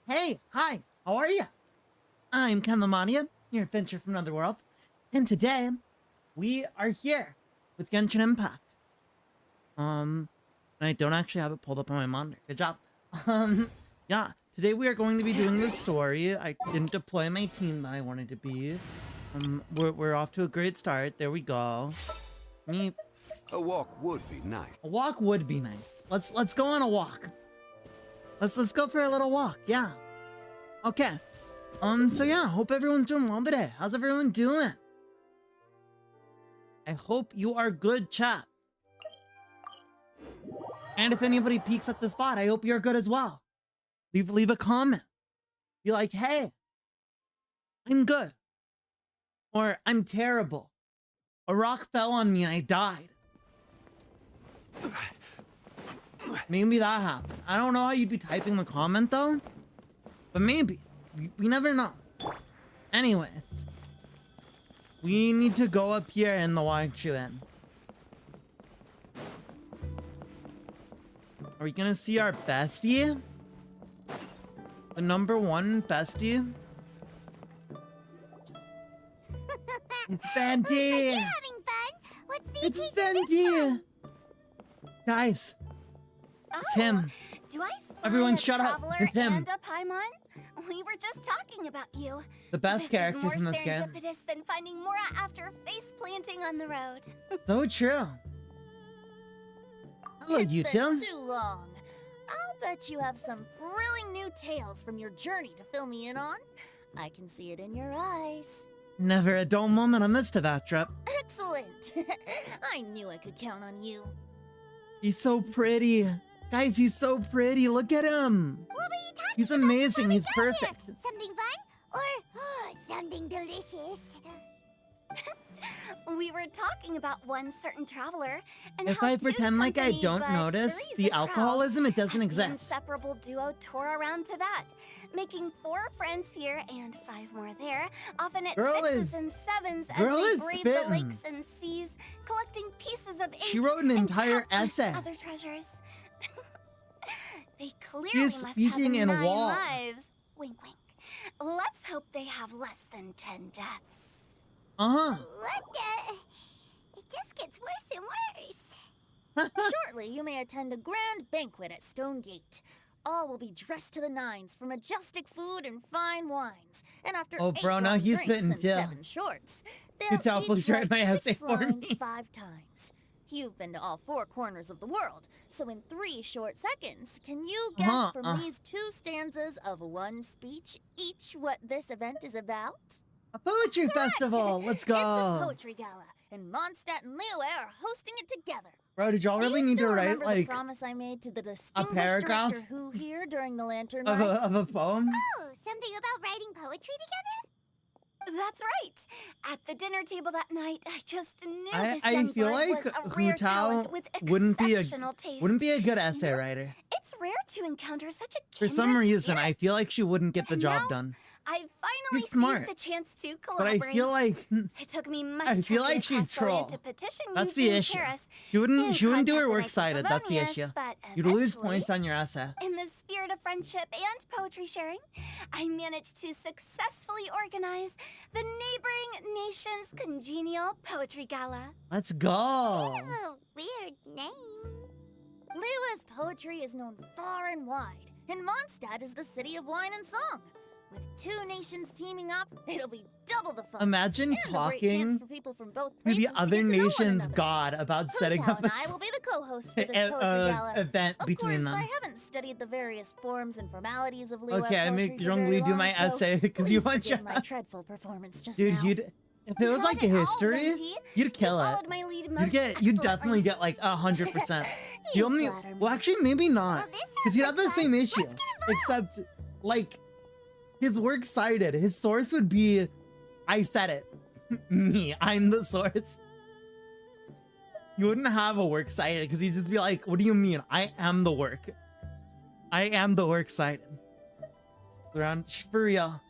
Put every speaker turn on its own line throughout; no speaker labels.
Hey, hi, how are you? I'm Ken the Mania, your adventure from another world, and today we are here with Genshin Impact. And I don't actually have it pulled up on my monitor. Good job. Yeah, today we are going to be doing the story. I didn't deploy my team that I wanted to be. We're off to a great start. There we go.
A walk would be nice.
A walk would be nice. Let's go on a walk. Let's go for a little walk. Yeah. Okay. So yeah, hope everyone's doing well today. How's everyone doing? I hope you are good, chat. And if anybody peeks at the spot, I hope you're good as well. Leave a comment. Be like, hey, I'm good. Or I'm terrible. A rock fell on me and I died. Maybe that happened. I don't know how you'd be typing the comment though. But maybe. We never know. Anyways. We need to go up here in the Waterborne. Are we gonna see our bestie? The #1 bestie? It's Venti!
You're having fun. What's the
It's
occasion
Venti!
this time?
Guys, it's him.
Do I spy
Everyone
a
shut up.
traveler
It's him.
and a Paimon? We were just talking about you.
The best characters in
more
this game.
serendipitous than finding Mora after face planting on the road.
So true. Hello, you
It's
two.
been too long. I'll bet you have some thrilling new tales from your journey to fill me in on. I can see it in your eyes.
Never a dull moment on this Teyvat trip.
Excellent. I knew I could count on you.
He's so pretty. Guys, he's so pretty. Look at him.
What were you talking
He's
about
amazing. He's
earlier?
perfect.
Something fun or something delicious? We were talking about one certain traveler and
If
how
I
two's
pretend like I
company,
don't
but
notice
three's
the
a crowd.
alcoholism, it doesn't
As the
exist.
inseparable duo tour around Teyvat, making 4 friends here and 5 more there, often at
Girl
6s
is-
and 7s as
girl
they
is
brave the
spittin'.
lakes and seas, collecting pieces of
She
ink
wrote an
and
entire
countless
essay.
other treasures. They clearly
is
must
speaking
have
in
9
wall.
lives. Wink, wink. Let's hope they have less than 10 deaths.
Uh-huh.
What the? It just gets worse and worse. Shortly, you may attend a grand banquet at Stonegate. All will be dressed to the nines for majestic food and fine wines. And after
Oh,
8
bro, now
long
he's
drinks
fitting
and
too.
7 shorts, they'll
Good job,
each
please write my
write
essay
6
for
lines
me.
5 times. You've been to all 4 corners of the world, so in 3 short seconds, can you guess from these 2 stanzas of 1 speech each what this event is about?
A poetry festival. Let's
It's a
go.
poetry gala, and Mondstadt and Liyue are hosting it together.
Bro, did y'all
Do
really
you
need to
still
write
remember the
like
promise I made to the distinguished
paragraph
director who here during the lantern
of
rite?
a poem?
Oh, something about writing poetry together? That's right. At the dinner table that night, I just knew this
I
young
feel
bird
like
was a rare talent with
wouldn't be
exceptional taste.
a good essay writer.
It's rare to encounter such a
For some
kindred
reason, I
spirit.
feel like she wouldn't get the
And
job
now,
done.
I finally
She's smart,
seized the chance to
But I
collaborate.
feel like
It took me much
I feel like
trepidation
she'd troll.
to petition
That's
Eugene
the issue.
Paris
She wouldn't
in
do her
contact
work
with
cited. That's the
Favonius,
issue.
but
You'd lose
eventually,
points on your essay.
in the spirit of friendship and poetry sharing, I managed to successfully organize the neighboring nation's congenial poetry gala.
Let's go.
Oh, weird name. Liyue's poetry is known far and wide, and Mondstadt is the city of wine and song. With 2 nations teaming up, it'll be double the fun.
Imagine
and a great chance
talking
for people from both
to
places
the
to
other
get to know one
nation's
another.
god about setting
Hu
up
Tao
a
and I will be the co-hosts for this poetry gala.
event
Of
between
course,
them.
I haven't studied the various forms and formalities of Liyue
Okay, I
poetry
make
for
Jungli
very
do my
long, so
essay because you
please
want
forgive
your
my dreadful performance just
dude.
now.
If it was like a
Not at all,
history,
Venti.
you'd kill
You
it.
followed my lead
You'd
most
definitely
excellently.
get like 100%.
You
You only,
flatter me.
well, actually, maybe not,
Well, this
because he'd have
sounds
the
like
same
fun.
issue,
Let's get involved.
except like his works cited. His source would be, I said it, me. I'm the source. You wouldn't have a work cited because he'd just be like, "What do you mean? I am the work. I am the work cited." Around for real.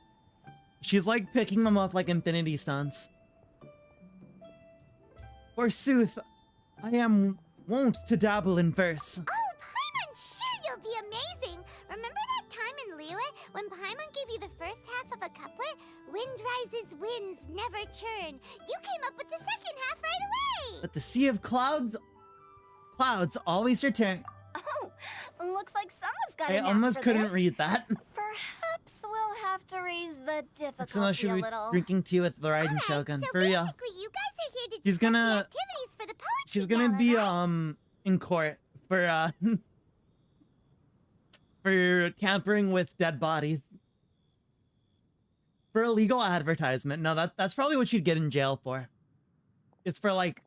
She's like picking them up like infinity stones. Forsooth, I am wont to dabble in verse.
Oh, Paimon, sure you'll be amazing. Remember that time in Liyue
Liyue, when Paimon gave you the first half of a couplet, wind rises, winds never churn, you came up with the second half right away!
But the sea of clouds always return.
Oh, looks like someone's got
I
a knack
almost
for
couldn't
this.
read that.
Perhaps we'll have to raise the
Next time I
difficulty
should
a
be
little.
drinking tea with the riding
Alright,
Shogun.
so
For real.
basically you guys are here to
She's
discuss the
gonna-
activities for the poetry
She's gonna
gala,
be
right?
in court for for tampering with dead bodies. For illegal advertisement. No, that's probably what she'd get in jail for. It's for like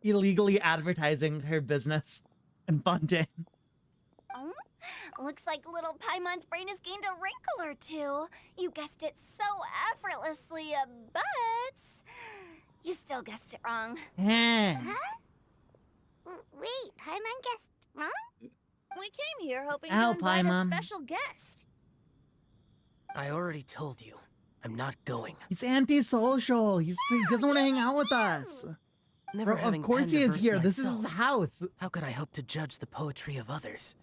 illegally advertising her business in Fontaine.
Oh, looks like little Paimon's brain has gained a wrinkle or two. You guessed it so effortlessly, but you still guessed it wrong.
Yeah.
Huh? Wait, Paimon guessed wrong?
We came here hoping
Ow,
to invite
Paimon.
a special guest.
I already told you. I'm not going.
He's antisocial. He doesn't want to hang out with us.
Never
Bro, of
having
course
penned
he
a
is
verse
here. This is
myself,
his house.
How could I hope to judge the poetry of others?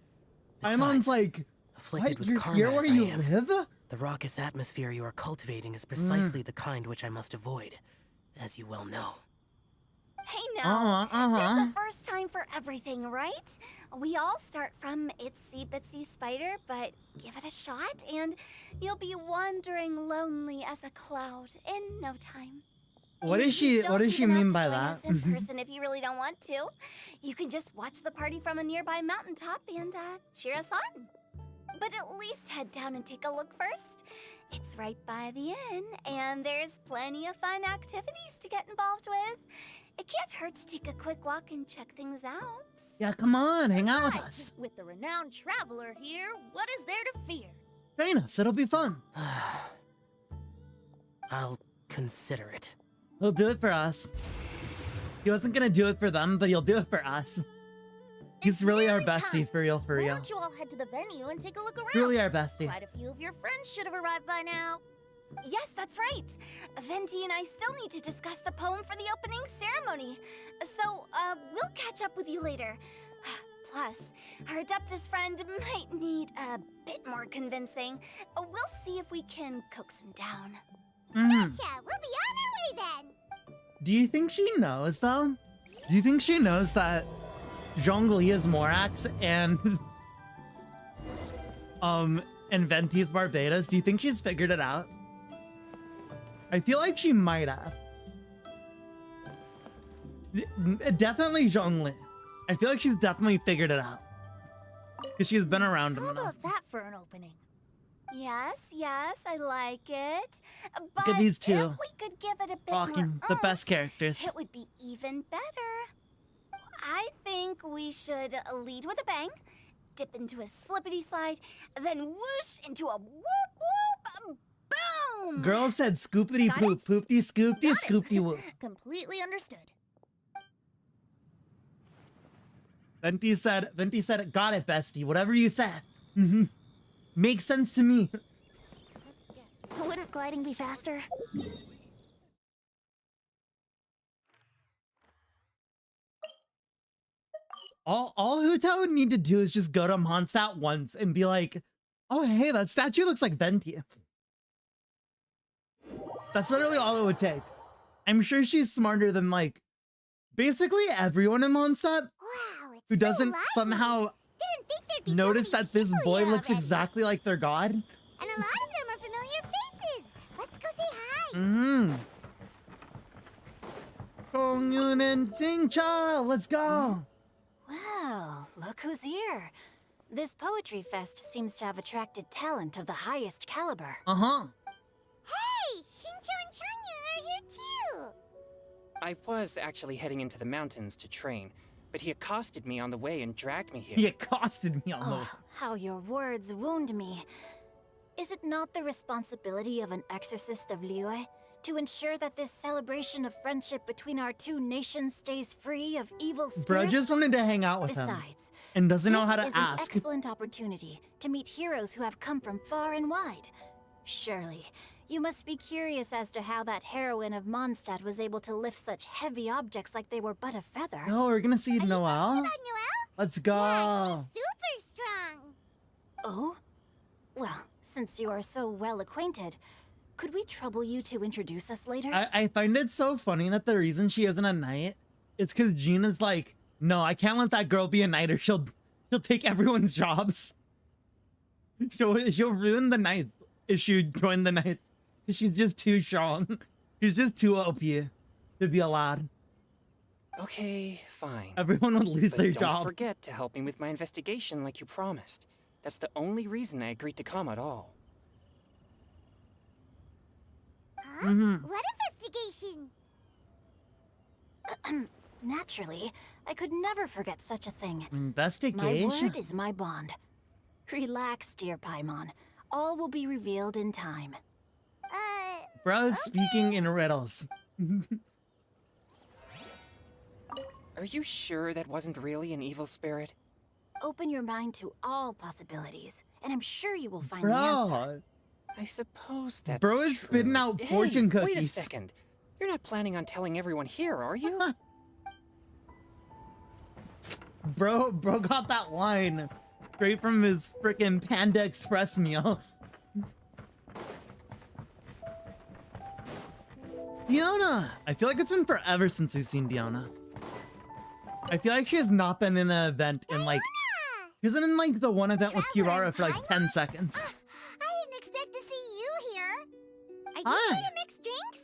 Paimon's
Besides,
like,
afflicted
what?
with
You're
karma
here
as
where
I
you
am,
live?
the raucous atmosphere you are cultivating is precisely the kind which I must avoid, as you well know.
Hey now,
Uh-huh.
there's a first time for everything, right? We all start from itsy bitsy spider, but give it a shot and you'll be wandering lonely as a cloud in no time.
What
And
does she
you
what
don't
does she
even have
mean
to
by
join
that?
us in person if you really don't want to. You can just watch the party from a nearby mountaintop and cheer us on. But at least head down and take a look first. It's right by the inn, and there's plenty of fun activities to get involved with. It can't hurt to take a quick walk and check things out.
Yeah, come on, hang out with
Besides,
us.
with the renowned traveler here, what is there to fear?
Train us, it'll be fun.
I'll consider it.
He'll do it for us. He wasn't gonna do it for them, but he'll do it for us. He's really our
nearly
bestie,
time.
for real, for
Why
real.
don't you all head to the venue and take a look around?
Really our bestie.
Quite a few of your friends should have arrived by now. Yes, that's right. Venti and I still need to discuss the poem for the opening ceremony. So, we'll catch up with you later. Plus, our Adeptus friend might need a bit more convincing. We'll see if we can coax him down.
Mhm.
Gotcha, we'll be on our way then!
Do you think she knows, though? Do you think she knows that Zhongli is Morax and and Venti's Barbados? Do you think she's figured it out? I feel like she might have. Definitely Zhongli. I feel like she's definitely figured it out. Because she's been around him
How
enough.
about that for an opening? Yes, I like it. But
Look at these two.
if we could give it a bit
Fucking
more
the
oomph,
best characters.
it would be even better. I think we should lead with a bang, dip into a slippity slide, then whoosh into a whoop whoop boom!
Girl said scoopity
Got
poop,
it?
poopty scoopty
Got it.
scoopty whoop.
Completely understood.
Venti said, got it, bestie. Whatever you said. Mhm. Makes sense to me.
Wouldn't gliding be faster?
All Huta would need to do is just go to Mondstadt once and be like, oh, hey, that statue looks like Venti. That's literally all it would take. I'm sure she's smarter than, like, basically everyone in Mondstadt
Wow, it's
who
so
doesn't
lovely.
somehow
Didn't think there'd be so
notice
many
that this
people
boy
here
looks
already.
exactly like their god.
And a lot of them are familiar faces. Let's go say hi.
Mm-hmm. Kongyun and Jingcha, let's go.
Well, look who's here. This poetry fest seems to have attracted talent of the highest caliber.
Uh-huh.
Hey, Shincho and Changyun are here too.
I was actually heading into the mountains to train, but he accosted me on the way and dragged me here.
He accosted me on the way.
Oh, how your words wound me. Is it not the responsibility of an exorcist of Liyue to ensure that this celebration of friendship between our two nations stays free of evil spirits?
Bro just wanted to hang out with him
Besides,
and doesn't know
this
how to
is
ask.
an excellent opportunity to meet heroes who have come from far and wide. Surely, you must be curious as to how that heroine of Mondstadt was able to lift such heavy objects like they were but a feather.
Oh, we're gonna see Noelle?
About Noelle?
Let's go.
Yeah, she's super strong.
Oh? Well, since you are so well acquainted, could we trouble you to introduce us later?
I find it so funny that the reason she isn't a knight is because Gina's like, no, I can't let that girl be a knight or she'll take everyone's jobs. She'll ruin the knights if she join the knights. She's just too strong. She's just too OP to be allowed.
Okay, fine.
Everyone would lose
But
their
don't
job.
forget to help me with my investigation like you promised. That's the only reason I agreed to come at all.
Huh? What investigation?
Naturally, I could never forget such a thing. My
Investigation.
word is my bond. Relax, dear Paimon. All will be revealed in time.
Bro's speaking in riddles.
Are you sure that wasn't really an evil spirit?
Open your mind to all possibilities, and I'm sure you will find the answer.
Bro.
I suppose that's
Bro is
true.
spitting out fortune
Wait a
cookies.
second. You're not planning on telling everyone here, are you?
Bro got that line straight from his freaking Panda Express meal. Diona! I feel like it's been forever since we've seen Diona. I feel like she has not been in an event in like... She wasn't in like the one event with Kirara for like 10 seconds.
I didn't expect to see you here. Are you
Hi.
here to mix drinks?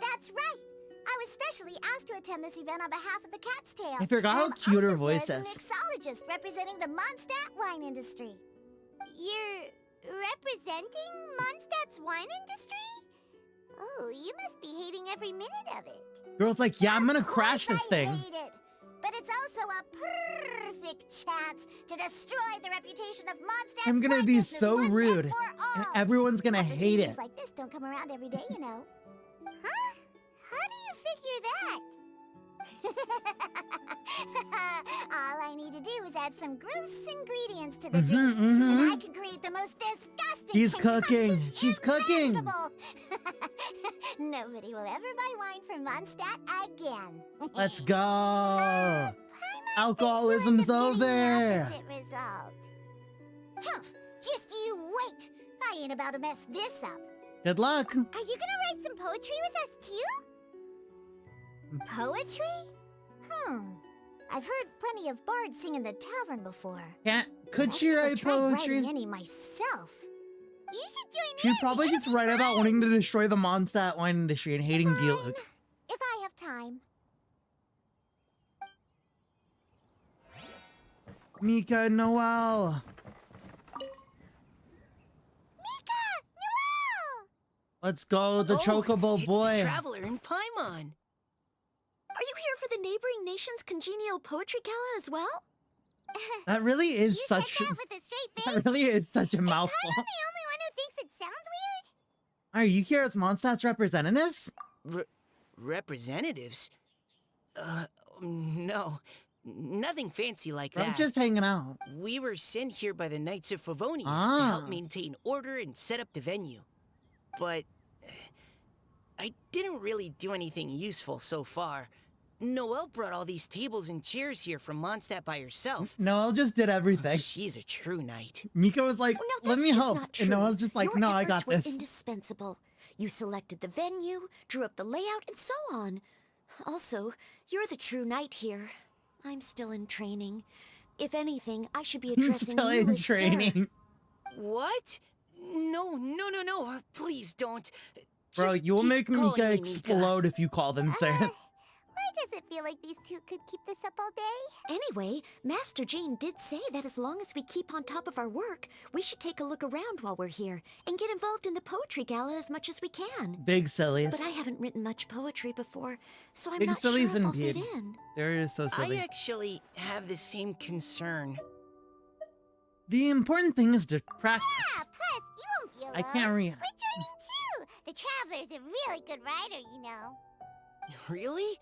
That's right. I was specially asked to attend this event on behalf of the Cat's Tail.
I forgot how
I'm
cute her
also here
voice
as an
is.
mixologist representing the Mondstadt wine industry. You're representing Mondstadt's wine industry? Oh, you must be hating every minute of it.
Girl's like, yeah, I'm gonna
Of
crash
course
this
I
thing.
hate it, but it's also a perfect chance to destroy the reputation of Mondstadt's
I'm gonna
wine
be
business
so
once and
rude,
for
and
all.
everyone's gonna hate it.
Opportunities like this don't come around every day, you know. Huh? How do you figure that? All I need to do is add some gross ingredients to the drinks, and I can create the most disgusting
He's cooking.
concoctions
She's cooking.
imaginable. Nobody will ever buy wine from Mondstadt again.
Let's go.
Paimon
Alcoholism's
thinks you end up getting
over.
the opposite result. Huh. Just you wait. I ain't about to mess this up.
Good luck.
Are you gonna write some poetry with us too? Poetry? I've heard plenty of bards sing in the tavern before.
Could she
I've never
write
tried writing
poetry?
any myself. You should join
She'd
in.
probably just write about wanting to destroy the Mondstadt wine industry and hating Diluc.
If I have time.
Mika, Noel.
Mika! Noel!
Let's go, the Chocobo
it's
boy.
the Traveler in Paimon.
Are you here for the neighboring nation's congenial poetry gala as well?
That really is
You
such.
said that with a straight face.
That really is such a mouthful.
I'm the only one who thinks it sounds weird.
Are you here as Mondstadt's representatives?
Representatives? No. Nothing fancy like
I
that.
was just hanging out.
We were sent here by the Knights of Favonius to
Ah.
help maintain order and set up the venue. But I didn't really do anything useful so far. Noelle brought all these tables and chairs here from Mondstadt by herself.
Noel just did everything.
She's a true knight.
Mika was like,
Oh, no,
let
that's
me
just
help.
not
And
true.
Noel's just like,
Your
no, I
efforts
got
were
this.
indispensable. You selected the venue, drew up the layout, and so on. Also, you're the true knight here. I'm still in training. If anything, I should be
I'm
addressing
still
you
in
as sir.
training.
What? No. Please don't.
Bro,
Just
you'll
keep
make
calling
Mika
me
explode if you call them sir.
Why does it feel like these two could keep this up all day?
Anyway, Master Jean did say that as long as we keep on top of our work, we should take a look around while we're here and get involved in the poetry gala as much as we can.
Big sillies.
But I haven't written much poetry before, so I'm
Big
not sure
sillies
if I'll fit
indeed.
in.
They're so silly.
I actually have the same concern.
The important thing is to practice.
Yeah, plus, you won't be alone.
I can't read.
We're joining too. The Traveler's a really good writer, you know.
Really?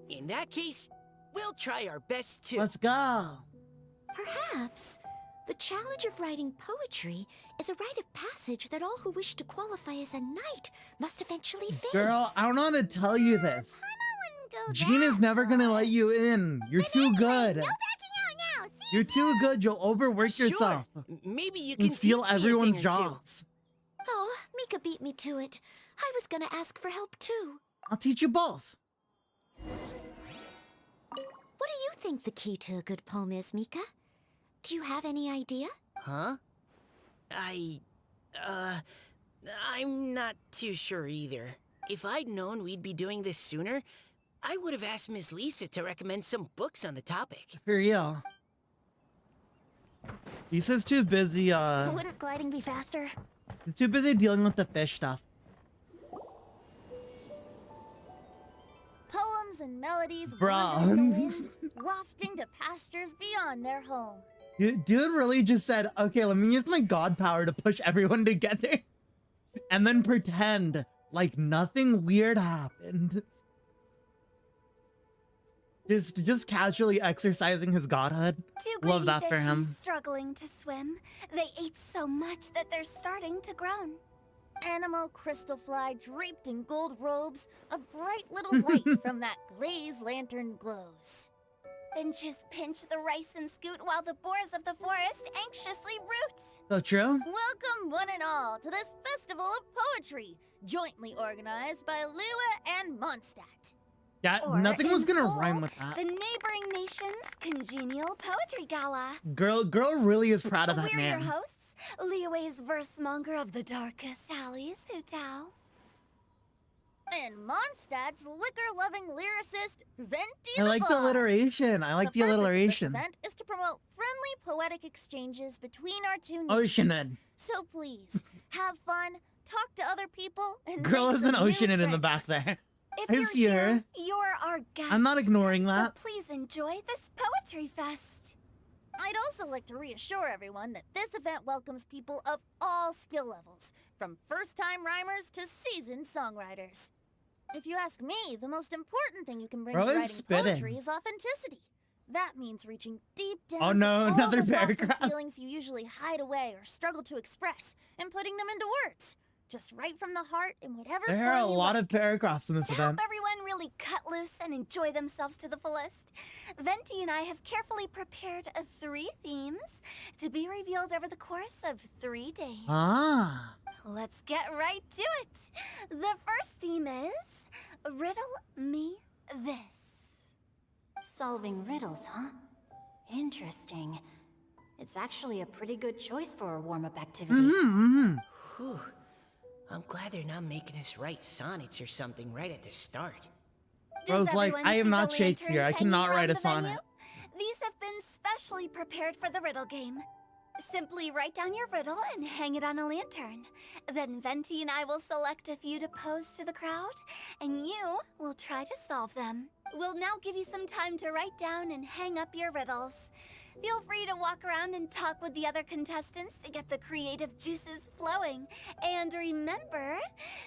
In that case, we'll try our best to.
Let's go.
Perhaps the challenge of writing poetry is a rite of passage that all who wish to qualify as a knight must eventually face.
Girl, I don't know how to tell you this.
I wouldn't go
Jean is
that
never gonna
far.
let you in. You're
But
too
anyway,
good.
No backing out now. See
You're too good. You'll overwork yourself
Maybe you can
and steal
teach me a
everyone's
thing or two.
jobs.
Oh, Mika beat me to it. I was gonna ask for help too.
I'll teach you both.
What do you think the key to a good poem is, Mika? Do you have any idea?
Huh? I'm not too sure either. If I'd known we'd be doing this sooner, I would have asked Miss Lisa to recommend some books on the topic.
For real. Lisa's too busy,
Wouldn't gliding be faster?
too busy dealing with the fish stuff.
Poems and melodies
Bruh.
wander in the wind, wafting to pastures beyond their home.
Dude really just said, okay, let me use my god power to push everyone together and then pretend like nothing weird happened. Just casually exercising his godhood.
Two
Love
baby
that for
fishies
him.
struggling to swim. They ate so much that they're starting to groan.
Animal crystal fly draped in gold robes, a bright little light from that glazed lantern glows.
Finches pinch the rice and scoot while the boars of the forest anxiously root.
So true.
Welcome one and all to this festival of poetry, jointly organized by Lua and Mondstadt.
Yeah,
Or
nothing was
in
gonna
full,
rhyme with that.
The neighboring nation's congenial poetry gala.
Girl really is proud of that
We're
man.
your hosts, Liyue's verse-monger of the darkest alleys, Hutao.
And Mondstadt's liquor-loving lyricist, Venti
I like the
Bard.
alliteration. I like the
purpose of this
alliteration.
event is to promote friendly poetic exchanges between our two nations.
Oceanid.
So please, have fun, talk to other people, and
Girl
make
is an
some new
oceanid in the
friends.
back there.
If
I
you're
see
here,
her.
you're our guest.
I'm not ignoring
so
that.
please enjoy this poetry fest.
I'd also like to reassure everyone that this event welcomes people of all skill levels, from first-time rhymers to seasoned songwriters. If you ask me, the most important thing you can bring
Bro
to
is
writing
spitting.
poetry is authenticity. That means reaching deep down
Oh no,
to all
another
the thoughts and
paragraph.
feelings you usually hide away or struggle to express, and putting them into words, just right from the heart in whatever
There are a
form you
lot
like.
of paragraphs in this
To help
event.
everyone really cut loose and enjoy themselves to the fullest, Venti and I have carefully prepared 3 themes to be revealed over the course of 3 days.
Ah.
Let's get right to it. The first theme is Riddle Me This. Solving riddles, huh? Interesting. It's actually a pretty good choice for a warm-up activity.
Whew. I'm glad they're not making us write sonnets or something right at the start.
Does
Bro's like,
everyone
I am
see
not
the
Shakespeare. I
lanterns
cannot
hanging
write a
around the venue?
sonnet.
These have been specially prepared for the riddle game. Simply write down your riddle and hang it on a lantern. Then Venti and I will select a few to pose to the crowd, and you will try to solve them. We'll now give you some time to write down and hang up your riddles. Feel free to walk around and talk with the other contestants to get the creative juices flowing. And remember,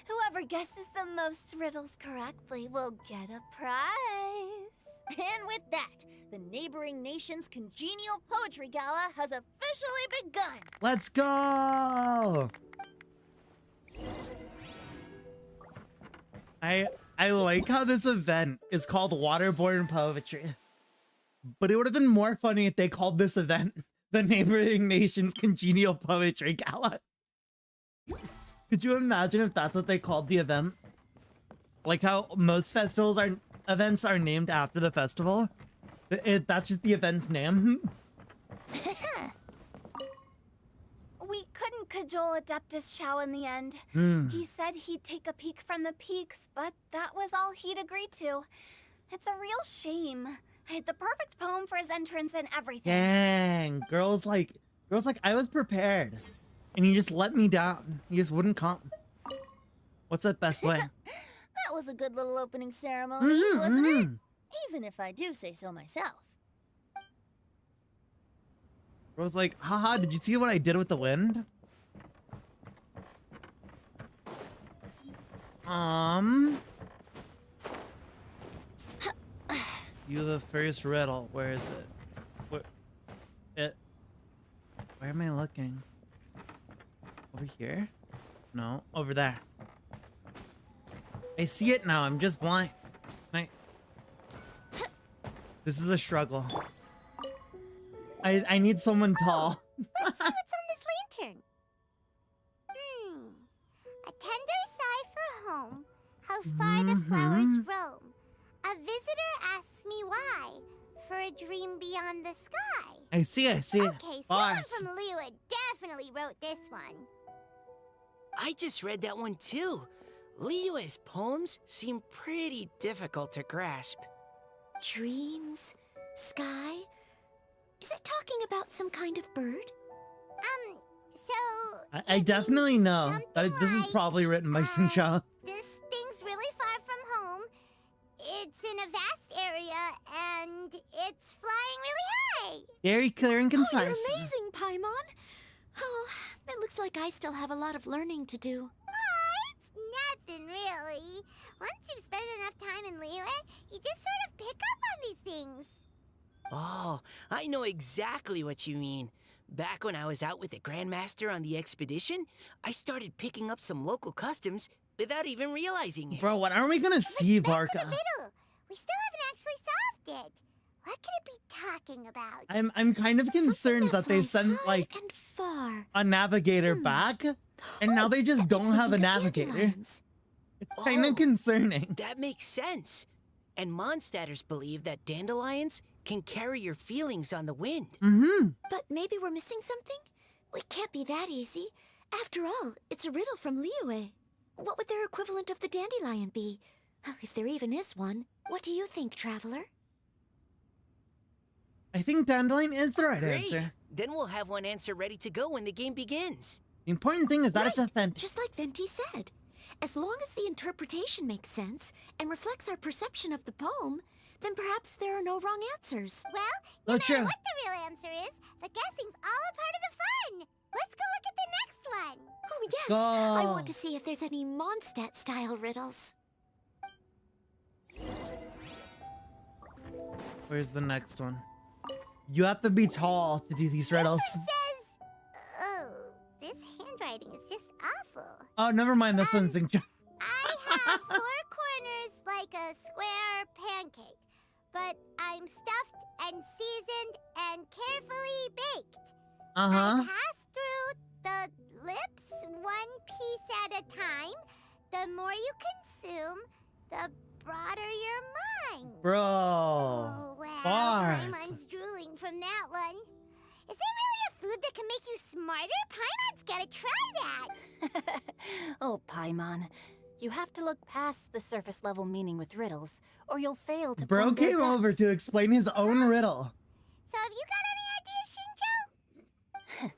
whoever guesses the most riddles correctly will get a prize.
And with that, the neighboring nation's congenial poetry gala has officially begun.
Let's go. I like how this event is called Waterborne Poetry. But it would have been more funny if they called this event the Neighboring Nation's Congenial Poetry Gala. Could you imagine if that's what they called the event? Like how most events are named after the festival? That's just the event's name.
We couldn't cajole Adeptus Chow in the end. He said he'd take a peek from the peaks, but that was all he'd agreed to. It's a real shame. I had the perfect poem for his entrance and everything.
Dang, girls like, I was prepared. And he just let me down. He just wouldn't come. What's the best way?
That was a good little opening ceremony, wasn't it? Even if I do say so myself.
Girls like, haha, did you see what I did with the wind? You the first riddle. Where is it? Where am I looking? Over here? No, over there. I see it now. I'm just blind. This is a struggle. I need someone tall.
Let's see what's on this lantern. A tender sigh for home, how far the flowers roam. A visitor asks me why, for a dream beyond the sky.
I see.
Okay, someone
Bars.
from Liyue definitely wrote this one.
I just read that one too. Liyue's poems seem pretty difficult to grasp.
Dreams? Sky? Is it talking about some kind of bird?
So...
I
it
definitely
means
know
something
that this is
like,
probably written by Sincha.
This thing's really far from home. It's in a vast area, and it's flying really high.
Very clear and
Oh, you're
concise.
amazing, Paimon. Oh, it looks like I still have a lot of learning to do.
It's nothing, really. Once you've spent enough time in Liyue, you just sort of pick up on these things.
Oh, I know exactly what you mean. Back when I was out with the Grandmaster on the expedition, I started picking up some local customs without even realizing it.
Bro, when are we gonna see
Back to the
Barca?
riddle. We still haven't actually solved it. What could it be talking about?
I'm kind of concerned that they
flies
sent
high
like
and far.
a navigator back, and now they just don't have a
Speaking of
navigator.
dandelions,
It's kind of
Oh.
concerning.
That makes sense. And Mondstadters believe that dandelions can carry your feelings on the wind.
But maybe we're missing something? It can't be that easy. After all, it's a riddle from Liyue. What would their equivalent of the dandelion be? If there even is one. What do you think, Traveler?
I think dandelion is the right
Great.
answer.
Then we'll have one answer ready to go when the game begins.
The important thing is that it's
Right,
authentic.
just like Venti said. As long as the interpretation makes sense and reflects our perception of the poem, then perhaps there are no wrong answers.
Well,
Oh,
no matter
true.
what the real answer is, the guessing's all a part of the fun. Let's go look at the next one.
Oh, yes.
go.
I want to see if there's any Mondstadt-style riddles.
Where's the next one? You have to be tall to do these riddles.
Oh, this handwriting is just awful.
Oh, never mind. This one's Sincha.
I have 4 corners like a square pancake, but I'm stuffed and seasoned and carefully baked. I pass through the lips 1 piece at a time. The more you consume, the broader your mind.
Bro.
Oh, wow.
bars.
Paimon's drooling from that one. Is there really a food that can make you smarter? Paimon's gotta try that.
Oh, Paimon. You have to look past the surface level meaning with riddles, or you'll fail to
Bro
plumb their
came over
depths.
to explain his own riddle.
So have you got any ideas, Shinjo?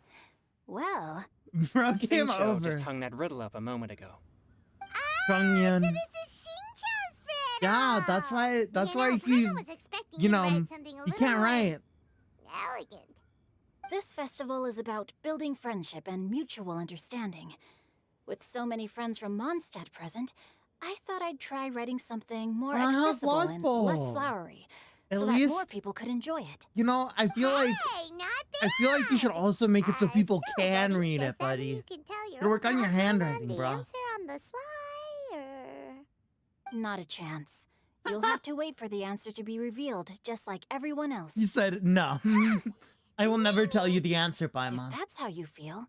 Well,
Bro came
Sincho
over.
just hung that riddle up a moment ago.
Chongyun.
So this is Shinjo's riddle.
Yeah, that's why
Paimon
he,
was expecting
you
to
know,
write something a
he
little
can't
more
write.
elegant.
this festival is about building friendship and mutual understanding. With so many friends from Mondstadt present, I thought I'd try writing something more accessible and less
Flagpole.
flowery,
At
so that more
least-
people could enjoy it.
You know, I feel like
Hey, not bad.
I feel like you should also make it so people
still,
can
buddy,
read
does
it,
that mean
buddy.
You can tell your
Gotta work
own
on your
problem
handwriting,
the
bro.
answer on the sly, or...
Not a chance. You'll have to wait for the answer to be revealed, just like everyone else.
You said no. I will never tell you the answer,
If
Paimon.
that's how you feel,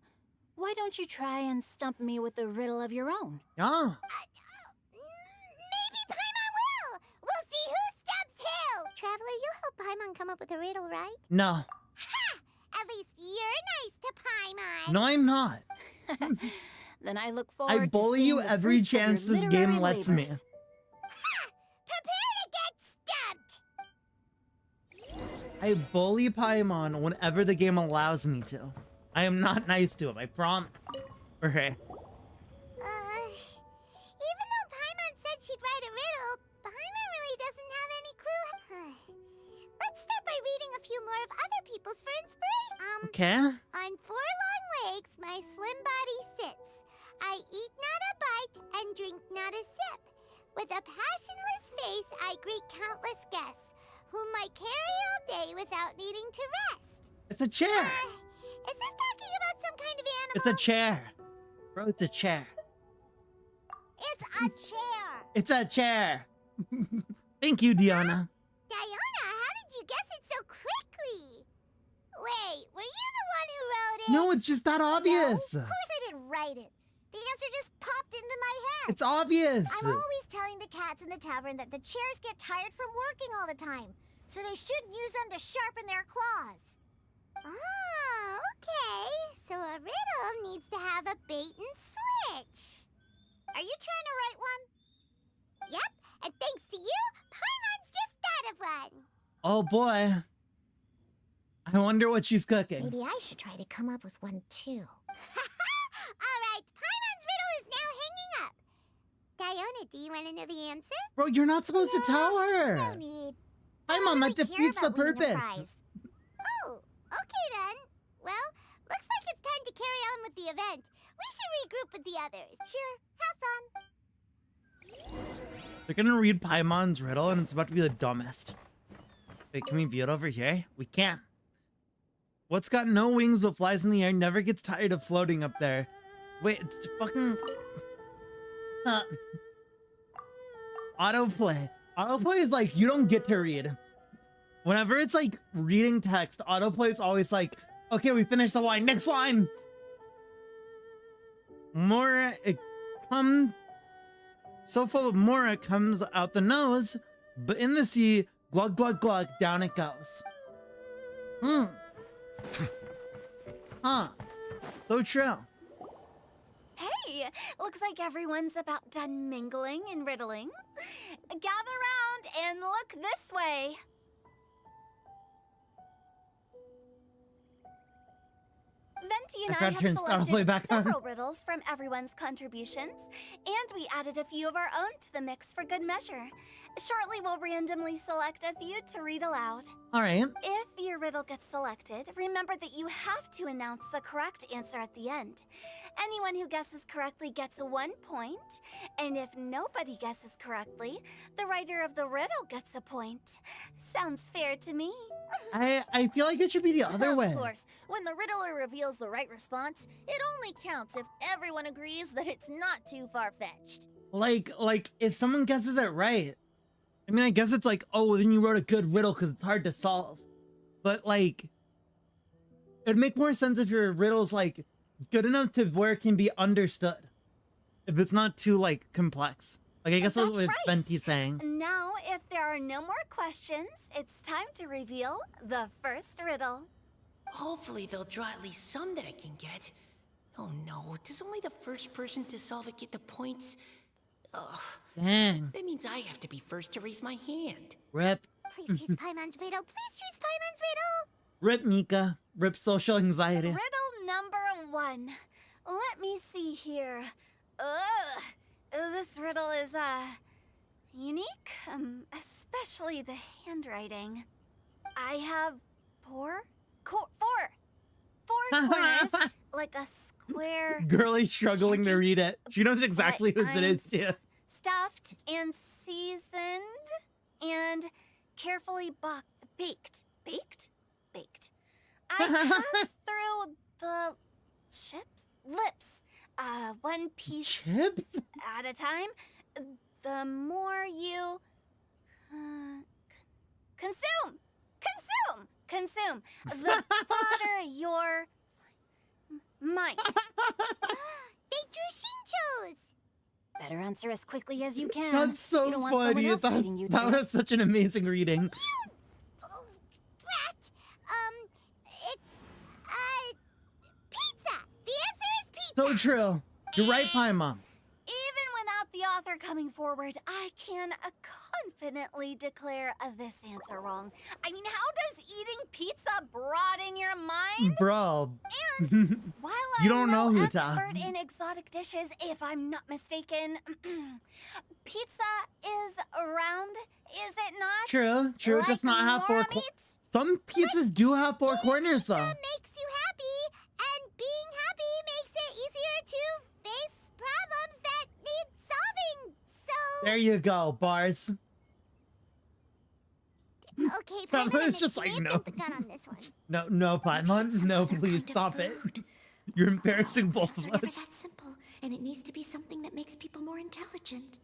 why don't you try and stump me with a riddle of your own?
Yeah.
Maybe Paimon will! We'll see who stumps who! Traveler, you'll help Paimon come up with a riddle, right?
No.
Ha! At least you're nice to Paimon!
No, I'm not.
Then I look forward
I
to
bully
seeing
you
the
every
fruits of your
chance this
literary
game lets me.
labors.
Ha! Prepare to get stumped!
I bully Paimon whenever the game allows me to. I am not nice to him, I promise. Okay.
Even though Paimon said she'd write a riddle, Paimon really doesn't have any clue. Let's start by reading a few more of other people's for inspiration.
Okay.
On 4 long legs, my slim body sits. I eat not a bite and drink not a sip. With a passionless face, I greet countless guests, whom I carry all day without needing to rest.
It's a chair.
Is this talking about some kind of animal?
It's a chair. Bro, it's a chair.
It's a chair.
It's a chair. Thank you, Diana.
Diana, how did you guess it so quickly? Wait, were you the one who wrote it?
No, it's just that obvious.
No, of course I didn't write it. The answer just popped into my head.
It's obvious.
I'm always telling the cats in the tavern that the chairs get tired from working all the time, so they shouldn't use them to sharpen their claws. Oh, okay. So a riddle needs to have a bait and switch. Are you trying to write one? Yep, and thanks to you, Paimon's just thought of one.
Oh boy. I wonder what she's cooking.
Maybe I should try to come up with one too. All right, Paimon's riddle is now hanging up. Diona, do you want to know the answer?
Bro, you're not supposed to tell her.
No need.
Paimon, that
I don't really care
defeats the
about winning a
purpose.
prize. Oh, okay then. Well, looks like it's time to carry on with the event. We should regroup with the others. Sure, have fun.
They're gonna read Paimon's riddle and it's about to be the dumbest. Wait, can we view it over here? We can. What's got no wings but flies in the air never gets tired of floating up there? Wait, it's fucking... Autoplay. Autoplay is like, you don't get to read. Whenever it's like reading text, autoplay is always like, okay, we finished the line, next line. Mora, so full of Mora comes out the nose, but in the sea, glug, glug, glug, down it goes. Huh. So true.
Hey, looks like everyone's about done mingling and riddling. Gather round and look this way. Venti and I have selected several riddles from everyone's contributions, and we added a few of our own to the mix for good measure. Shortly, we'll randomly select a few to read aloud.
All right.
If your riddle gets selected, remember that you have to announce the correct answer at the end. Anyone who guesses correctly gets 1 point, and if nobody guesses correctly, the writer of the riddle gets a point. Sounds fair to me.
I feel like it should be the other way.
Of course, when the riddler reveals the right response, it only counts if everyone agrees that it's not too far-fetched.
Like if someone guesses it right, I mean, I guess it's like, oh, then you wrote a good riddle because it's hard to solve. But like, it'd make more sense if your riddle's like good enough to where it can be understood. If it's not too like complex. Like, I guess
That's
what
right.
Venti's saying.
Now, if there are no more questions, it's time to reveal the first riddle.
Hopefully they'll draw at least some that I can get. Oh no, does only the first person to solve it get the points? Ugh.
Dang.
That means I have to be first to raise my hand.
Rip.
Please choose Paimon's riddle. Please choose Paimon's riddle.
Rip, Mika. Rip social anxiety.
Riddle number 1. Let me see here. Ugh. This riddle is, unique, especially the handwriting. I have four corners, like a square.
Girlie's struggling to read it. She knows exactly who it is, too.
Stuffed and seasoned and carefully baked. Baked. I pass through the lips, one piece
Chips?
at a time. The more you consume, the broader your mind.
They drew Shinchos.
Better answer as quickly as you can.
That's so
You don't want someone
funny.
else beating you
That
to it.
was such an amazing reading.
Oh, brat. It's pizza. The answer is pizza.
So true. You're right, Paimon.
Even without the author coming forward, I can confidently declare this answer wrong. I mean, how does eating pizza broaden your mind?
Bro.
And while I'm
You don't know,
no
Huta.
expert in exotic dishes, if I'm not mistaken, pizza is round, is it not?
True. It does
Like
not have 4
Mora
corners.
meat?
Some pizzas do have 4 corners, though.
Pizza makes you happy, and being happy makes it easier to face problems that need solving. So
There you go, bars.
okay,
Paimon
Paimon,
is just like,
name
no.
jumped the gun on this one.
No, Paimon. No, please
kind of
stop it.
food.
You're embarrassing both
It's
of
never
us.
that simple, and it needs to be something that makes people more intelligent.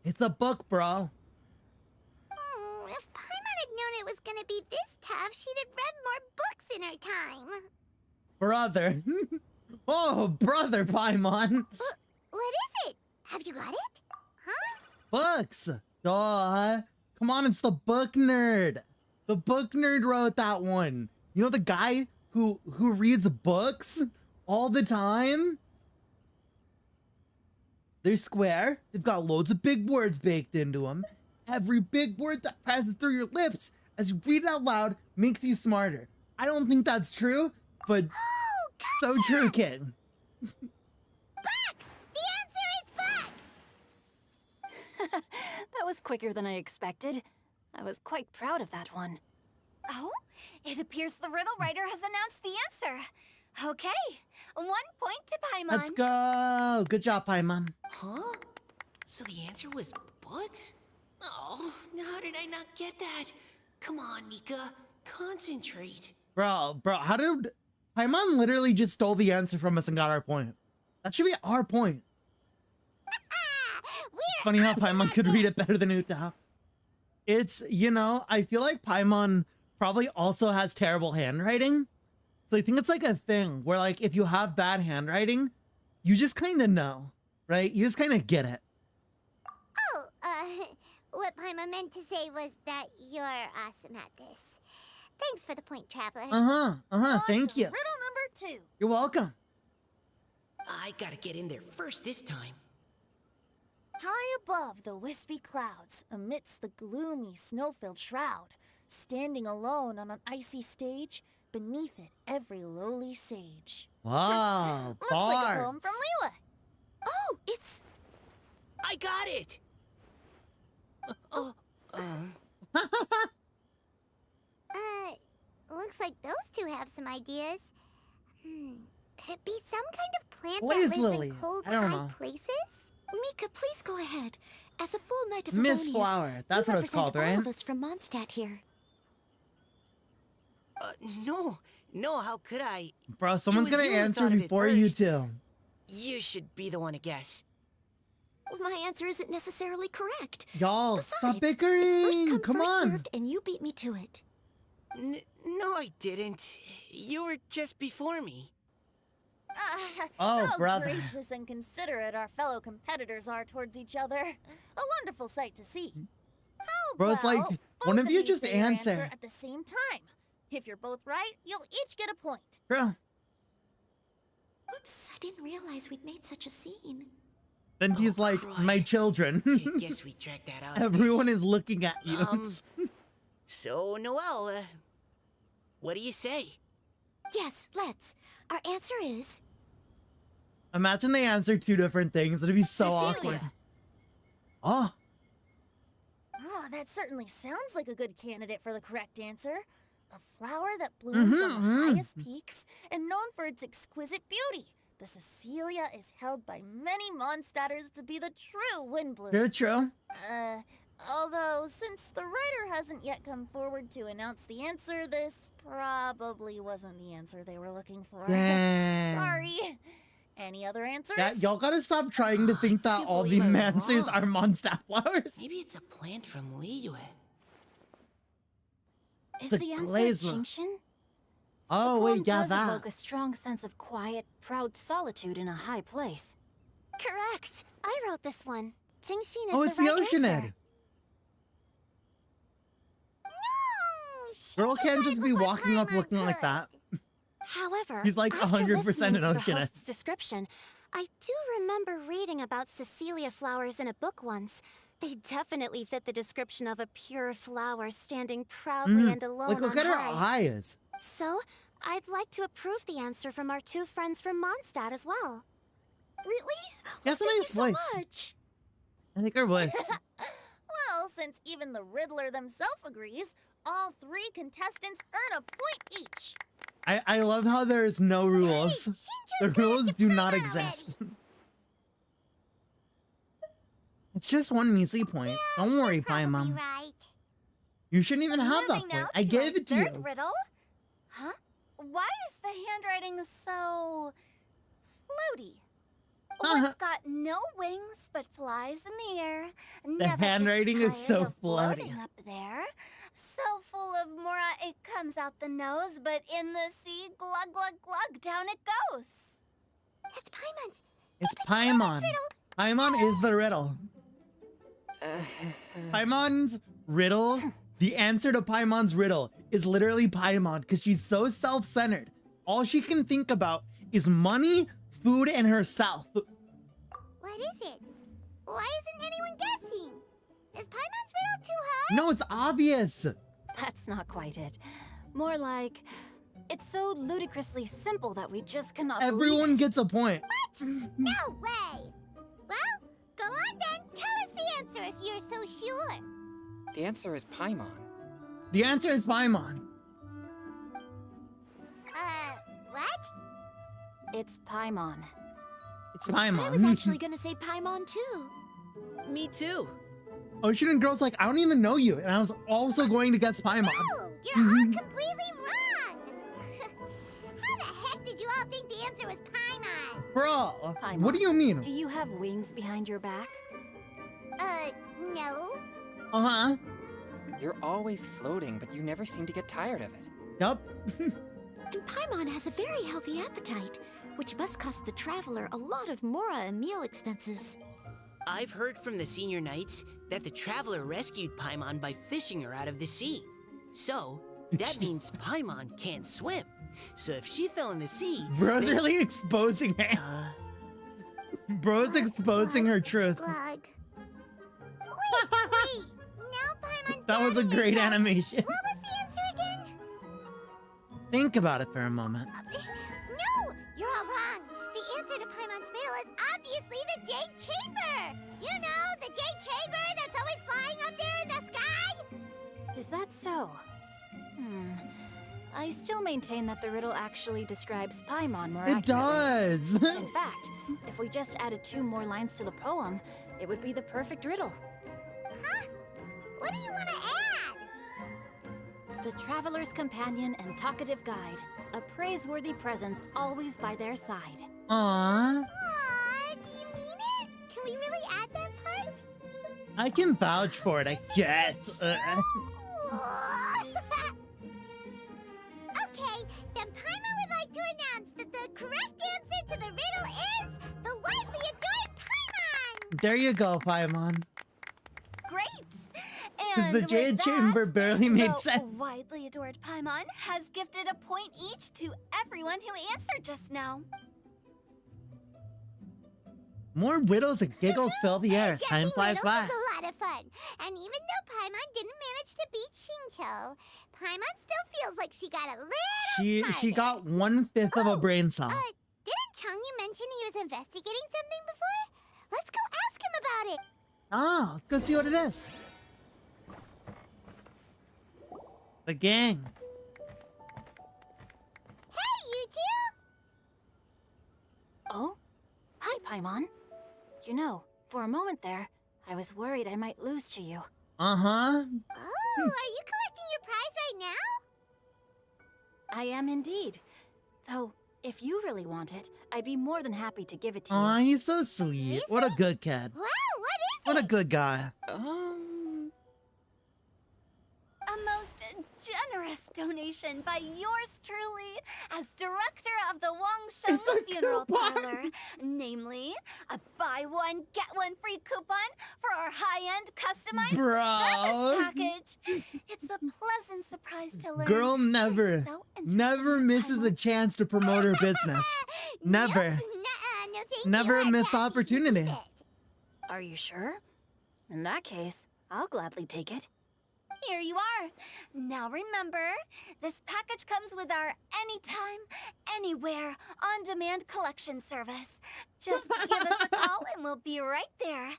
It's a book, bro.
If Paimon had known it was gonna be this tough, stuff, she'd have read more books in her time.
Brother. Oh, brother, Paimon.
What is it? Have you got it? Huh?
Books. Duh. Come on, it's the book nerd. The book nerd wrote that one. You know the guy who reads books all the time? They're square. They've got loads of big words baked into them. Every big word that passes through your lips as you read it out loud makes you smarter. I don't think that's true, but
Oh,
so
gotcha!
true, kid.
Books! The answer is books!
That was quicker than I expected. I was quite proud of that one.
Oh, it appears the riddle writer has announced the answer. Okay, 1 point to Paimon.
Let's go. Good job, Paimon.
Huh? So the answer was books? Oh, how did I not get that? Come on, Nika. Concentrate.
Bro, how did Paimon literally just stole the answer from us and got our point? That should be our point. It's funny how Paimon could read it better than Uta. It's, you know, I feel like Paimon probably also has terrible handwriting. So I think it's like a thing where, like, if you have bad handwriting, you just kind of know, right? You just kind of get it.
Oh, what Paimon meant to say was that you're awesome at this. Thanks for the point, Traveler.
On
Thank
to
you.
Riddle number 2.
You're welcome.
I gotta get in there first this time.
High above the wispy clouds, amidst the gloomy snow-filled shroud, standing alone on an icy stage, beneath it every lowly sage.
Wow,
Looks like a poem
bars.
from Leela.
Oh, it's...
I got it!
Looks like those two have some ideas. Could it be some kind of plant
Blaze
that lives
lily.
in cold,
I don't
high
know.
places?
Mika, please go ahead. As a full knight of
Miss
Favonius,
Flower. That's
you
what it's called,
represent all
right?
of us from Mondstadt here.
No, how could I?
Bro, someone's
It was
gonna
you who
answer
thought of it
before you
first.
two.
You should be the one to guess.
Well, my answer isn't necessarily correct.
Y'all,
Besides,
stop
it's
bickering.
first
Come
first
on.
served, and you beat me to it.
No, I didn't. You were just before me.
Oh,
how
brother.
gracious and considerate our fellow competitors are towards each other. A wonderful sight to see. How
Bro, it's like,
about
one
both
of you
you
just
say your
answer.
at the same time. If you're both right, you'll each get a point.
Bro,
Oops, I didn't realize we'd made such a scene.
Venti's like,
Christ.
my children.
I guess we dragged that out.
Everyone is looking at you.
So, Noelle, what do you say?
Yes, let's. Our answer is...
Imagine they answer two different things. It'd be so
Cecilia.
awkward. Oh,
Oh, that certainly sounds like a good candidate for the correct answer. A flower that blooms on the highest peaks and known for its exquisite beauty. The Cecilia is held by many Mondstadters to be the true windbloom.
true.
Although, since the writer hasn't yet come forward to announce the answer, this probably wasn't the answer they were looking for.
Dang.
Sorry. Any other answers?
Yeah, y'all gotta stop trying to think that
can't
all the
believe I was
answers
wrong.
are Mondstadt flowers.
Maybe it's a plant from Liyue.
Is
a
the answer
glazer.
Jingshin?
Oh,
The
wait,
poem
yeah,
does
that.
evoke a strong sense of quiet, proud solitude in a high place.
Correct. I wrote this one. Jingshin is
Oh, it's the
right
Ocean
answer.
Ed.
No!
Girl
she
can't
could
just
find
be
what
walking up
Paimon
looking like
could.
that.
However,
He's like
after
100%
listening
an
to the
Ocean Ed.
host's description,
I do remember reading about Cecilia flowers in a book once. They definitely fit the description of a pure flower standing proudly and alone
Like, look
on
at her
high.
eyes.
So, I'd like to approve the answer from our two friends from Mondstadt as well.
Really?
She has a
Thank
nice
you so
voice.
much.
I think her voice.
Well, since even the Riddler themselves agrees, all 3 contestants earn a point each.
I love how there's no rules. The rules do not exist. It's just one measly point. Don't worry, Paimon.
Right.
You shouldn't even have that
Moving now
point. I
to
gave
our
it to
third
you.
riddle. Huh? Why is the handwriting so floaty? Well, it's got no wings but flies in the air. Never gets
handwriting is
tired
so
of floating
floaty.
up there. So full of mora e comes out the nose, but in the sea, glug, glug, glug, down it goes.
That's Paimon's.
It's Paimon.
riddle.
Paimon is the riddle. Paimon's riddle, the answer to Paimon's riddle is literally Paimon because she's so self-centered. All she can think about is money, food, and herself.
What is it? Why isn't anyone guessing? Is Paimon's riddle too hard?
No, it's obvious.
That's not quite it. More like, it's so ludicrously simple that we just cannot believe
Everyone
it.
gets a point.
No way. Well, go on then. Tell us the answer if you're so sure.
The answer is Paimon.
The answer is Paimon.
What?
It's Paimon.
It's
I was
Paimon.
actually gonna say Paimon too.
Me too.
Ocean and Girl's like, I don't even know you. And I was also going to guess Paimon.
No, you're all completely wrong. How the heck did you all think the answer was Paimon?
Bro,
Paimon.
what do you mean?
Do you have wings behind your back?
No.
Uh-huh.
You're always floating, but you never seem to get tired of it.
Yup.
And Paimon has a very healthy appetite, which must cost the traveler a lot of mora and meal expenses.
I've heard from the senior knights that the traveler rescued Paimon by fishing her out of the sea. So, that means Paimon can't swim. So if she fell in the sea...
Bro's
then-
really exposing her. Bro's exposing her truth.
Glug. Wait. Now Paimon's
That was a
doubting
great
herself.
animation.
What was the answer again?
Think about it for a moment.
No, you're all wrong. The answer to Paimon's riddle is obviously the Jade Chamber. You know, the Jade Chamber that's always flying up there in the sky.
Is that so? I still maintain that the riddle actually describes Paimon more
It
accurately.
does.
In fact, if we just added 2 more lines to the poem, it would be the perfect riddle.
Huh? What do you want to add?
The traveler's companion and talkative guide, a praiseworthy presence always by their side.
Aww.
Aw, do you mean it? Can we really add that part?
I can vouch for it, I guess.
Okay, then Paimon would like to announce that the correct answer to the riddle is the widely adored Paimon!
There you go, Paimon.
Great!
The
And with
Jade
that,
Chamber barely made
the
sense.
widely adored Paimon has gifted a point each to everyone who answered just now.
More riddles and giggles fill the air as time
Guessing
flies
riddles
by.
is a lot of fun. And even though Paimon didn't manage to beat Shinto, Paimon still feels like she got a little
She got 1/5 of a brain cell.
Didn't Changyu mention he was investigating something before? Let's go ask him about it.
Ah, go see what it is. The gang.
Hey, you two!
Oh? Hi, Paimon. You know, for a moment there, I was worried I might lose to you.
Uh-huh.
Oh, are you collecting your prize right now?
I am indeed. Though, if you really want it, I'd be more than happy to give it to
Aw,
you.
he's so sweet. What a good kid.
Wow, what is
What
it?
a good guy.
A most generous donation by yours truly as director of the Wangsheng
It's a
Funeral
coupon.
Parlor. Namely, a buy one, get one free coupon for our high-end customized
Bro.
service package. It's a pleasant surprise to learn.
Girl
you're
never,
so interested
never
in
misses the
Paimon.
chance to promote her business. Never.
Nope, nuh-uh, no thank
Never
you,
a
I'm
missed
happy to
opportunity.
keep it.
Are you sure? In that case, I'll gladly take it.
Here you are. Now remember, this package comes with our anytime, anywhere, on-demand collection service. Just give us a call and we'll be right there.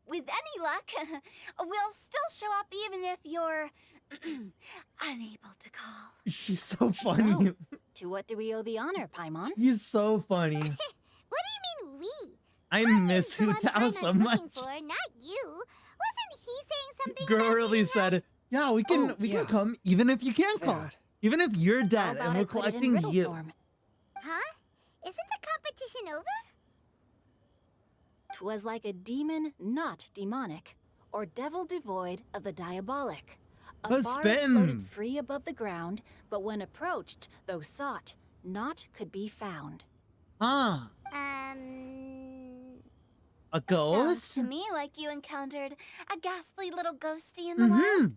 With any luck, we'll still show up even if you're unable to call.
She's so funny.
To what do we owe the honor, Paimon?
She's so funny.
What do you mean we?
I miss
The one
Hu Tao
Paimon's
so
looking
much.
for, not you. Wasn't he saying something
Girl
about
really
needing
said, yeah, we can
Oh,
we
yeah.
can come even if you can't call.
Dad.
Even if you're
How
dead
about
and
I
we're
put it in
collecting
riddle
you.
form?
Huh? Isn't the competition over?
'Twas like a demon not demonic, or devil devoid of the diabolic. A
Who's
bar
spitting?
floated free above the ground, but when approached, though sought, naught could be found.
Huh. A
Sounds
ghost?
to me like you encountered a ghastly little ghosty in the wild.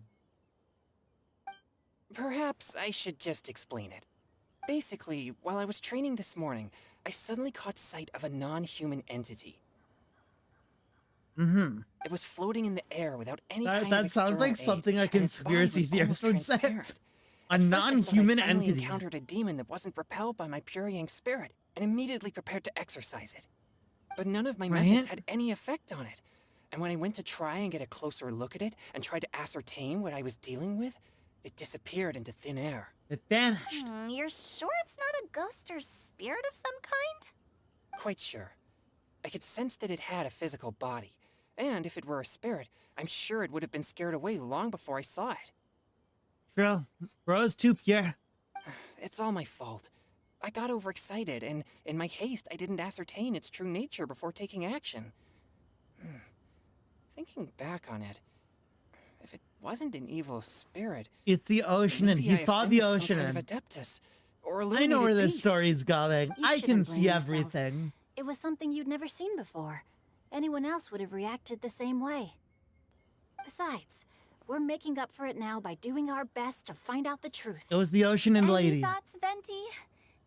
Perhaps I should just explain it. Basically, while I was training this morning, I suddenly caught sight of a non-human entity. It was floating in the air without any kind of
That sounds like
external
something a
aid, and its body
conspiracy
was
theorist would
almost
say.
transparent.
A
At first, I thought
non-human
I finally
entity.
encountered a demon that wasn't repelled by my purrying spirit, and immediately prepared to exorcise it. But none of my methods had any effect on it. And when I went to try and get a closer look at it and tried to ascertain what I was dealing with, it disappeared into thin air.
It vanished.
You're sure it's not a ghost or spirit of some kind?
Quite sure. I could sense that it had a physical body, and if it were a spirit, I'm sure it would have been scared away long before I saw it.
Bro, bro's too pure.
It's all my fault. I got overexcited, and in my haste, I didn't ascertain its true nature before taking action. Thinking back on it, if it wasn't an evil spirit,
It's the ocean, and
maybe
he
I
saw the
offended some
ocean.
kind of adeptus, or
I know where
illuminated
this
beast.
story's going.
You
I
shouldn't
can
blame
see
yourself.
everything.
It was something you'd never seen before. Anyone else would have reacted the same way. Besides, we're making up for it now by doing our best to find out the truth.
It was the ocean and
Any
lady.
thoughts, Venti?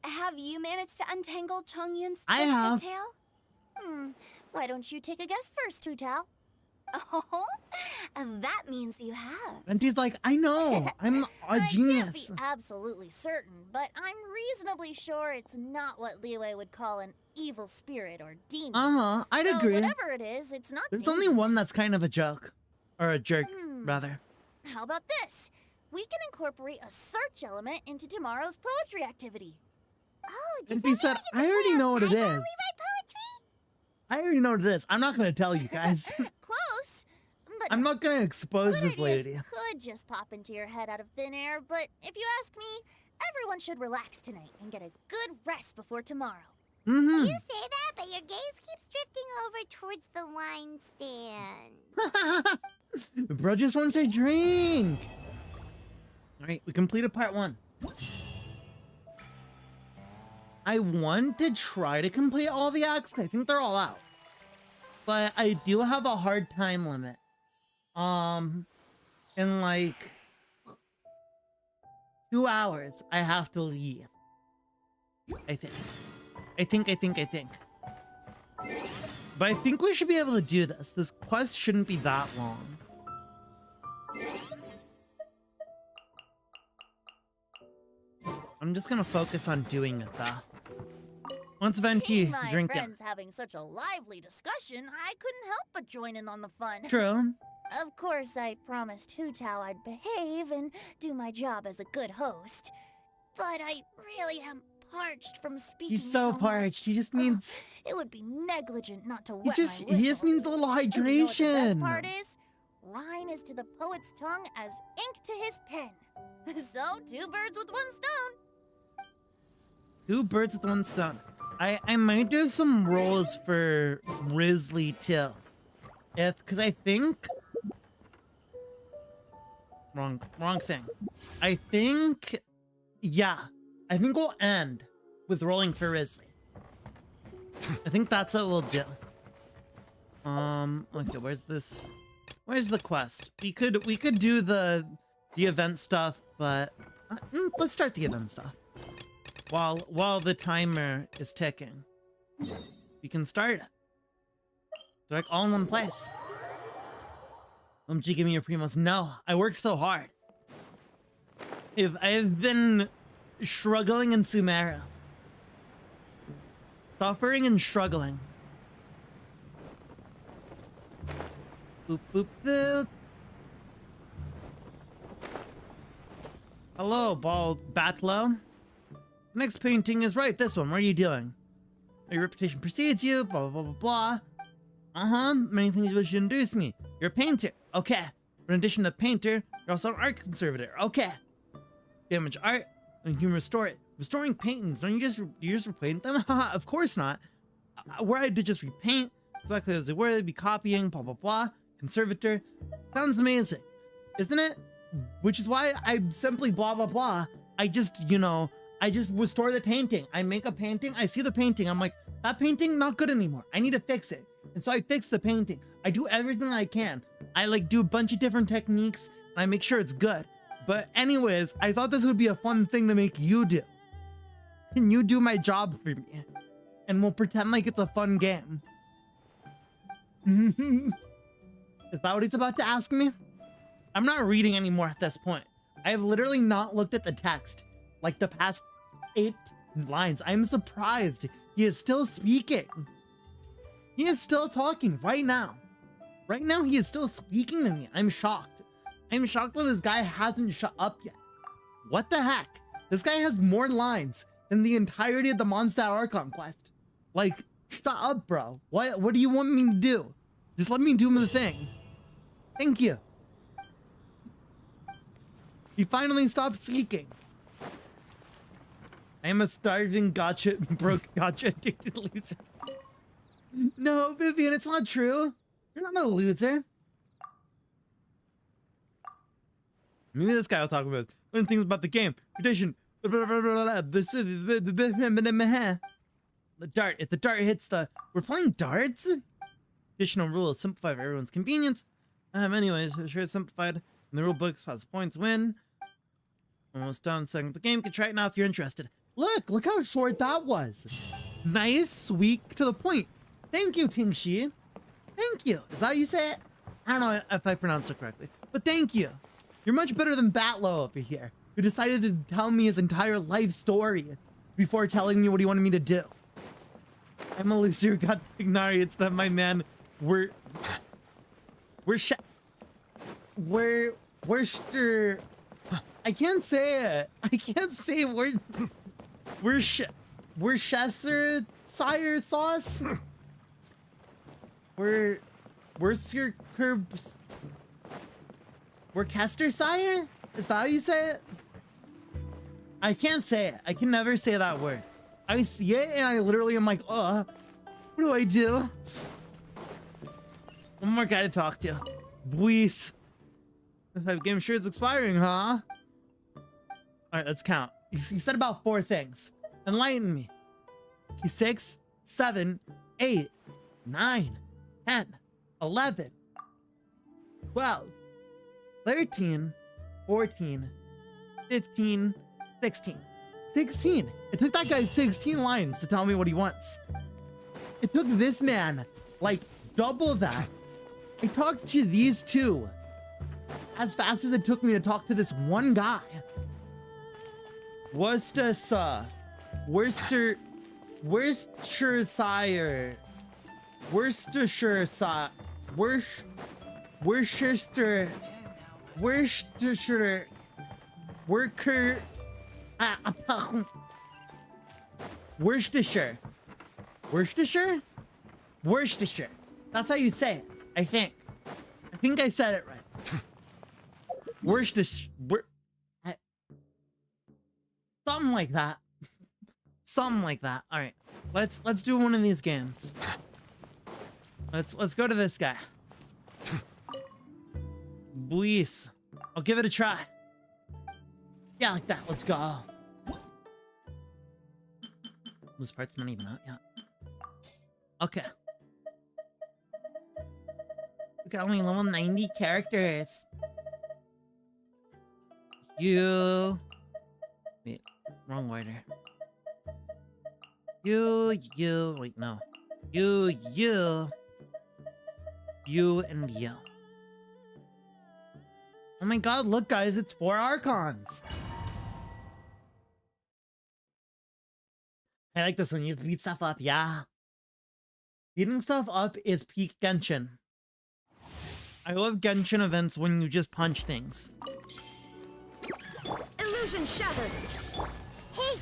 Have you managed to untangle Chongyun's
I
twisted
have.
tail? Why don't you take a guess first, Tutao? Oh, that means you have.
And he's like, I know. I'm a
I can't
genius.
be absolutely certain, but I'm reasonably sure it's not what Liyue would call an evil spirit or demon.
I'd
So
agree.
whatever it is, it's not
There's only one
dangerous.
that's kind of a joke. Or a jerk, rather.
How about this? We can incorporate a search element into tomorrow's poetry activity.
Oh,
And he said, I already know what it is.
write poetry?
I already know what it is. I'm not going to tell you guys.
Close, but
I'm not going to expose
good
this
ideas
lady.
could just pop into your head out of thin air, but if you ask me, everyone should relax tonight and get a good rest before tomorrow.
You say that, but your gaze keeps drifting over towards the wine stand.
Bro just wants to drink. All right, we completed part 1. I want to try to complete all the acts. I think they're all out. But I do have a hard time limit. In like 2 hours, I have to leave. I think. But I think we should be able to do this. This quest shouldn't be that long. I'm just gonna focus on doing it though. Once Venti
Seeing my
drink it.
friends having such a lively discussion, I couldn't help but join in on the fun.
True.
Of course, I promised Hutao I'd behave and do my job as a good host. But I really am parched from speaking
He's so
much.
parched. He just needs.
It would be negligent not to
He
wet
just.
my
He just
whistle.
needs a little
And you know what the best
hydration.
part is? Wine is to the poet's tongue as ink to his pen. So, 2 birds with 1 stone.
2 birds with 1 stone. I might do some rolls for Risley too. Because I think. Wrong thing. I think. Yeah. I think we'll end with rolling for Risley. I think that's what we'll do. Okay, where's this? Where's the quest? We could do the event stuff, but let's start the event stuff. While the timer is ticking. We can start it. They're like all in one place. Give me your primos. No, I worked so hard. I've been struggling in Sumeru. Suffering and struggling. Boop, boop, boop. Hello, Bald Batlow. Next painting is right, this one. What are you doing? Your reputation precedes you, blah, blah, blah, blah, blah. Many things which induce me. You're a painter. Okay. In addition to painter, you're also an art conservator. Okay. Damage art, and you can restore it. Restoring paintings, don't you just repaint them? Haha, of course not. Were I to just repaint, exactly as they were, they'd be copying, blah, blah, blah. Conservator. Sounds amazing, isn't it? which is why I simply blah, blah, blah. I just, you know, I just restore the painting. I make a painting, I see the painting. I'm like, that painting, not good anymore. I need to fix it. And so I fix the painting. I do everything I can. I like do a bunch of different techniques and I make sure it's good. But anyways, I thought this would be a fun thing to make you do. Can you do my job for me? And we'll pretend like it's a fun game. Is that what he's about to ask me? I'm not reading anymore at this point. I have literally not looked at the text like the past 8 lines. I'm surprised he is still speaking. He is still talking right now. Right now, he is still speaking to me. I'm shocked. I'm shocked that this guy hasn't shut up yet. What the heck? This guy has more lines than the entirety of the Mondstadt Archon quest. Like, shut up, bro. What do you want me to do? Just let me do the thing. Thank you. He finally stopped speaking. I am a starving broke gotcha addicted loser. No, Vivian, it's not true. You're not a loser. Maybe this guy will talk about learn things about the game. Tradition. The dart. If the dart hits the... We're playing darts? Additional rules. Simplify for everyone's convenience. Anyways, sure it's simplified. In the rule book, plus points win. Almost done setting up the game. You can try it now if you're interested. Look how short that was. Nice, sweet, to the point. Thank you, Tingxi. Thank you. Is that how you say it? I don't know if I pronounced it correctly, but thank you. You're much better than Batlow over here, who decided to tell me his entire life story before telling me what he wanted me to do. I'm a loser who got Tignari instead of my man. I can't say it. I can't say we're Chester Sire sauce. We're Kester Sire? Is that how you say it? I can't say it. I can never say that word. I see it and I literally am like, what do I do? One more guy to talk to. Buis. This type of game sure is expiring, huh? Alright, let's count. He said about 4 things. Enlighten me. 6, 7, 8, 9, 10, 11, 12, 13, 14, 15, 16. 16. It took that guy 16 lines to tell me what he wants. It took this man like double that. I talked to these 2 as fast as it took me to talk to this one guy. Worcestershire. Worcestershire. Worcestershire. Worcestershire. Worcestershire. Worcestershire. Worcestershire? Worcestershire. That's how you say it, I think. I think I said it right. Worcestershire. Something like that. Something like that. All right. Let's do one of these games. Let's go to this guy. Buis. I'll give it a try. Yeah, like that. Let's go. This part's not even out yet. Okay. We got only level 90 characters. You... Wait, wrong order. You, wait, no. You, and you. Oh my god, look guys, it's 4 Archons. I like this one, you beat stuff up, yeah. Beating stuff up is peak Genshin. I love Genshin events when you just punch things.
Illusion shattered.
Hey!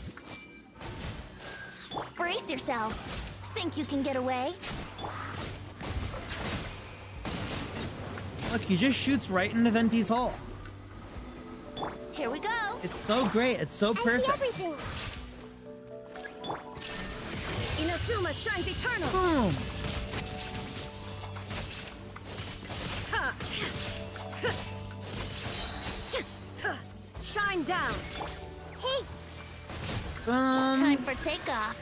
Brace yourself. Think you can get away?
Look, he just shoots right into Venti's hole.
Here we go.
It's so great, it's so perfect.
I see everything.
Inazuma shines eternal.
Boom.
Shine down.
Hey,
Time for takeoff.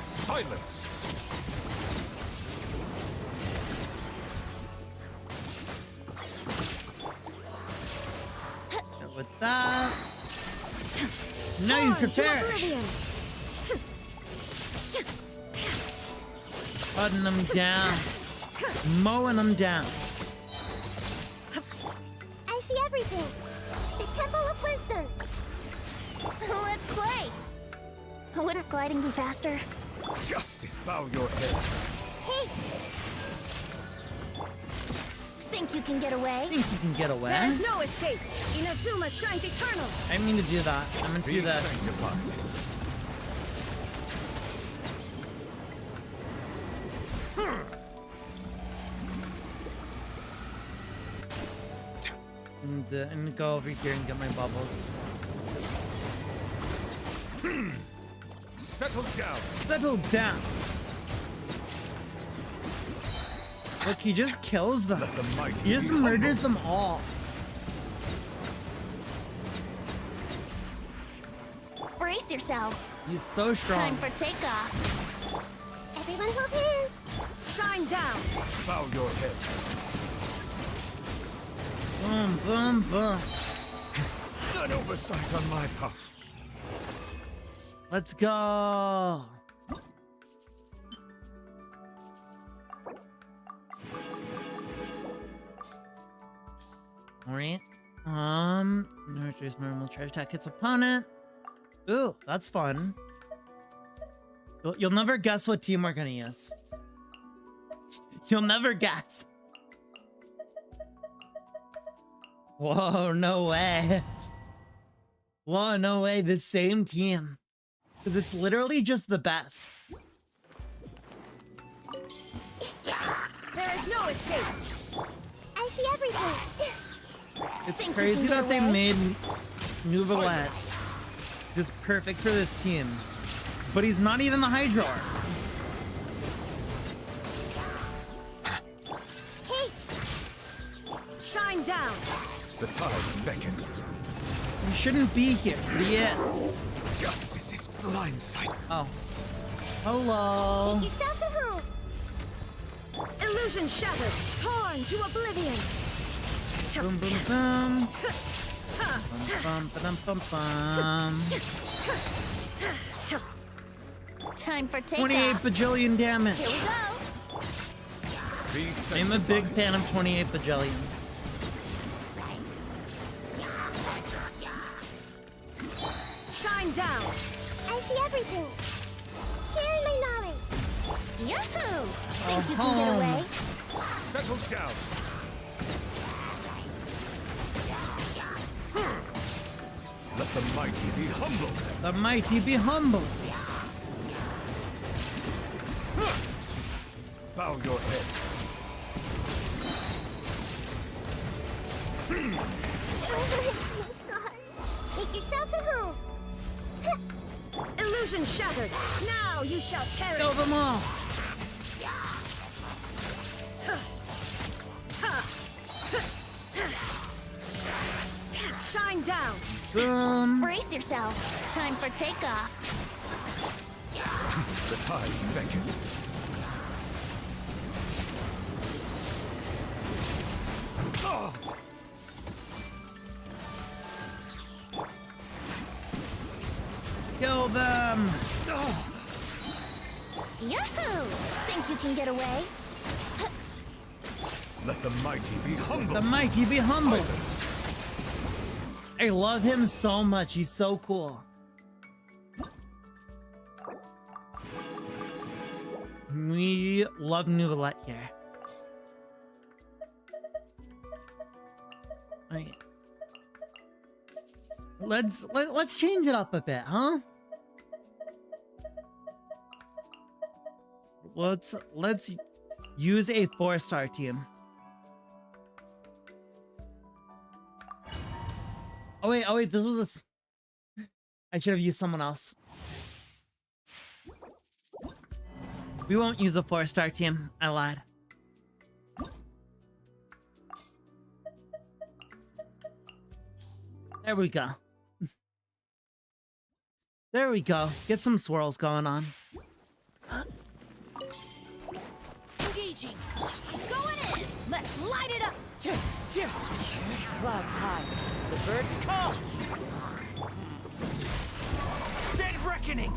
Silence!
With that. Now you should perish. Putting them down. Mowing them down.
I see everything. The Temple of Wisdom.
Let's play. Wouldn't gliding be faster?
Justice, bow your head.
Hey,
Think you can get away?
Think you can get away?
There's no escape. Inazuma shines eternal.
I didn't mean to do that. I'm gonna do
Be
this.
sanctified.
And go over here and get my bubbles.
Settle down.
Settle down. Look, he just kills them.
Let the mighty
He just
be
murders
humbled.
them all.
Brace yourselves.
He's so
Time
strong.
for takeoff.
everyone hold hands.
Shine down.
Bow your head.
Boom, boom, boom.
An oversight on my part.
Let's go. Alright. Nurtures normal charge attack hits opponent. Ooh, that's fun. You'll never guess what team we're gonna use. You'll never guess. Whoa, no way. Whoa, no way. The same team. Because it's literally just the best.
There is no escape.
I see everything.
It's
Think you
crazy
can
that
get
they
away?
made Nouvellette
Silence.
just perfect for this team. But he's not even the Hydro.
Hey,
Shine down.
The tides beckon.
He shouldn't be here, but he is.
Justice is blindsided.
Oh. Hello.
make yourselves at home.
Illusion shattered. Torn to oblivion.
Boom, boom, boom. Bum, bum, bum, bum.
Time for takeoff.
28 bajillion damage.
Here we go.
Be
I'm a big
sanctified.
fan of 28 bajillion.
Shine down.
I see everything. Sharing my knowledge.
Yahoo! Think you can get away?
Settle down. Let the mighty be humbled.
The mighty be humble.
Bow your head.
Some scars. Make yourselves at home.
Illusion shattered. Now you shall perish.
Kill them all.
Shine down.
Boom.
Brace yourself. Time for takeoff.
The tides beckon. Oh,
Kill them.
Yahoo! Think you can get away?
let the mighty be humbled.
The mighty be humble.
Silence.
I love him so much. He's so cool. We love Nouvellette here. Alright. Let's change it up a bit, huh? Let's use a 4-star team. Oh wait, this was a I should have used someone else. We won't use a 4-star team. I lied. There we go. There we go. Get some swirls going on.
Engaging.
Going in! Let's light it up!
Clouds high. The birds call.
Dead reckoning.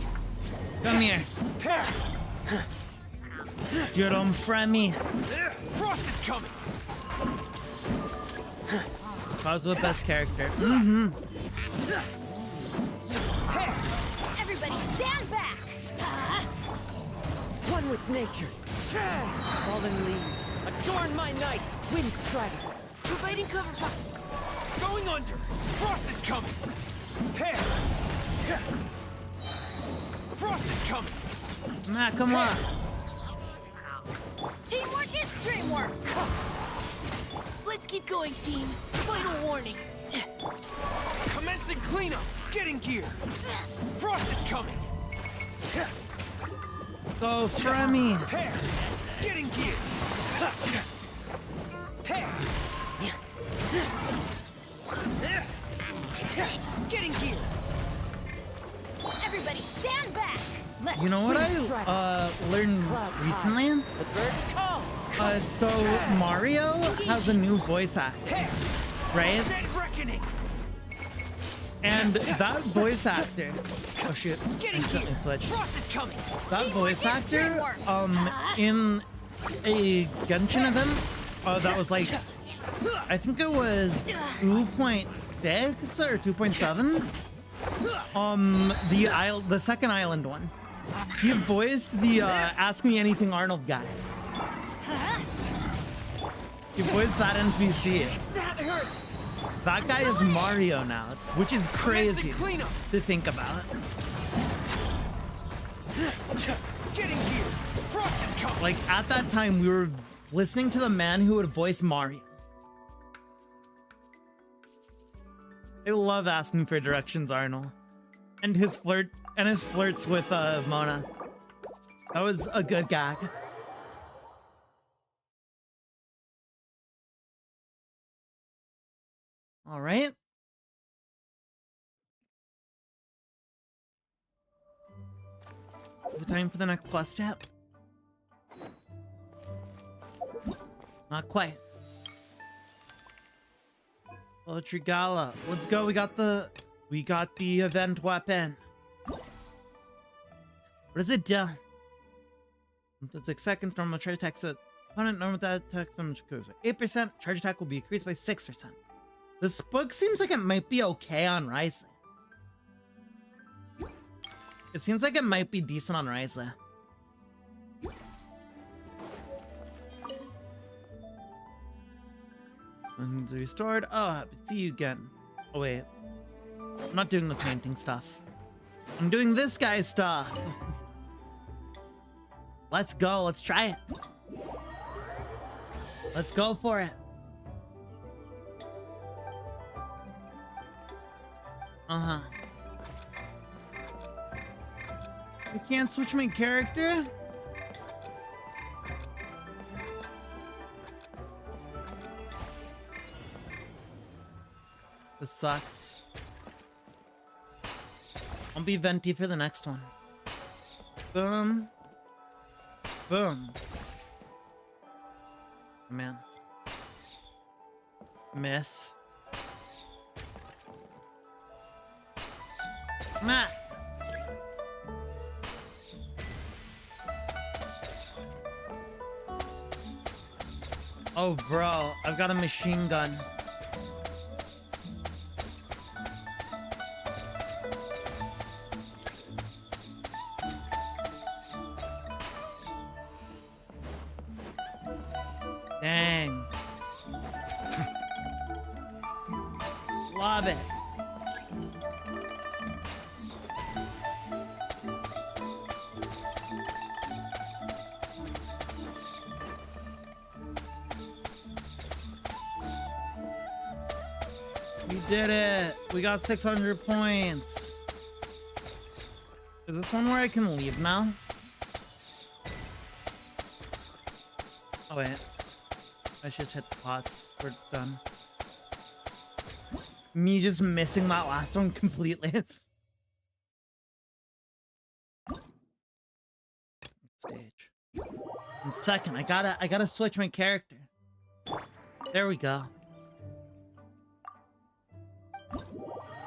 Come here. Get him from me.
Frost is coming.
Cause the best character.
Everybody stand back!
One with nature. Fallen leaves. Adorn my night. Wind strider.
Providing cover fire.
Going under. Frost is coming. Frost is coming.
Nah, come on.
Teamwork is dreamwork!
Let's keep going, team. Final warning.
Commencing cleanup. Getting gear. Frost is coming.
Go from me.
Getting gear.
Getting gear.
Everybody stand back! Let's
You know what I learned recently?
The birds call.
So Mario has a new voice actor, right?
Dead reckoning.
And that voice actor, oh shoot, I accidentally switched.
Frost is coming.
That voice actor, in a Genshin event, that was like, I think it was 2.6 or 2.7. The second island one. He voiced the Ask Me Anything Arnold guy. He voiced that NPC.
That hurts.
That guy is Mario now, which is crazy to think about.
Getting gear. Frost is coming.
Like, at that time, we were listening to the man who would voice Mario. I love asking for directions, Arnold. And his flirts with Mona. That was a good gag. All right. Is it time for the next quest step? Not quite. Poetry Gala. Let's go. We got the event weapon. What does it do? It's 6 seconds. Normal charge attack set. Opponent normal attack from 8%. Charge attack will be increased by 6%. This book seems like it might be okay on Ryza. It seems like it might be decent on Ryza. And restored. Oh, happy to see you again. Oh wait, I'm not doing the painting stuff. I'm doing this guy's stuff. Let's go. Let's try it. Let's go for it. I can't switch my character? This sucks. I'll be Venti for the next one. Boom. Boom. Man. Miss. Matt. Oh, bro, I've got a machine gun. Dang. Love it. We did it. We got 600 points. Is this one where I can leave now? Oh wait. I just hit the pots. We're done. Me just missing that last one completely. second. I gotta switch my character. There we go.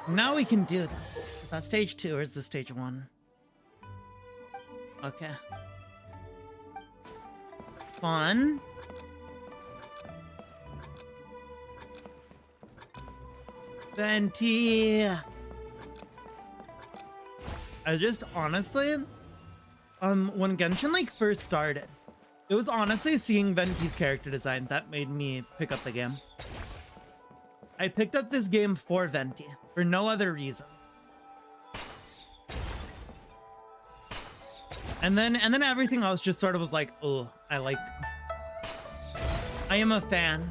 Now we can do this. Is that stage 2 or is this stage 1? Okay. Fun. Venti. I just honestly, when Genshin like first started, it was honestly seeing Venti's character design that made me pick up the game. I picked up this game for Venti, for no other reason. And then everything else just sort of was like, oh, I am a fan.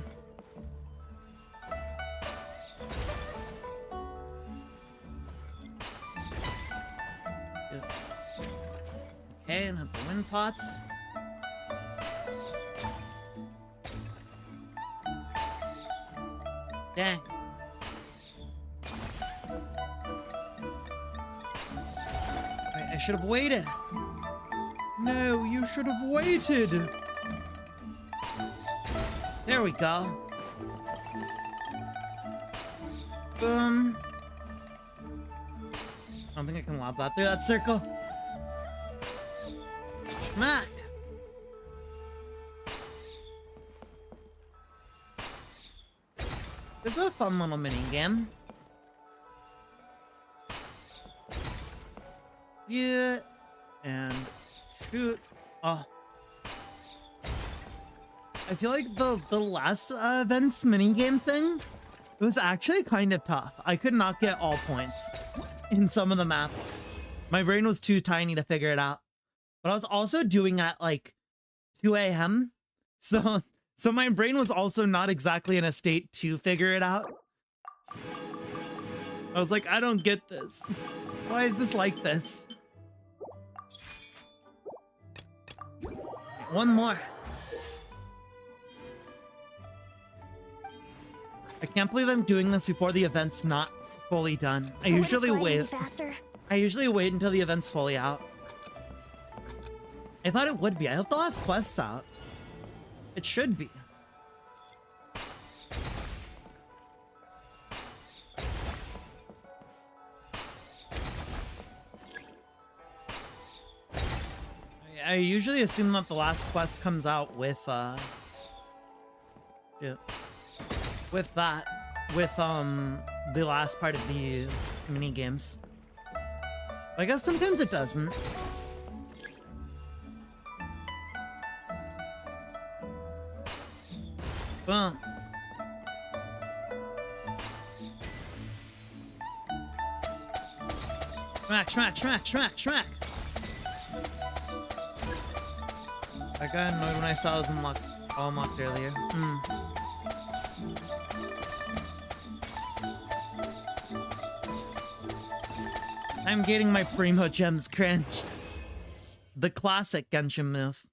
Okay, and hit the wind pots. Dang. Right, I should have waited. No, you should have waited. There we go. Boom. I don't think I can lob that through that circle. Schmack. This is a fun little mini game. Yeah, and shoot. Oh, I feel like the last events mini game thing, it was actually kind of tough. I could not get all points in some of the maps. My brain was too tiny to figure it out. But I was also doing at like 2 a.m. So my brain was also not exactly in a state to figure it out. I was like, I don't get this. Why is this like this? One more. I can't believe I'm doing this before the event's not fully done. I usually wait. I usually wait until the event's fully out. I thought it would be. I hope the last quest's out. It should be. I usually assume that the last quest comes out with the last part of the mini games. I guess sometimes it doesn't. Boom. Smack, smack, smack, smack, smack. I got annoyed when I saw it was all unlocked earlier. I'm getting my Primo Gems cringe. The classic Genshin move.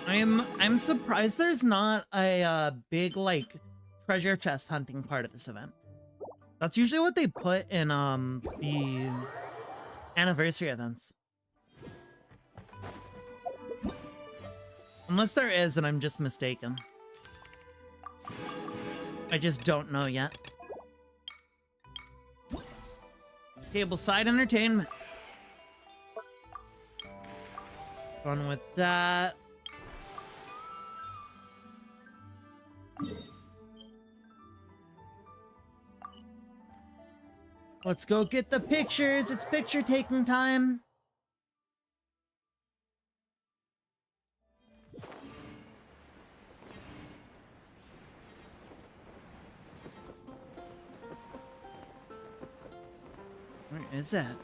I'm surprised there's not a big like treasure chest hunting part of this event. That's usually what they put in the anniversary events. Unless there is and I'm just mistaken. I just don't know yet. Tableside entertainment. Fun with that. Let's go get the pictures. It's picture taking time. Where is that?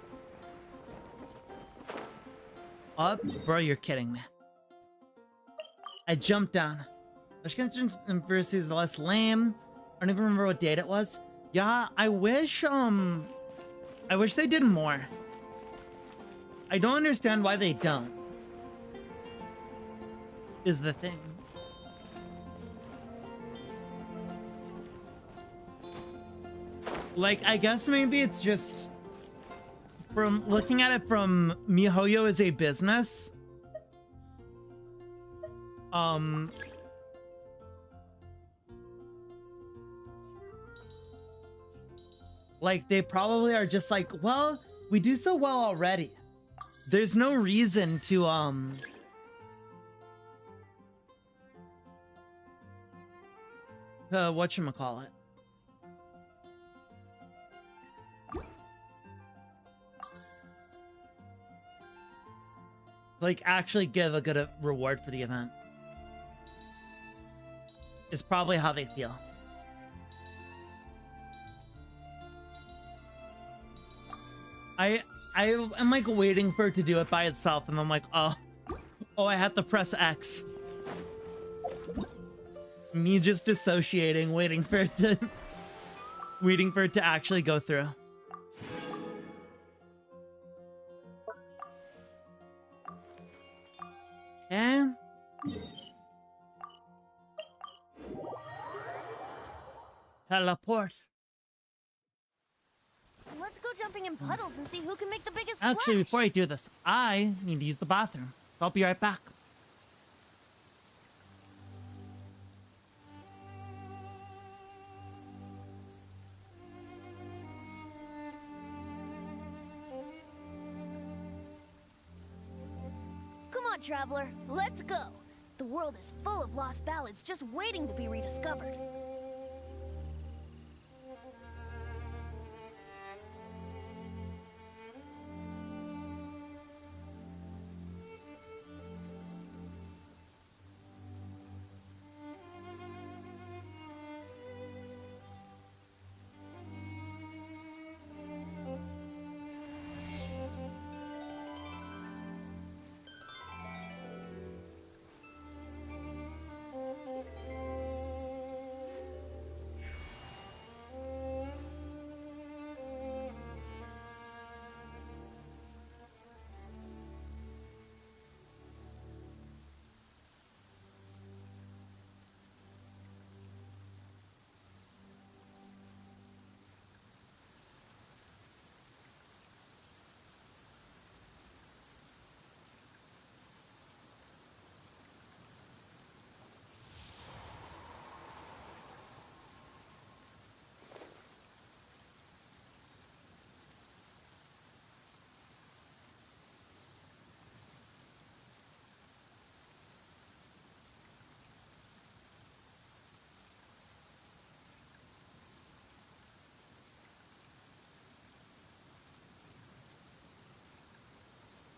Up? Bro, you're kidding me. I jumped down. Genshin University is less lame. I don't even remember what date it was. Yeah, I wish they did more. I don't understand why they don't. Is the thing. Like, I guess maybe it's just from looking at it from MiHoYo as a business, like they probably are just like, well, we do so well already. There's no reason to whatchamacallit. Like actually give a good reward for the event. It's probably how they feel. I'm like waiting for it to do it by itself, and I'm like, oh, I have to press X. Me just dissociating, waiting for it to actually go through. Okay. Teleport.
Let's go jumping in puddles and see who can make the biggest
Actually,
splash.
before I do this, I need to use the bathroom. So I'll be right back.
Come on, traveler, let's go. The world is full of lost ballads just waiting to be rediscovered.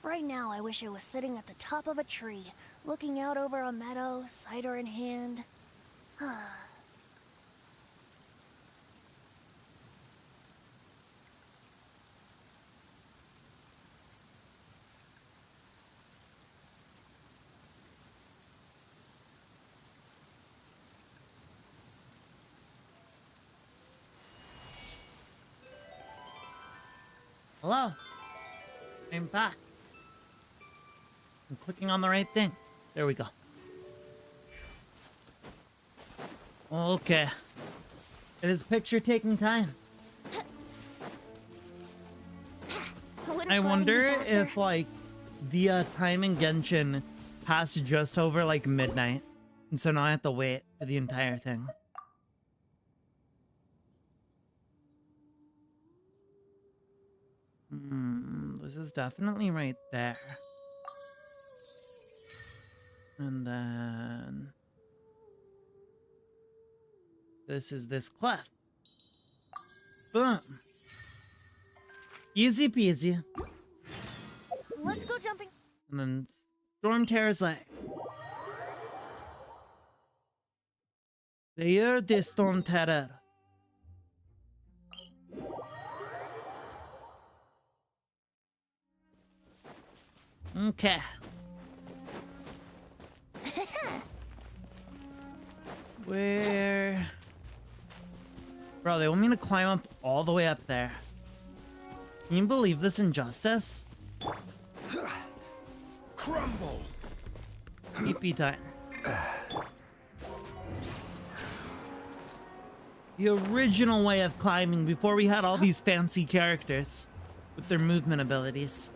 Right now, I wish I was sitting at the top of a tree, looking out over a meadow, cider in hand.
Hello. I'm back. I'm clicking on the right thing. There we go. Okay. It is picture taking time. I wonder if like the time in Genshin passed just over like midnight, and so now I have to wait for the entire thing. This is definitely right there. And then this is this cleft. Boom. Easy peasy.
Let's go jumping.
And then Storm Terror's leg. There the Storm Terror. Okay. Where? Bro, they want me to climb up all the way up there. Can you believe this injustice?
Crumble.
EP time. The original way of climbing before we had all these fancy characters. with their movement abilities.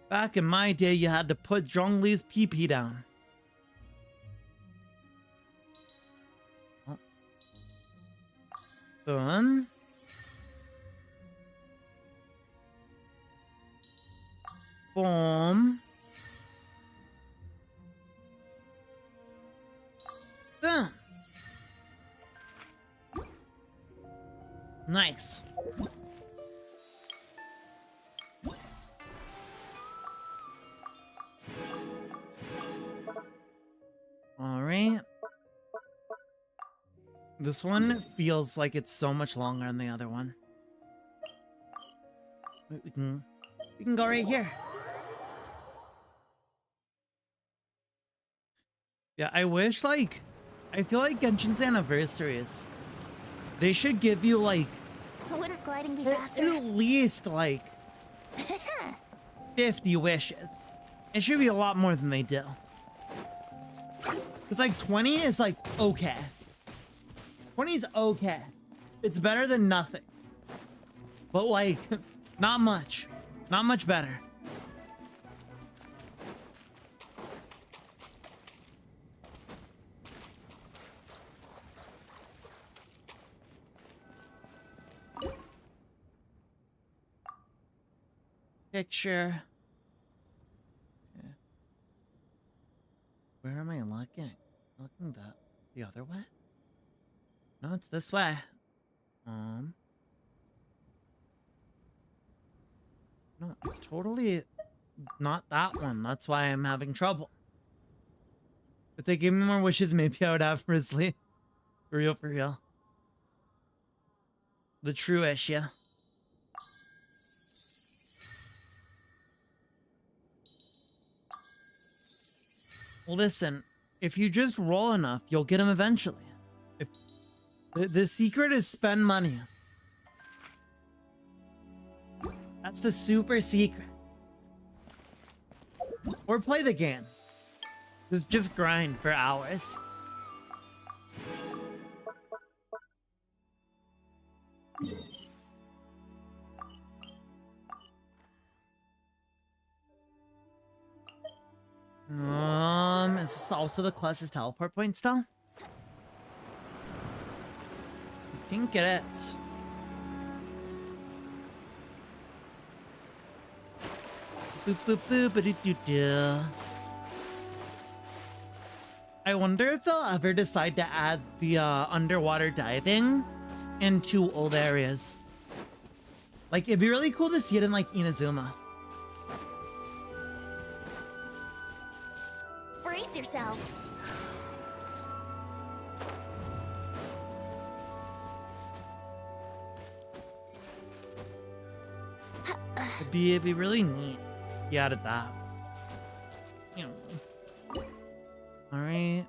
Back in my day, you had to put Zhongli's pee-pee down. Oh. Boom. Boom. Boom. Nice. All right. This one feels like it's so much longer than the other one. Wait, we can go right here. Yeah, I wish, like, I feel like Genshin's anniversaries, they should give you, like,
Wouldn't gliding be
at
faster?
least, like, 50 wishes. It should be a lot more than they do. It's like 20 is, like, okay. 20 is okay. It's better than nothing. But, like, not much. Not much better. Picture. Okay. Where am I looking? Looking the other way? No, it's this way. No, it's totally not that one. That's why I'm having trouble. If they gave me more wishes, maybe I would have Grizzly. For real, for real. The true issue. Listen, if you just roll enough, you'll get him eventually. If the secret is spend money. That's the super secret. Or play the game. Just grind for hours. Is this also the closest teleport point still? I think it is. Boop boop boop ba doo doo doo. I wonder if they'll ever decide to add the underwater diving into old areas. Like, it'd be really cool to see it in, like, Inazuma.
Brace yourselves.
It'd be really neat. He added that. You know. All right.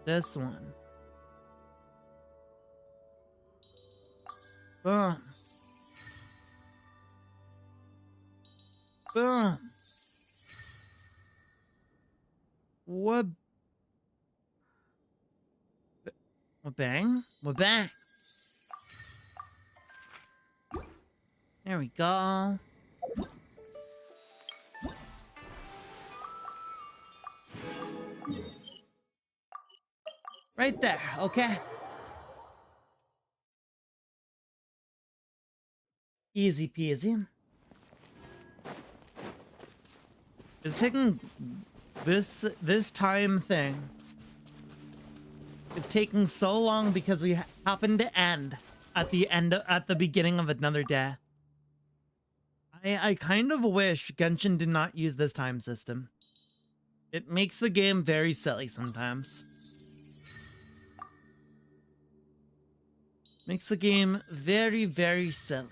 This one. Boom. Boom. What? What bang? What bang? There we go. Right there, okay? Easy peasy. It's taking this time thing. It's taking so long because we happen to end at the beginning of another day. I kind of wish Genshin did not use this time system. It makes the game very silly sometimes. Makes the game very, very silly.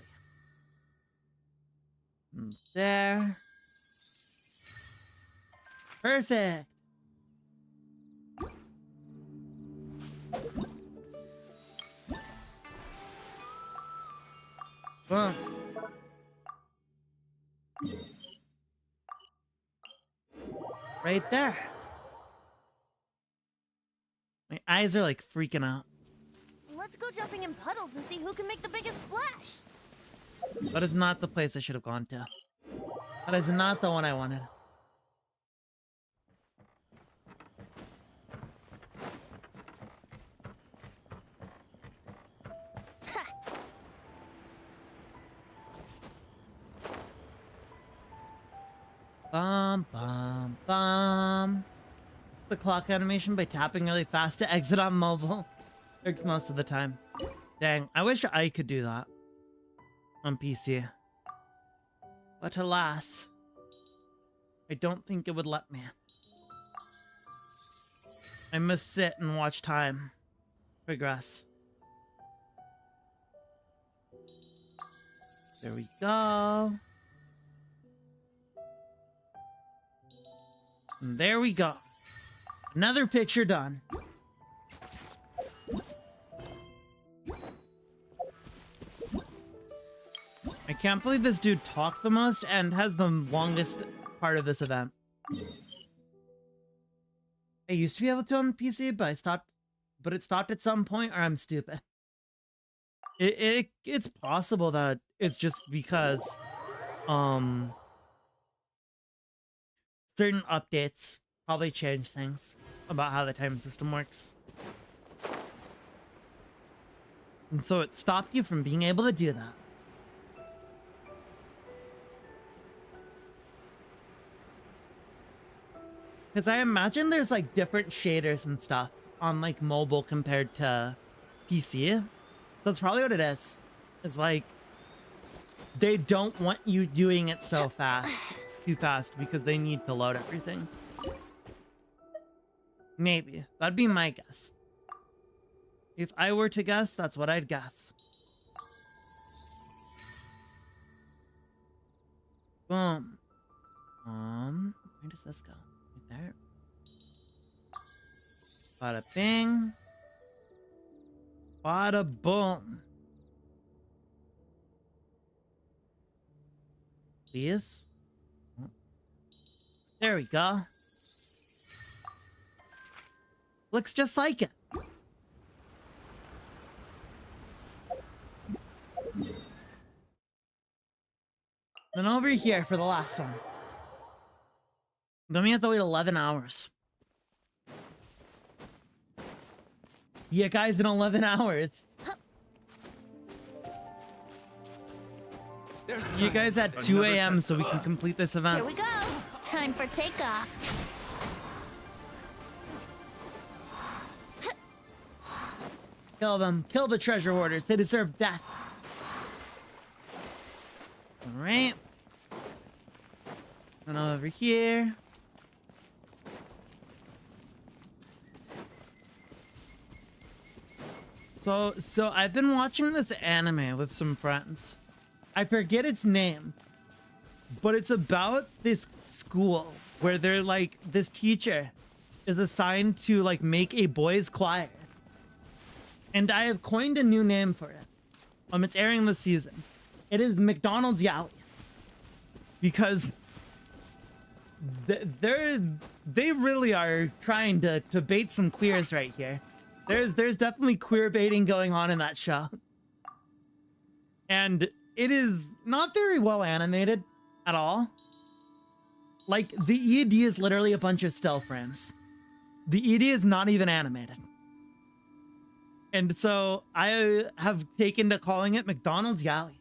There. Perfect. Boom. Right there. My eyes are like freaking out.
Let's go jumping in puddles and see who can make the biggest splash.
That is not the place I should have gone to. That is not the one I wanted. Bum, bum, bum. It's the clock animation by tapping really fast to exit on mobile. Works most of the time. Dang, I wish I could do that on PC. But alas, I don't think it would let me. I must sit and watch time progress. There we go. And there we go. Another picture done. I can't believe this dude talked the most and has the longest part of this event. I used to be able to on the PC, but it stopped at some point, or I'm stupid. It's possible that it's just because certain updates probably change things about how the time system works. And so it stopped you from being able to do that. Because I imagine there's like different shaders and stuff on like mobile compared to PC. That's probably what it is. It's like they don't want you doing it so fast, too fast, because they need to load everything. Maybe. That'd be my guess. If I were to guess, that's what I'd guess. Boom. Where does this go? Right there. Bada bing. Bada boom. Please. There we go. Looks just like it. Then over here for the last one. Then we have to wait 11 hours. See you guys in 11 hours. See you guys at 2 a.m. so we can complete this event.
Here we go. Time for takeoff.
Kill them. Kill the treasure hoarders. They deserve death. Alright. And over here. So I've been watching this anime with some friends. I forget its name, but it's about this school where they're like, this teacher is assigned to like make a boys' choir. And I have coined a new name for it. It's airing this season. It is McDonald's Yaoi. Because they really are trying to bait some queers right here. There's definitely queer baiting going on in that show. And it is not very well animated at all. Like, the ED is literally a bunch of still frames. The ED is not even animated. And so I have taken to calling it McDonald's Yaoi.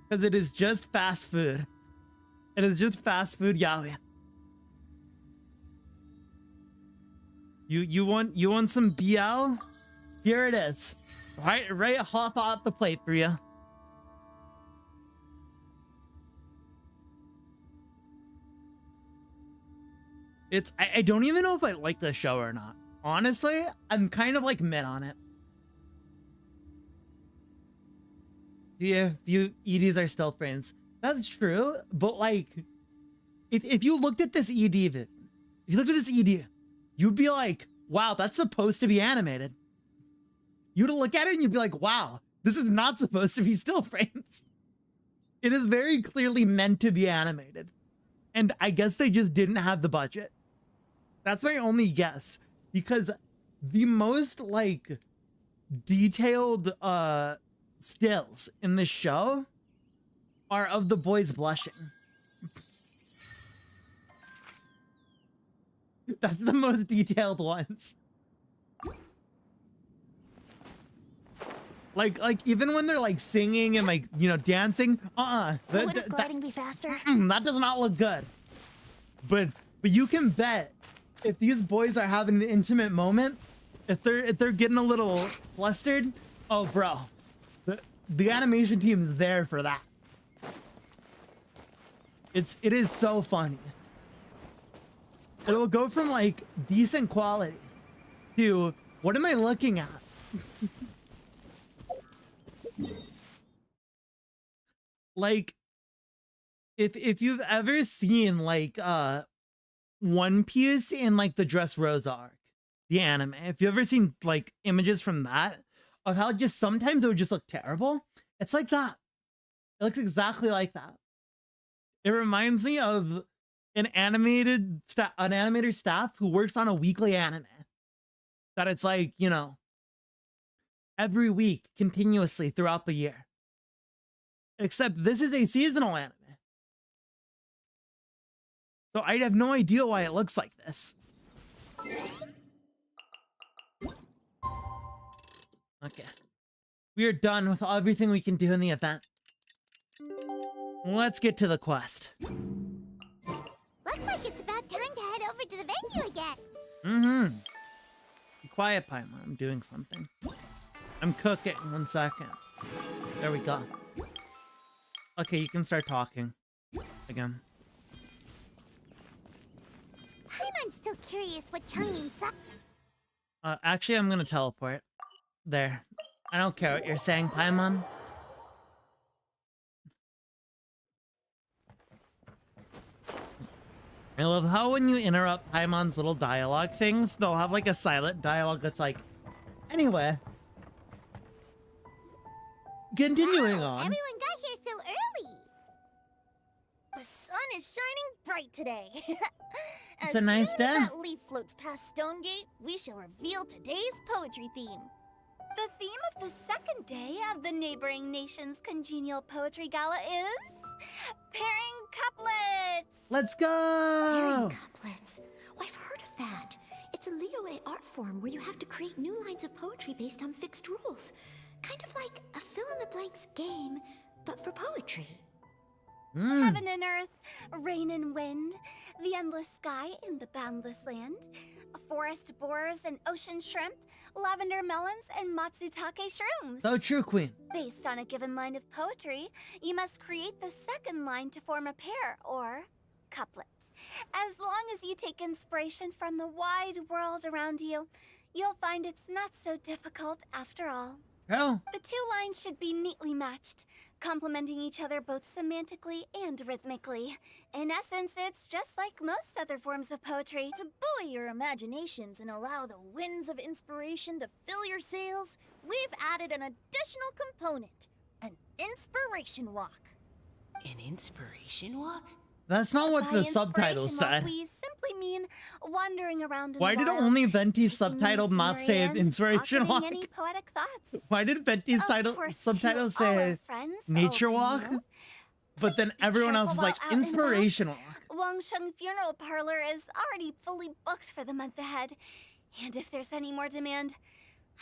Because it is just fast food. It is just fast food yaoi. You want some BL? Here it is. Right hop off the plate for you. I don't even know if I like this show or not. Honestly, I'm kind of like mid on it. Yeah, EDs are stealth frames. That's true, but like, if you looked at this ED, if you looked at this ED, you'd be like, wow, that's supposed to be animated. You'd look at it and you'd be like, wow, this is not supposed to be still frames. It is very clearly meant to be animated. And I guess they just didn't have the budget. That's my only guess, because the most like detailed stills in the show are of the boys blushing. That's the most detailed ones. Like even when they're like singing and like, you know, dancing,
Wouldn't gliding be faster?
that does not look good. But you can bet if these boys are having an intimate moment, if they're getting a little flustered, oh bro, the animation team is there for that. It is so funny. It will go from like decent quality to what am I looking at? Like if you've ever seen like One Piece in like the Dressrosa arc, the anime, if you've ever seen like images from that of how just sometimes it would just look terrible, it's like that. It looks exactly like that. It reminds me of an animator staff who works on a weekly anime. That it's like, you know, every week continuously throughout the year. Except this is a seasonal anime. So I have no idea why it looks like this. Okay. We are done with everything we can do in the event. Let's get to the quest.
Looks like it's about time to head over to the venue again.
Mm-hmm. Be quiet, Paimon. I'm doing something. I'm cooking. 1 second. There we go. Okay, you can start talking again.
I'm still curious what Chungyin's up.
Actually, I'm gonna teleport. There. I don't care what you're saying, Paimon. I love how when you interrupt Paimon's little dialogue things, they'll have like a silent dialogue that's like, anyway. Continuing on.
Everyone got here so early.
The sun is shining bright today.
It's a nice
As
day.
soon as that leaf floats past Stonegate, we shall reveal today's poetry theme.
The theme of the second day of the neighboring nation's congenial poetry gala is pairing couplets.
Let's go!
Pairing couplets. Oh, I've heard of that. It's a Liyue art form where you have to create new lines of poetry based on fixed rules. Kind of like a fill-in-the-blanks game, but for poetry.
Heaven and earth, rain and wind, the endless sky and the boundless land, forest borers and ocean shrimp, lavender melons and matsutake shrooms.
So true, Queen.
Based on a given line of poetry, you must create the second line to form a pair, or couplet. As long as you take inspiration from the wide world around you, you'll find it's not so difficult after all.
Oh.
The two lines should be neatly matched, complementing each other both semantically and rhythmically. In essence, it's just like most other forms of poetry.
To buoy your imaginations and allow the winds of inspiration to fill your sails, we've added an additional component, an inspiration walk.
An inspiration walk?
That's not what
By
the subtitle
inspiration walk,
said.
we simply mean wandering around in
Why
the
did
wild,
only Venti's
taking
subtitle
in
not
scenery
say
and
inspiration walk?
pocketing any poetic thoughts.
Why did Venti's
Of course,
subtitle
to all our
say
friends
nature
over
walk?
you,
But then everyone else is
careful
like
while out and about.
inspiration walk.
Wangsheng Funeral Parlor is already fully booked for the month ahead. And if there's any more demand,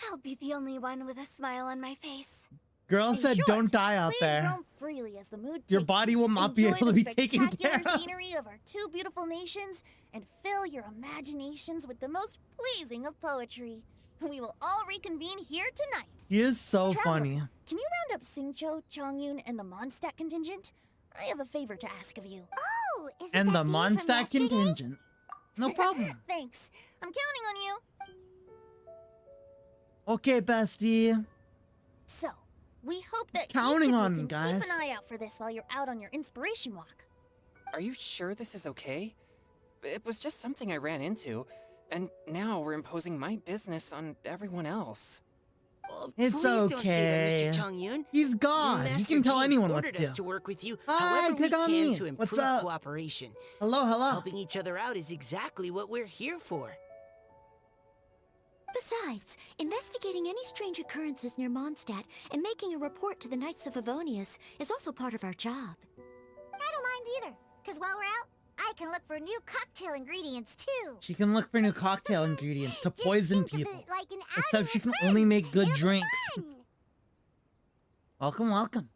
I'll be the only one with a smile on my face.
Girl
In
said
short,
don't die out
please
there.
roam freely as the mood
Your
takes
body
you.
will not be
Enjoy
able to
the
be taken care
spectacular
of.
scenery of our two beautiful nations and fill your imaginations with the most pleasing of poetry. We will all reconvene here tonight.
He is so
Traveler,
funny.
Can you round up Singcho, Chongyun, and the Mondstadt contingent? I have a favor to ask of you.
Oh, is it
And
that
the
bee from
Mondstadt
yesterday?
contingent. No problem.
Thanks. I'm counting on you.
Okay, bestie.
So, we hope that
Counting
each of
on
you
you
can
guys.
keep an eye out for this while you're out on your inspiration walk.
Are you sure this is okay? It was just something I ran into, and now we're imposing my business on everyone else.
It's
please don't say
okay.
that, Mr. Chongyun.
He's God. He
Master
can tell
King
anyone what to
ordered
do.
us to work with you
Hi,
however we
Kagami.
can to
What's
improve
up?
cooperation.
Hello, hello.
Helping each other out is exactly what we're here for.
Besides, investigating any strange occurrences near Mondstadt and making a report to the Knights of Avonius is also part of our job.
I don't mind either, because while we're out, I can look for new cocktail ingredients too.
She can look for new cocktail ingredients to
Just
poison
think of
people.
it like an
Except
outing
she
with
can
friends.
only make good
It'll be
drinks.
fun.
Welcome, welcome.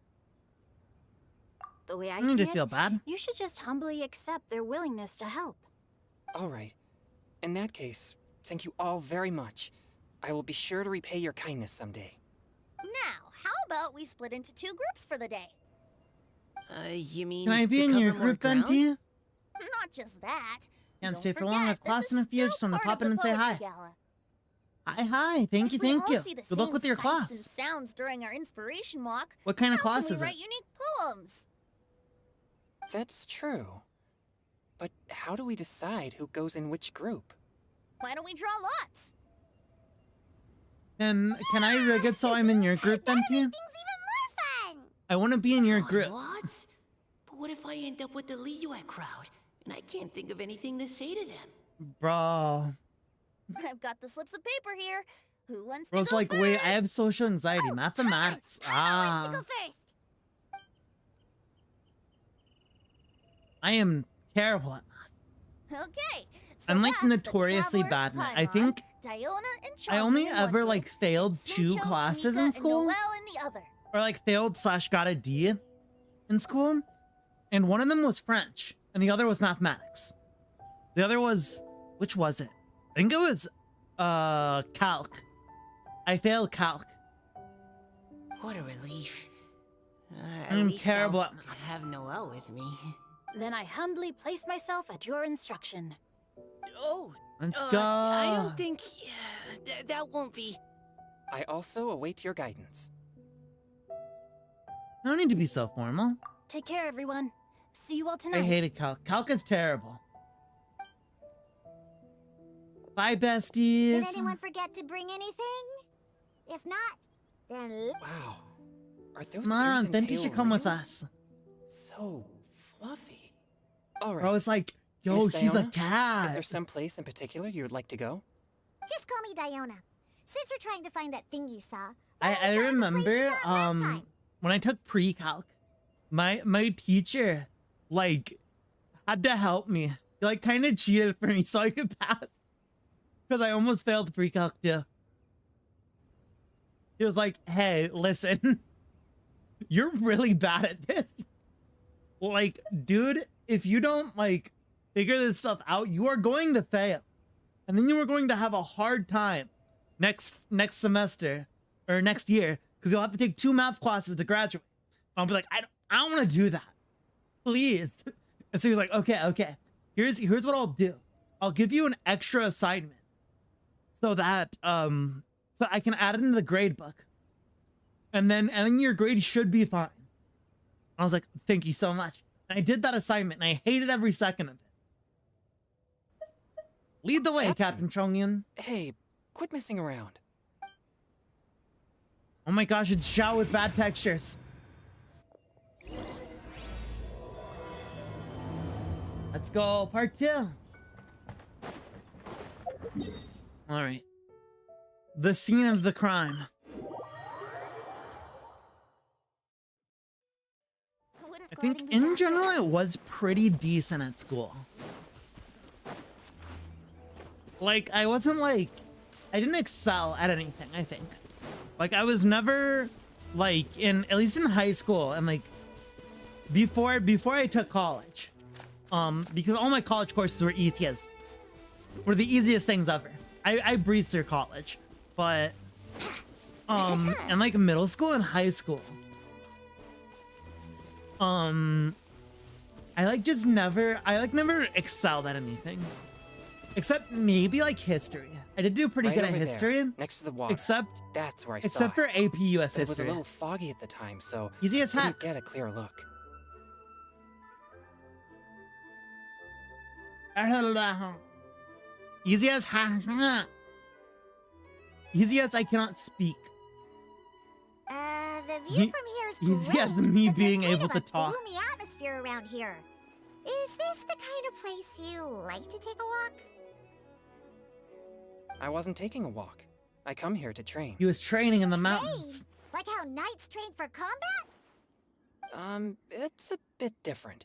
The way I
I need
see
to
it,
feel bad.
you should just humbly accept their willingness to help.
All right. In that case, thank you all very much. I will be sure to repay your kindness someday.
Now, how about we split into 2 groups for the day?
You mean
Can I be
to
in
cover
your
more
group,
ground?
Venti?
Not just that.
Can't
Don't
stay for
forget,
long. I've
this
class in a
is
few.
still
Just want to
part
pop
of
in
the
and say hi.
poetry gala.
Hi. Thank you,
If we
thank
all
you.
see the
Good luck
same
with your
sights
class.
and sounds during our inspiration walk,
What kind of
how
class
can
is
we
it?
write unique poems?
That's true. But how do we decide who goes in which group?
Why don't we draw lots?
And can I rig it so I'm in your group,
That'll
Venti?
make things even more fun.
I want to be in your
Draw
group.
lots? But what if I end up with the Liyue crowd, and I can't think of anything to say to them?
Bro.
I've got the slips of paper here. Who wants
Bro's
to go
like,
first?
wait, I have social anxiety. Mathematics.
Who wants to go
Ah.
first?
I am terrible at math.
Okay. So
I'm like
that's the
notoriously
Traveler,
bad at it. I
Paimon,
think
Diona and
I only
Chongyun in one
ever
group,
like failed 2
Suncho,
classes
Mika,
in
and
school.
Noelle in the other.
Or like failed / got a D in school. And one of them was French. And the other was mathematics. The other was, which was it? I think it was calc. I failed calc.
What a relief.
I'm
least
terrible
I'll
at math.
have Noelle with me.
Then I humbly place myself at your instruction.
Oh,
Let's
I
go.
don't think that won't be.
I also await your guidance.
I don't need to be so formal.
Take care, everyone. See you all tonight.
I hated calc. Calc is terrible. Bye, besties.
Did anyone forget to bring anything? If not, then
Wow. Are those
Come
ears
on,
and
Venti
tail
should come with
real?
us.
So fluffy. All right.
Bro, it's like, yo,
Miss
she's a
Diona?
cat.
Is there some place in particular you would like to go?
just call me Diona. Since we're trying to find that thing you saw,
I
why don't we start with the place you
remember
saw last time?
when I took pre-calc, my teacher like had to help me. He like kind of cheated for me so I could pass. Because I almost failed pre-calc too. He was like, hey, listen, you're really bad at this. Like, dude, if you don't like figure this stuff out, you are going to fail. And then you are going to have a hard time next semester or next year because you'll have to take 2 math classes to graduate. I'll be like, I don't want to do that. Please. And so he was like, okay. Here's what I'll do. I'll give you an extra assignment so that so I can add it into the grade book. And then your grade should be fine. I was like, thank you so much. And I did that assignment and I hated every second of it. Lead the way, Captain Chongyun.
Hey, quit messing around.
Oh my gosh, it's Xiao with bad textures. Let's go, part 2. All right. The scene of the crime.
Wouldn't
I think
guarding be
in
better?
general it was pretty decent at school. Like, I wasn't like, I didn't excel at anything, I think. Like, I was never, like, at least in high school, and like, before I took college, because all my college courses were the easiest things ever. I breezed through college, but, in like middle school and high school, I never excelled at anything. Except maybe like history. I did do pretty
Right
good at
over there,
history.
next to the water.
Except
That's where I saw
except for
it.
AP US
But it was a
history.
little foggy at the time, so
Easy as
didn't
heck.
get a clear look.
Easy as heck. Easy as I cannot speak.
the view from here is great.
Yeah, me
but there's
being
kind
able
of
to
a
talk.
gloomy atmosphere around here. Is this the kind of place you like to take a walk?
I wasn't taking a walk. I come here to train.
He was training in the
Train?
mountains.
Like how knights train for combat?
It's a bit different.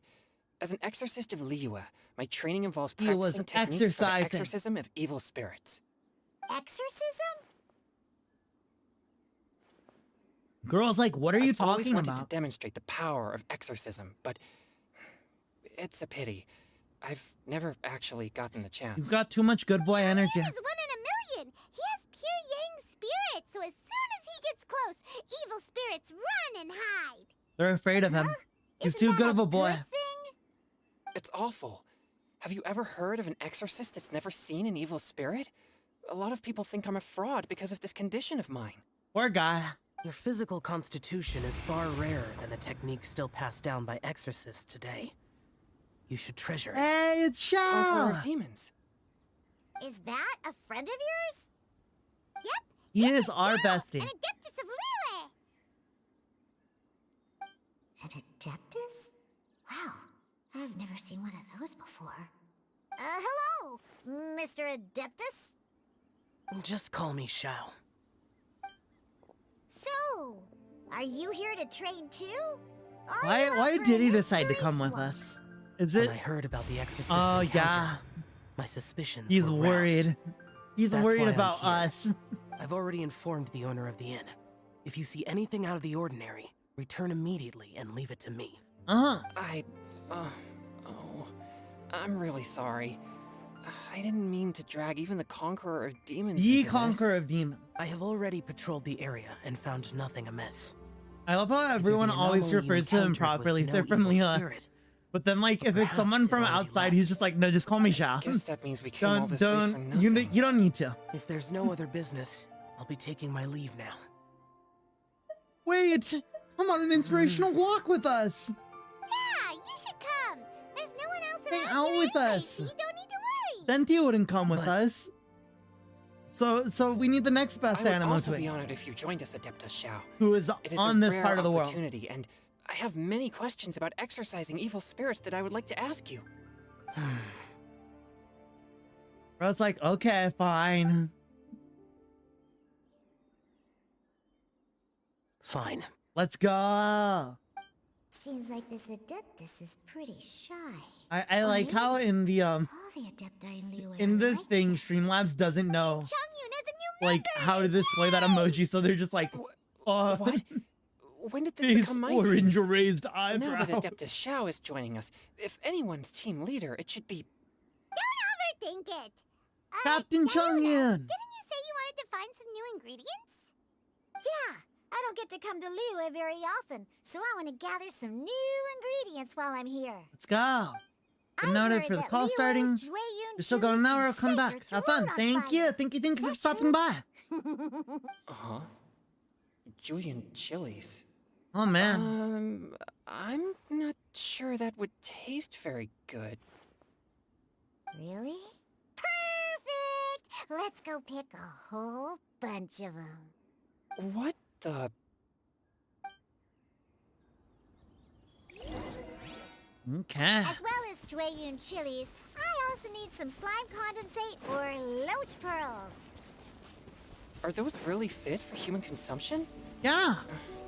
As an exorcist of Liyue, my training involves
He was
practicing techniques for the
exercising.
exorcism of evil spirits.
Exorcism?
Girl's like, what are you
I've always
talking
wanted
about?
to demonstrate the power of exorcism, but it's a pity. I've never actually gotten the chance.
He's got too much good boy energy.
He is 1 in a million. He has pure yang spirit, so as soon as he gets close, evil spirits run and hide.
They're afraid of him. He's
Isn't
too
that
good of a boy.
good thing?
It's awful. Have you ever heard of an exorcist that's never seen an evil spirit? A lot of people think I'm a fraud because of this condition of mine.
Poor guy.
Your physical constitution is far rarer than the techniques still passed down by exorcists today. You should treasure it.
Hey, it's
Conqueror
Shaw.
of demons.
Is that a friend of yours? Yep.
He
this
is our
Shadow,
bestie.
An Adeptus of Liyue. An Adeptus? Wow, I've never seen one of those before. Hello, Mr. Adeptus?
Just call me Shao.
So, are you here to train too? Or are
Why
you out
why
for
did he
an
decide to come with
inspiration?
us? Is
When
it?
I heard about the exorcist's
Oh
encounter,
yeah.
my suspicions
He's
were roused.
worried. He's
That's
worried
why I'm
about
here.
us.
I've already informed the owner of the inn. If you see anything out of the ordinary, return immediately and leave it to me.
Uh-huh.
I'm really sorry. I didn't mean to drag even the Conqueror of Demons
The
into
Conqueror
this.
of Demons.
I have already patrolled the area and found nothing amiss.
I love how everyone
The
always
anomaly you
refers to him
encountered was
properly.
no
They're from
evil
Leon.
spirit.
But then, like, if it's
Perhaps
someone
it
from
already
outside,
left.
he's just like, no, just call me Shao.
Guess that means we came all this way for
Don't, you
nothing.
don't need to.
If there's no other business, I'll be taking my leave now.
Wait, come on an inspirational walk with us.
Yeah, you should come. There's no one else
Hang
around
out
here
with
anyway,
us.
so you don't need to worry.
Venti wouldn't come with
But-
us. So we need the next best
I would
animal
also
to
be
it,
honored if you joined us, Adeptus Shao.
who is
It is
on
a
this
rare
part of the world.
opportunity, and I have many questions about exorcising evil spirits that I would like to ask you.
Bro's like, okay, fine.
Fine.
Let's go.
Seems like this Adeptus is pretty shy.
I like how in the
All the Adepti in Liyue
in
are
the
like
thing,
this.
Streamlabs doesn't know
Chongyun is a new
like
member.
how to display that emoji, so they're just like, oh,
What? When did this
his
become my
orange
team?
raised
Now
eyebrow.
that Adeptus Shao is joining us, if anyone's team leader, it should be...
Don't overthink it.
Captain
Diana,
Chongyun.
Didn't you say you wanted to find some new ingredients? Yeah, I don't get to come to Liyue very often, so I want to gather some new ingredients while I'm here.
Let's go. Been
I
noted
heard
for the
that
call
Liyue's
starting.
Jueyun
You're still going now, or I'll come
chilies
back.
can
Have
set
fun.
your throat
Thank
on
you.
fire.
Thank you for
That's
stopping by.
Uh-huh. Julian chilies.
Oh man.
I'm not sure that would taste very good.
Really? Perfect! Let's go pick a whole bunch of them.
What the...
Okay.
As well as Jueyun chilies, I also need some slime condensate or loach pearls.
Are those really fit for human consumption?
Yeah.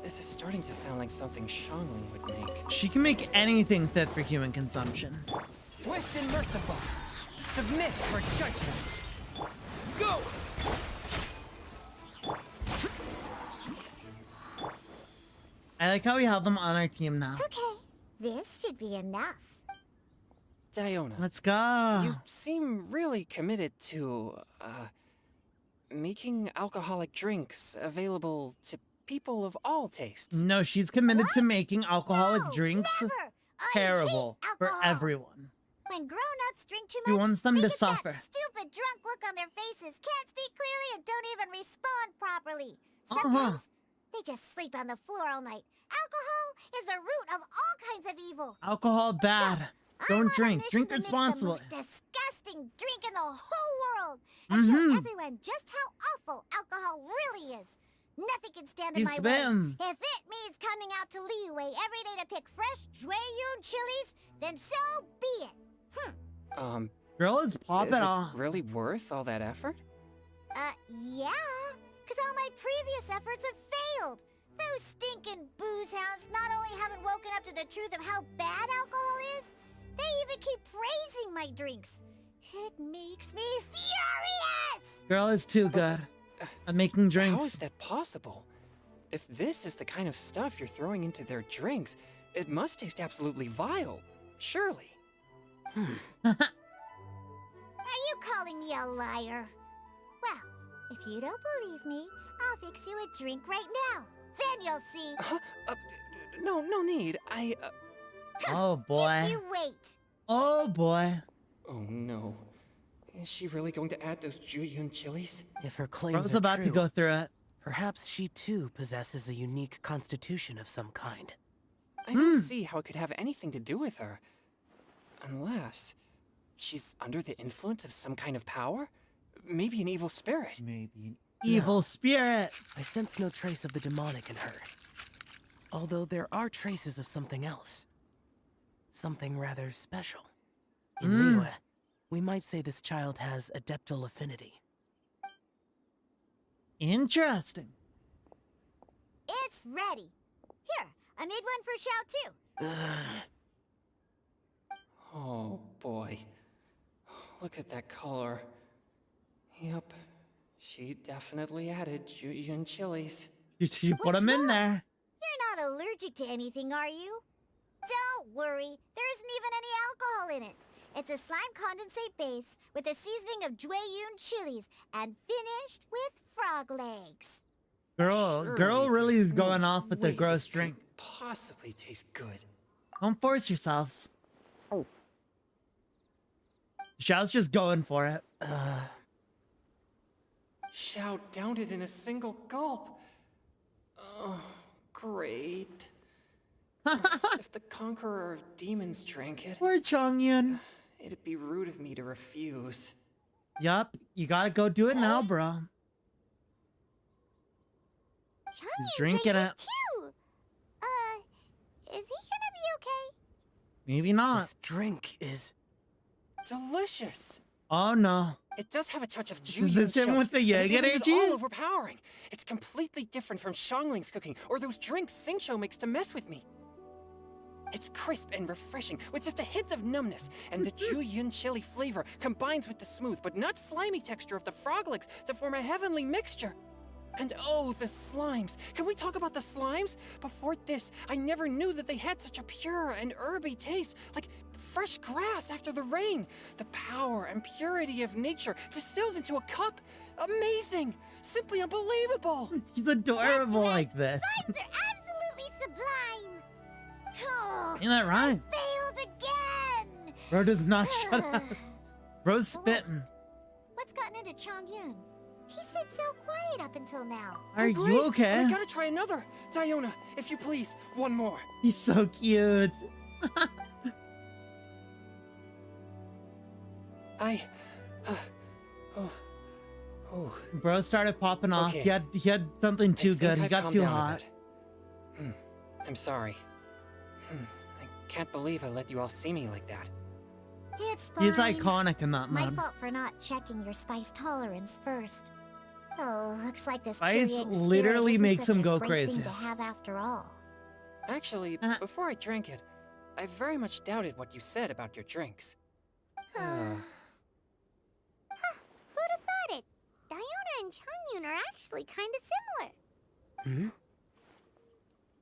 This is starting to sound like something Shangling would make.
She can make anything fit for human consumption.
Swift and merciful. Submit for judgment. Go!
I like how we have them on our team now.
Okay, this should be enough.
Diona,
Let's go.
you seem really committed to, making alcoholic drinks available to people of all tastes.
No, she's committed to
What?
making alcoholic
No,
drinks
never! I
terrible
hate
for
alcohol.
everyone.
When grown-ups drink too
She
much,
wants them
they
to
get
suffer.
that stupid drunk look on their faces, can't speak clearly, and don't even respond properly.
Uh-huh.
Sometimes they just sleep on the floor all night. Alcohol is the root of all kinds of evil.
Alcohol bad.
I'm
Don't
on a
drink.
mission
Drink
to mix
responsibly.
The most disgusting drink in the whole world, and show
Mhm.
everyone just how awful alcohol really is. Nothing can stand in
He's
my way.
spam.
If it means coming out to Liyue every day to pick fresh Jueyun chilies, then so be it.
Girl is popping
Is it
off.
really worth all that effort?
Yeah. Because all my previous efforts have failed. Those stinking booze hounds not only haven't woken up to the truth of how bad alcohol is, they even keep praising my drinks. It makes me furious!
Girl is too good at making
How is
drinks.
that possible? If this is the kind of stuff you're throwing into their drinks, it must taste absolutely vile. Surely.
Are you calling me a liar? Well, if you don't believe me, I'll fix you a drink right now. Then you'll see.
No need.
Oh boy.
Just you wait.
Oh boy.
Oh no. Is she really going to add those Jueyun chilies?
If her claims
Bro's
are
about
true,
to go through it.
perhaps she too possesses a unique constitution of some kind.
I don't see how it could have anything to do with her. Unless she's under the influence of some kind of power? Maybe an evil spirit.
Maybe an evil spirit.
I sense no trace of the demonic in her. Although there are traces of something else. Something rather special. In Liyue, we might say this child has adeptal affinity.
Interesting.
It's ready. Here, I made one for Xiao too.
Oh boy. Look at that color. Yep. She definitely added Jueyun chilies.
You put them in there.
You're not allergic to anything, are you? Don't worry, there isn't even any alcohol in it. It's a slime condensate base with a seasoning of Jueyun chilies and finished with frog legs.
Girl
Surely
really is
there's no
going off with the
way
gross
this could
drink.
possibly taste good.
Don't force yourselves. Xiao's just going for it.
Xiao downed it in a single gulp. Oh, great. If the Conqueror of Demons drank it,
Poor Chongyun.
it'd be rude of me to refuse.
Yup, you gotta go do it now, bro. He's drinking it.
Too. Is he gonna be okay?
Maybe not.
This drink is...
Delicious!
Oh no.
It does have a touch of Jueyun
this him
chili,
with the
and it
Jaeger
isn't at
AG?
all overpowering. It's completely different from Xiangling's cooking or those drinks Xingqiu makes to mess with me. It's crisp and refreshing with just a hint of numbness, and the Jueyun chili flavor combines with the smooth but not slimy texture of the frog legs to form a heavenly mixture. And oh, the slimes. Can we talk about the slimes? Before this, I never knew that they had such a pure and herby taste, like fresh grass after the rain. The power and purity of nature distilled into a cup. Amazing! Simply unbelievable!
He's adorable like this.
They're absolutely sublime. Oh,
Ain't that right?
failed again.
Bro does not shut up. Bro's spitting.
What's gotten into Chongyun? He's been so quiet up until now.
Are
Great,
you
but
okay?
I gotta try another. Diona, if you please, one more.
He's so cute. Bro started popping off.
Okay.
He had something too
I think
good. He
I've
got
calmed
too
down a
hot.
bit. I'm sorry. I can't believe I let you all see me like that.
It's fine.
He's iconic in that
My
mode.
fault for not checking your spice tolerance first. Oh, looks like this
Spice
Kyrian spirit
literally
isn't
makes
such
him
a
go
great
crazy.
thing to have after all.
Actually, before I drank it, I very much doubted what you said about your drinks.
Who'd have thought it? Diona and Chongyun are actually kind of similar.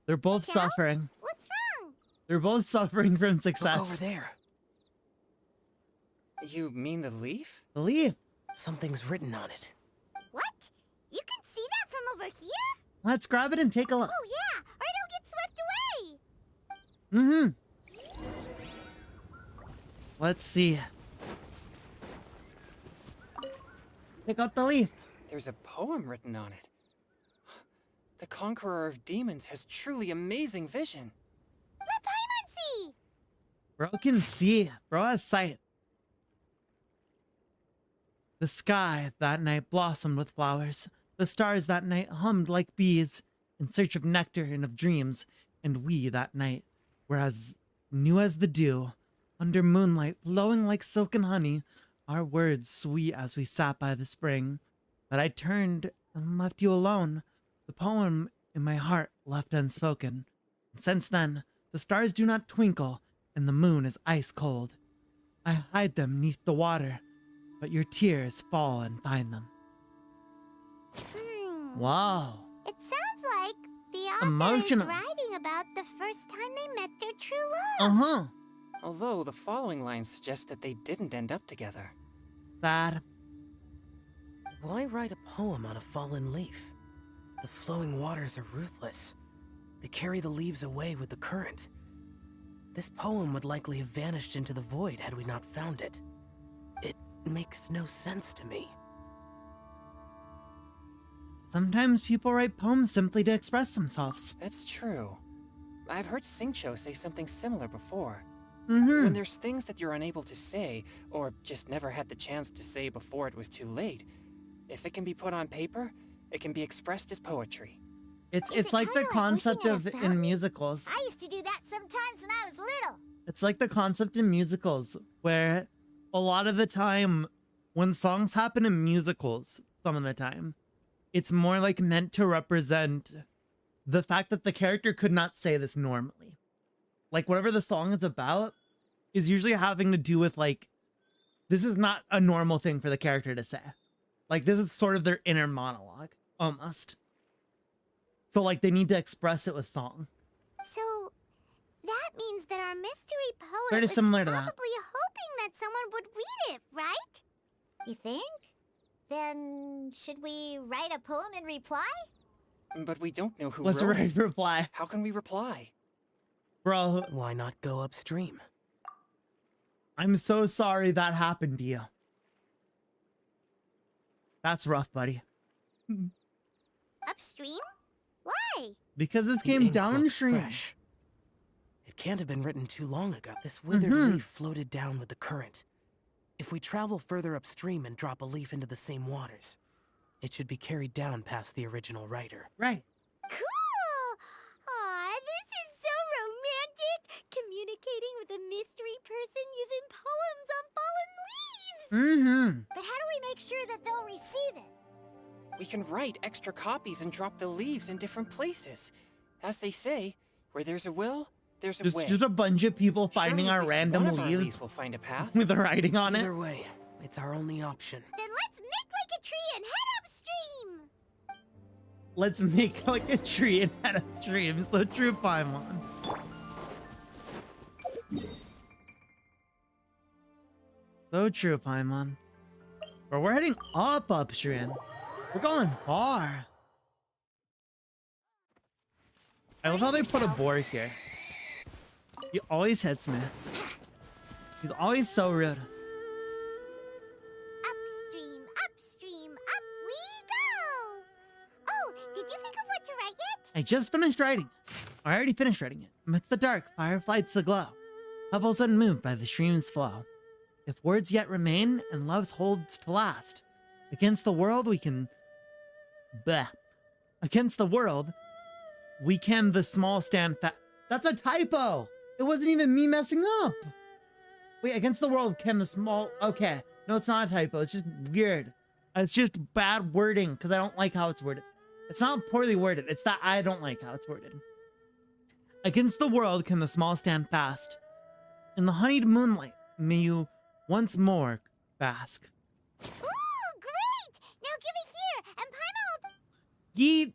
They're both
Xiao?
suffering.
What's wrong?
They're both suffering from
Look over
success.
there.
You mean the leaf?
The leaf.
Something's written on it.
What? You can see that from over here?
Let's grab it and take a look.
Oh yeah, or it'll get swept away.
Let's see. Pick out the leaf.
There's a poem written on it. The Conqueror of Demons has truly amazing vision.
Let Paimon see.
Bro can see. Bro has sight. The sky that night blossomed with flowers. The stars that night hummed like bees in search of nectar and of dreams, and we that night were as new as the dew, under moonlight flowing like silken honey, our words sweet as we sat by the spring. But I turned and left you alone, the poem in my heart left unspoken. And since then, the stars do not twinkle, and the moon is ice cold. I hide them neath the water, but your tears fall and find them. Wow.
It sounds like the author
Emotional.
is writing about the first time they met their true love.
Uh-huh.
Although the following lines suggest that they didn't end up together.
Sad.
Why write a poem on a fallen leaf? The flowing waters are ruthless. They carry the leaves away with the current. This poem would likely have vanished into the void had we not found it. It makes no sense to me.
Sometimes people write poems simply to express themselves.
That's true. I've heard Singcho say something similar before.
Mm-hmm.
When there's things that you're unable to say, or just never had the chance to say before it was too late, if it can be put on paper, it can be expressed as poetry.
It's
it
like the
kinda like
concept
wishing
of
at a
in
fountain?
musicals.
I used to do that sometimes when I was little.
It's like the concept in musicals where a lot of the time when songs happen in musicals, some of the time, it's more like meant to represent the fact that the character could not say this normally. Like whatever the song is about is usually having to do with like, this is not a normal thing for the character to say. Like this is sort of their inner monologue, almost. So like they need to express it with song.
So that means that our mystery poet
Very
was
similar to
probably
that.
hoping that someone would read it, right? You think? Then should we write a poem in reply?
But we don't know who
Let's
wrote it.
reply.
How can we reply?
Bro,
Why not go upstream?
I'm so sorry that happened to you. That's rough, buddy.
Upstream? Why?
Because this
The
came
ink looks
downstream.
fresh. It can't have been written too long ago. This withered
Mhm.
leaf floated down with the current. If we travel further upstream and drop a leaf into the same waters, it should be carried down past the original writer.
Right.
Cool! Aw, this is so romantic! Communicating with a mystery person using poems on fallen leaves!
Mm-hmm.
But how do we make sure that they'll receive it?
We can write extra copies and drop the leaves in different places. As they say, where there's a will, there's a way.
Just a bunch of people finding
Surely at
our
least
random
one of our
leaves
leaves will find a path.
with the writing on it.
Either way, it's our only option.
Then let's make like a tree and head upstream!
Let's make like a tree and head upstream. So true, Paimon. So true, Paimon. But we're heading up upstream. We're going far. I love how they put a board here. He always hits me. He's always so rude.
Upstream, upstream, up we go! Oh, did you think of what to write yet?
I just finished writing. I already finished writing it. Amidst the dark, fireflies aglow. Pebbles unmoved by the stream's flow. If words yet remain and love holds to last, against the world we can... Bleh. Against the world, we can the small stand fast. That's a typo! It wasn't even me messing up! Wait, against the world can the small... Okay. No, it's not a typo. It's just weird. It's just bad wording because I don't like how it's worded. It's not poorly worded. It's that I don't like how it's worded. Against the world can the small stand fast. In the honeyed moonlight, may you once more bask.
Ooh, great! Now give it here, and Paimon will...
Yeet!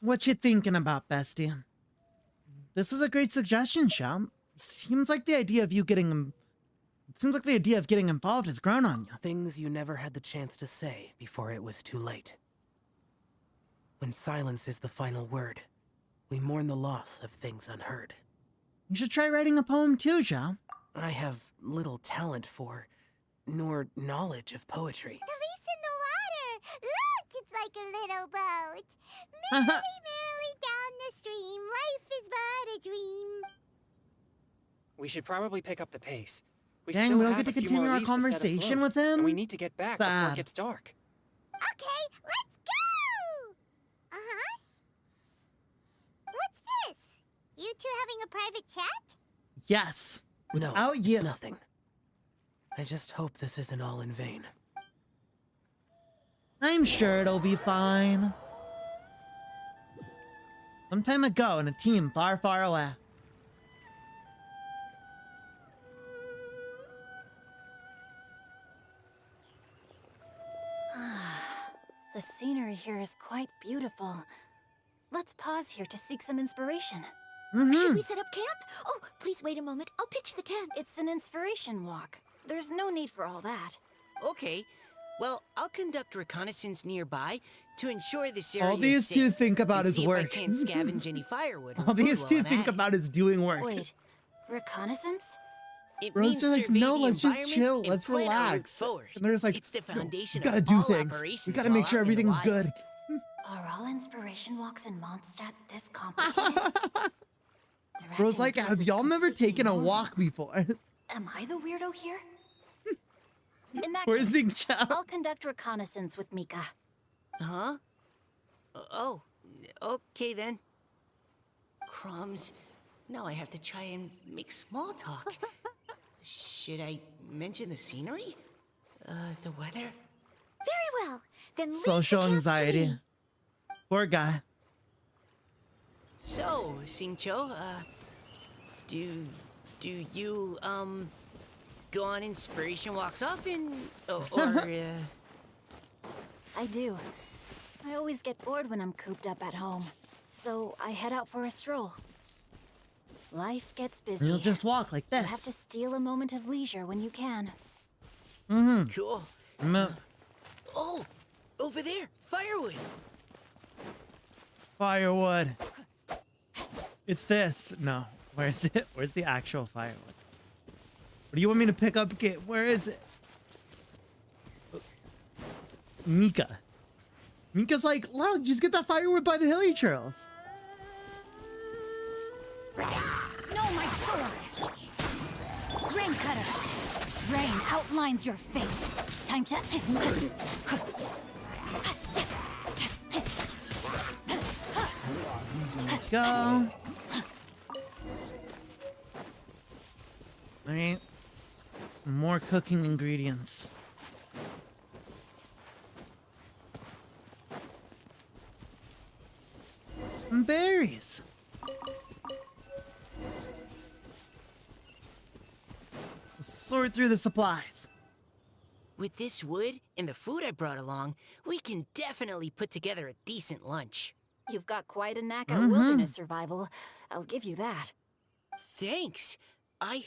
What you thinking about, bestie? This is a great suggestion, Sham. Seems like the idea of getting involved has grown on you.
Things you never had the chance to say before it was too late. When silence is the final word, we mourn the loss of things unheard.
You should try writing a poem too, Sham.
I have little talent for, nor knowledge of poetry.
The leaf's in the water! Look, it's like a little boat! Merrily, merrily down the stream, life is but a dream.
We should probably pick up the pace. We
Dang,
still
we don't
have
get to
a few
continue
more
our
leaves to set
conversation
afloat,
with him?
and we need to get back before
Sad.
it gets dark.
Okay, let's go! Uh-huh. What's this? You two having a private chat?
Yes.
No,
Without you.
it's nothing. I just hope this isn't all in vain.
I'm sure it'll be fine. Some time ago in a team far, far away.
The scenery here is quite beautiful. Let's pause here to seek some inspiration.
Should we set up camp? Oh, please wait a moment. I'll pitch the tent.
It's an inspiration walk. There's no need for all that.
Okay. Well, I'll conduct reconnaissance nearby to ensure this area
All these
is
two
safe
think about
and
his
see
work.
If I can't scavenge any firewood. or
All these
food
two
while I'm
think
at it.
about is doing work.
Wait, reconnaissance?
It
Bros
means
are like,
survey
no,
the
let's just
environment
chill,
and
let's
plan our route
relax.
forward.
And there's like,
It's the
"No,
foundation
we gotta
of
do
all
things. We
operations
gotta make
while
sure
out in the
everything's
wild.
good.
Are all inspiration walks in Mondstadt this complicated? The
Bro's
wrecking
like,
place
have
is
y'all never
completely
taken a
normal.
walk before?
Am I the weirdo here? In that
Where's
case,
the
I'll conduct reconnaissance with Mika.
Huh? Oh, okay then. Crumbs. Now I have to try and make small talk. Should I mention the scenery? The weather?
Very well. Then leave
Social
the camp to
anxiety.
me.
Poor guy.
So, Singcho, do you, go on inspiration walks often? Or
I do. I always get bored when I'm cooped up at home. So I head out for a stroll. Life gets busy.
You'll just walk like
You have to
this.
steal a moment of leisure when you can.
Cool. Oh, over there, firewood.
Firewood. It's this. No. Where is it? Where's the actual firewood? What do you want me to pick up? Where is it? Mika. Mika's like, look, just get that firewood by the hilly trails.
No, my sword! Rain cutter! Rain outlines your fate. Time to...
Go. Alright. More cooking ingredients. And berries. Sort through the supplies.
With this wood and the food I brought along, we can definitely put together a decent lunch.
You've got quite a knack at wilderness survival. I'll give you that.
Thanks. I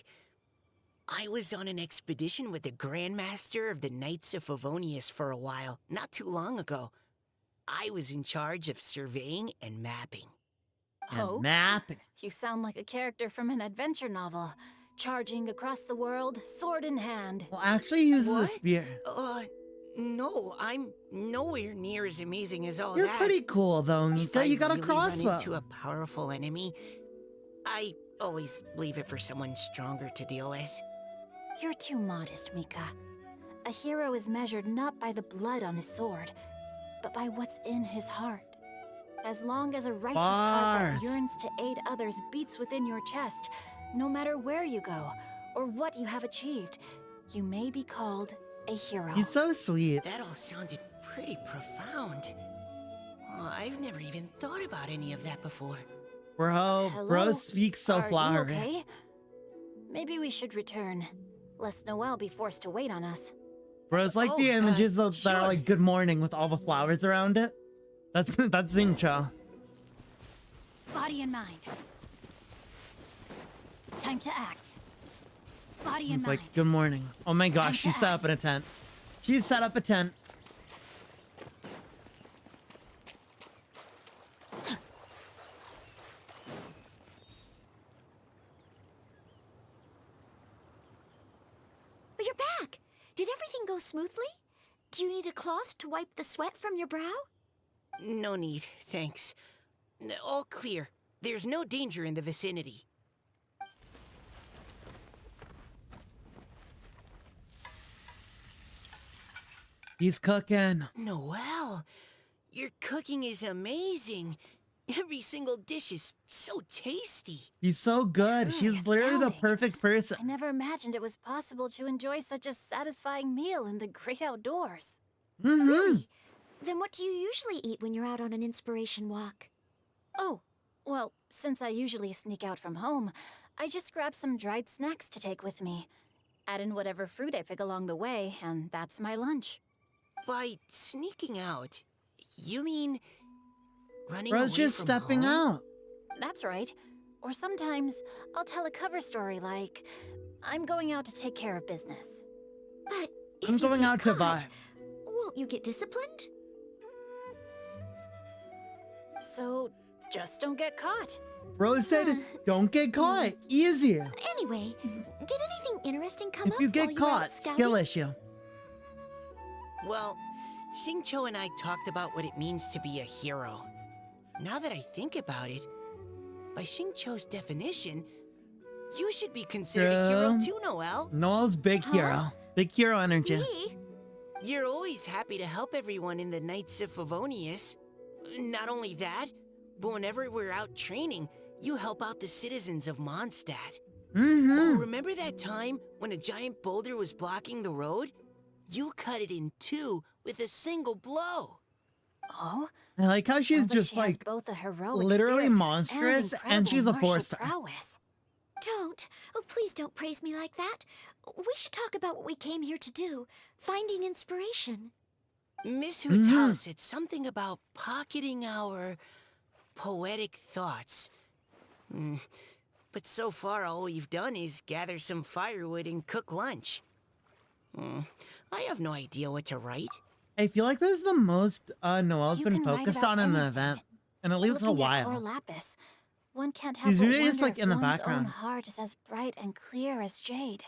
was on an expedition with the Grandmaster of the Knights of Favonius for a while, not too long ago. I was in charge of surveying and mapping.
Oh?
Mapping.
You sound like a character from an adventure novel. Charging across the world, sword in hand.
Well, actually, he uses a
What?
spear.
No, I'm nowhere near as amazing as all
You're
that.
pretty cool, though,
If
Mika.
I
You got a
really run
crossbow.
into a powerful enemy, I always leave it for someone stronger to deal with.
You're too modest, Mika. A hero is measured not by the blood on his sword, but by what's in his heart. As long as a righteous heart that
Bars.
yearns to aid others beats within your chest, no matter where you go or what you have achieved, you may be called a hero.
He's so sweet.
That all sounded pretty profound. Well, I've never even thought about any of that before.
Bro
Hello?
speaks so
Are you
flowery.
okay? Maybe we should return, lest Noelle be forced to wait on us.
Bro's like
Oh,
the images that are
sure.
like good morning with all the flowers around it. That's Xingqiu.
Body and mind. Time to act. Body and
It's
mind.
like good morning. Oh my
Time
gosh,
to
she set up
act.
in a tent. She set up a tent.
But you're back. Did everything go smoothly? Do you need a cloth to wipe the sweat from your brow?
No need, thanks. All clear. There's no danger in the vicinity.
He's cooking.
Noelle, your cooking is amazing. Every single dish is so tasty.
He's so good.
Truly
She's literally the
astounding.
perfect person.
I never imagined it was possible to enjoy such a satisfying meal in the great outdoors.
Mm-hmm.
Then what do you usually eat when you're out on an inspiration walk?
Oh, well, since I usually sneak out from home, I just grab some dried snacks to take with me. Add in whatever fruit I pick along the way, and that's my lunch.
By sneaking out, you mean running
Bro's
away
just
from
stepping
home?
out.
That's right. Or sometimes I'll tell a cover story like, I'm going out to take care of business.
But if
I'm
you
going
get
out to
caught,
vibe.
won't you get disciplined?
So, just don't get caught.
Bro said, don't get caught. Easy.
Anyway, did anything interesting come
If
up
you
while
get
you were out
caught,
scouting?
skill issue.
Well, Xingqiu and I talked about what it means to be a hero. Now that I think about it, by Xingqiu's definition, you should be considered a hero
Girl.
too, Noelle.
Noel's big hero. Big hero energy.
Me?
You're always happy to help everyone in the Knights of Favonius. Not only that, but whenever we're out training, you help out the citizens of Mondstadt.
Mm-hmm.
Oh, remember that time when a giant boulder was blocking the road? You cut it in two with a single blow.
Oh,
I like how she's
sounds
just
she has
like
both a heroic
literally
spirit
monstrous and she's a
incredible
4-star.
martial prowess.
Don't. Oh, please don't praise me like that. We should talk about what we came here to do. Finding inspiration.
Miss Hutao said something about pocketing our poetic thoughts. But so far, all we've done is gather some firewood and cook lunch. I have no idea what to write.
I feel like this is the most Noel's
You
been
can write
focused
about
on in an
anything.
event. And at least a
Looking at
while.
lapis, one can't help
He's
but
really just,
wonder
like,
if
in the
one's
background.
own heart is as bright and clear as jade.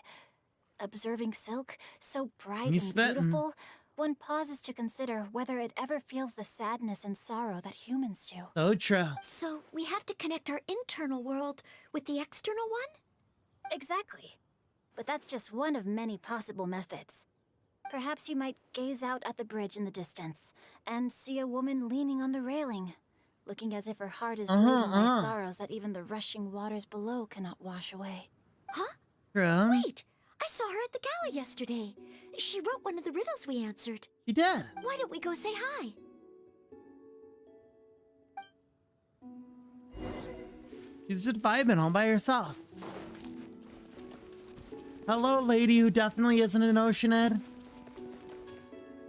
Observing silk, so bright
He's
and
spitting.
beautiful, one pauses to consider whether it ever feels the sadness and sorrow that humans do.
So true.
So we have to connect our internal world with the external one?
Exactly. But that's just one of many possible methods. Perhaps you might gaze out at the bridge in the distance and see a woman leaning on the railing, looking as if her heart is laden by sorrows that even the rushing waters below cannot wash away.
Huh?
True.
Wait, I saw her at the gala yesterday. She wrote one of the riddles we answered.
She did.
Why don't we go say hi?
She's just vibing all by herself. Hello, lady who definitely isn't an Oceanid.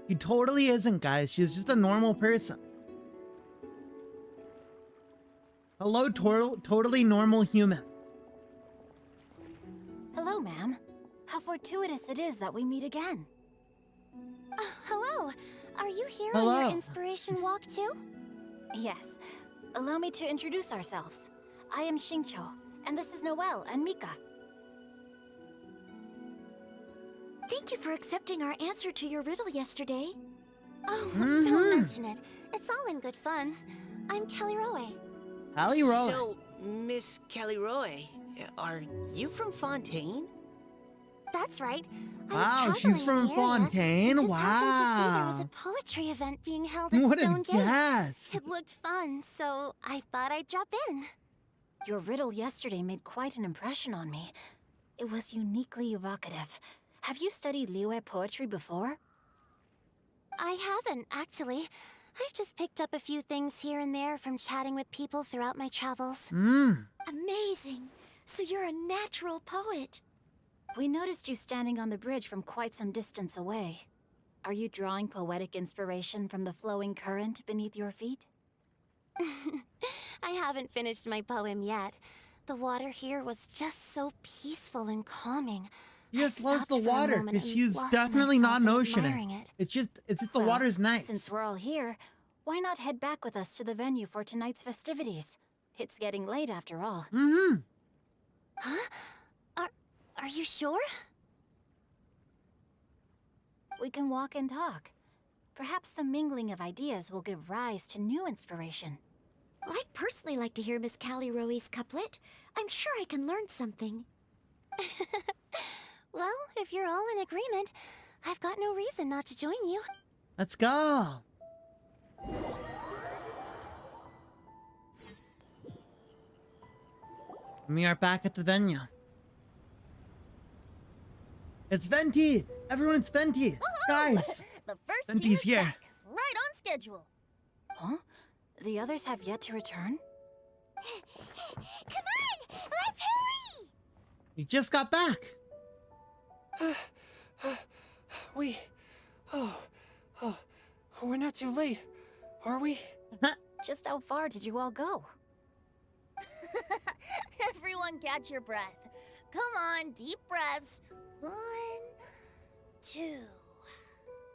She totally isn't, guys. She's just a normal person. Hello, totally normal human.
Hello, ma'am. How fortuitous it is that we meet again.
Hello. Are you here
Hello.
on your inspiration walk too?
Yes. Allow me to introduce ourselves. I am Xingqiu, and this is Noelle and Mika.
Thank you for accepting our answer to your riddle yesterday.
Oh,
Mhm.
don't mention it. It's all in good fun. I'm Kelly Roe.
Hallie Rowe.
So, Miss Kelly-Roe, are you from Fontaine?
That's right. I
Wow,
was
she's
traveling in
from
the area,
Fontaine.
and just happened to see there was
Wow.
a poetry event being held at
What a
Stone Gate.
guess.
It looked fun, so I thought I'd drop in.
Your riddle yesterday made quite an impression on me. It was uniquely evocative. Have you studied Liyue poetry before?
I haven't, actually. I've just picked up a few things here and there from chatting with people throughout my travels.
Amazing. So you're a natural poet.
We noticed you standing on the bridge from quite some distance away. Are you drawing poetic inspiration from the flowing current beneath your feet?
I haven't finished my poem yet. The water here was just so peaceful and calming.
She just
I
loves
stopped
the
for a
water
moment
because
and
she's
lost
definitely not an
myself in admiring
Oceanid.
it.
It's just the
Well,
water's nice.
Since we're all here, why not head back with us to the venue for tonight's festivities? It's getting late after all.
Huh? Are you sure?
We can walk and talk. Perhaps the mingling of ideas will give rise to new inspiration.
I'd personally like to hear Miss Callie Roe's couplet. I'm sure I can learn something.
Well, if you're all in agreement, I've got no reason not to join you.
Let's go. We are back at the venue. It's Venti! Everyone, it's Venti! Guys!
The first
Venti's
team is
here.
back, right on schedule.
Huh? The others have yet to return?
Come on, let's hurry!
We just got back.
We're not too late, are we?
Just how far did you all go?
Everyone catch your breath. Come on, deep breaths. 1, 2.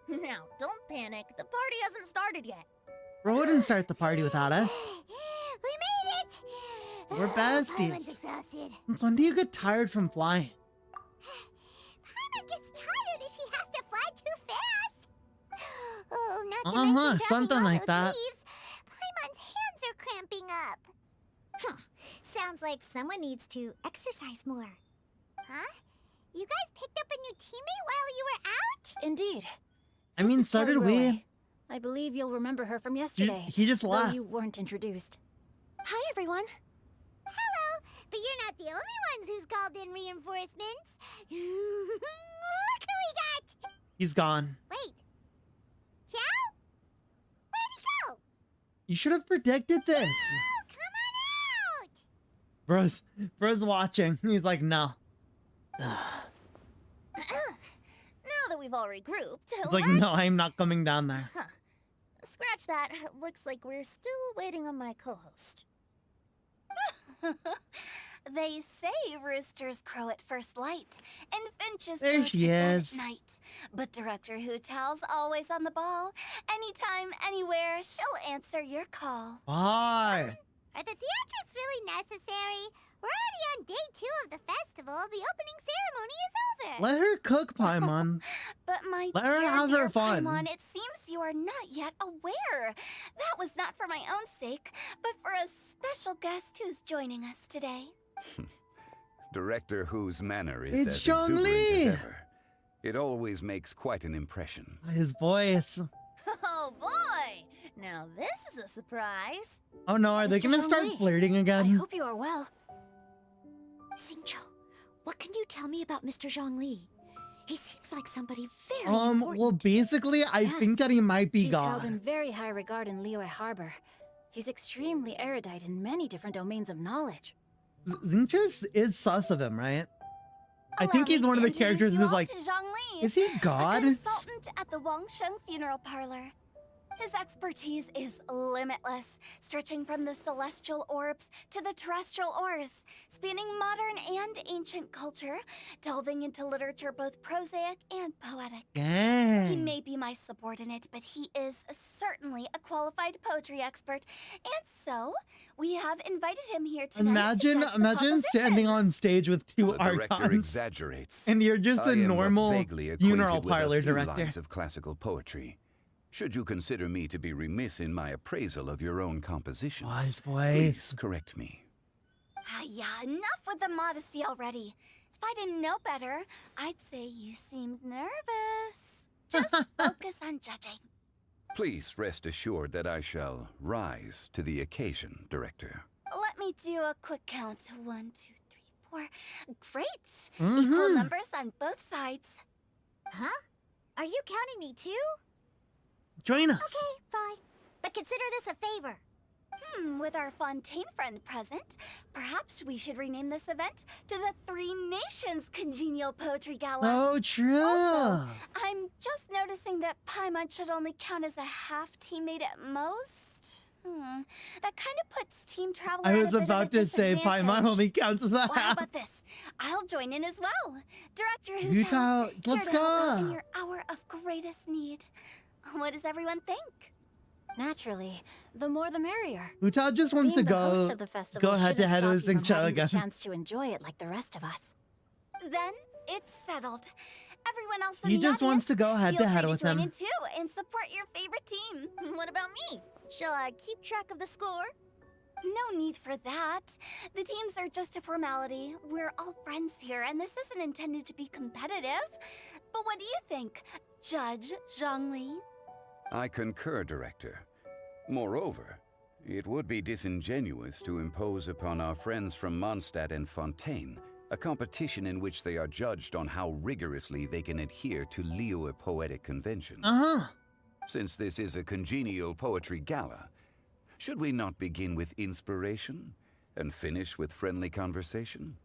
Now, don't panic. The party hasn't started yet.
Bro wouldn't start the party without us.
We made it!
We're
Paimon's
besties.
exhausted.
Since when do you get tired from flying?
Paimon gets tired if she has to fly too fast. Oh, not to
Uh-huh,
mention
something
dropping all
like
those
that.
leaves. Paimon's hands are cramping up. Sounds like someone needs to exercise more. Huh? You guys picked up a new teammate while you were out?
Indeed.
I mean,
This is
so did
Chloe
we.
Roy. I believe you'll remember her from yesterday.
He just
though
left.
you weren't introduced.
Hi, everyone.
Hello, but you're not the only ones who's called in reinforcements. Look who we got!
He's gone.
Wait. Xiao? Where'd he go?
You should have predicted this.
Oh, come on out!
Bro's watching. He's like, no.
Now that we've all regrouped,
He's like, no, I'm not coming down there.
scratch that. Looks like we're still waiting on my co-host.
They say roosters crow at first light, and finches
There
go
she
to bed
is.
at night. But Director Hootal's always on the ball. Anytime, anywhere, she'll answer your call.
Bar.
Are the theatrics really necessary? We're already on day 2 of the festival. The opening ceremony is over.
Let her cook, Paimon.
But my
Let her
dear,
have her
dear
fun.
Paimon, it seems you are not yet aware. That was not for my own sake, but for a special guest who's joining us today.
Director whose manner is
It's
as
Zhang
exuberant
Li.
as ever. It always makes quite an impression.
His voice.
Oh boy! Now this is a surprise.
Oh no, are they
Mr.
gonna start
Zhang Li,
flirting
I
again?
hope you are well.
Xingqiu, what can you tell me about Mr. Zhang Li? He seems like somebody very important.
Well, basically, I
Yes.
think that he might be
He's held in
gone.
very high regard in Liyue Harbor. He's extremely erudite in many different domains of knowledge.
Xingqiu is sus of him, right? I
Allow
think he's
me
one of
to
the characters
introduce you
who's
all
like,
to Zhang Li,
is he
a
God?
consultant at the Wangsheng Funeral Parlor. His expertise is limitless, stretching from the celestial orbs to the terrestrial ores, spanning modern and ancient culture, delving into literature both prosaic and poetic. He
Dang.
may be my subordinate, but he is certainly a qualified poetry expert, and so we have invited him here tonight.
Imagine,
to judge the
imagine standing
composition.
on stage with two
The director
archons,
exaggerates.
and you're just
I
a
am but
normal
vaguely acquainted
funeral
with a
parlor
few
director.
lines of classical poetry. Should you consider me to be remiss in my appraisal of your own compositions,
Wise
please
voice.
correct me.
Yeah, enough with the modesty already. If I didn't know better, I'd say you seemed nervous. Just focus on judging.
Please rest assured that I shall rise to the occasion, Director.
Let me do a quick count. 1, 2, 3, 4. Great!
Mhm.
Equal numbers on both sides.
Huh? Are you counting me too?
Join us.
Okay, fine. But consider this a favor.
With our Fontaine friend present, perhaps we should rename this event to the Three Nations Congenial Poetry Gala.
Oh, true.
Also, I'm just noticing that Paimon should only count as a half teammate at most. That kind of puts team travel.
I was about to say Paimon only counts as a
Well, how
half.
about this? I'll join in as well. Director
Utah,
Hootal,
let's
here to help out in
go.
your hour of greatest need. What does everyone think? Naturally, the more the merrier.
Utah just wants to
Being the host
go
of the festival
head to
shouldn't
head
stop
with
you from
Xingqiu
having the
again.
chance to enjoy it like the rest of us. Then it's settled. Everyone else in
He
the
just wants to go head
feel
to head
free
with
join
him.
in too and support your favorite team.
What about me? Shall I keep track of the score?
No need for that. The teams are just a formality. We're all friends here, and this isn't intended to be competitive. But what do you think, Judge Zhang Li?
I concur, Director. Moreover, it would be disingenuous to impose upon our friends from Mondstadt and Fontaine a competition in which they are judged on how rigorously they can adhere to Liyue poetic conventions. Since this is a congenial poetry gala, should we not begin with inspiration and finish with friendly conversation?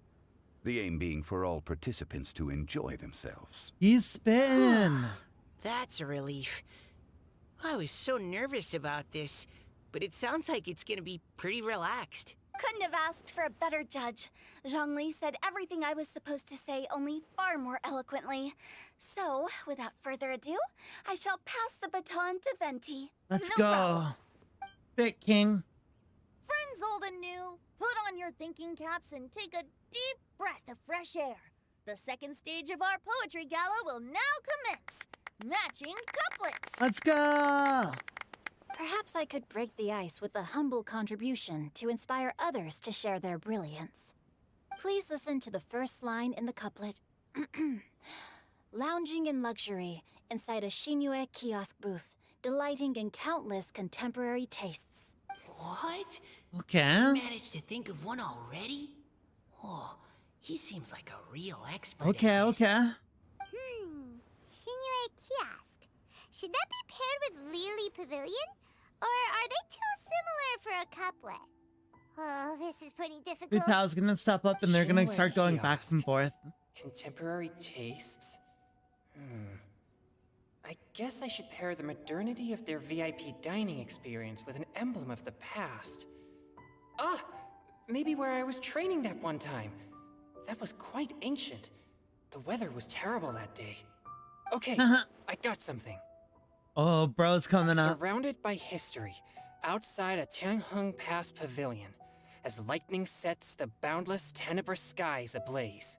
The aim being for all participants to enjoy themselves.
You spin.
That's a relief. I was so nervous about this, but it sounds like it's gonna be pretty relaxed.
Couldn't have asked for a better judge. Zhongli said everything I was supposed to say, only far more eloquently. So, without further ado, I shall pass the baton to Venti.
Let's
No
go.
problem.
Bit King.
Friends old and new, put on your thinking caps and take a deep breath of fresh air. The second stage of our poetry gala will now commence. Matching couplets.
Let's go.
Perhaps I could break the ice with a humble contribution to inspire others to share their brilliance. Please listen to the first line in the couplet. Lounging in luxury inside a Shinue kiosk booth, delighting in countless contemporary tastes.
What?
Okay.
You managed to think of one already? Oh, he seems like a real expert.
Okay,
at this.
okay.
Shinue Kiosk. Should that be paired with Lily Pavilion? Or are they too similar for a couplet? Oh, this is pretty difficult.
Vitao's gonna step up and they're gonna
Shinue
start going back
kiosk.
and forth.
Contemporary tastes? I guess I should pair the modernity of their VIP dining experience with an emblem of the past. Ah! Maybe where I was training that one time. That was quite ancient. The weather was terrible that day. Okay, I got something.
Oh, bro's coming up.
Surrounded by history, outside a Tianheng Pass pavilion, as lightning sets the boundless tenebrous skies ablaze.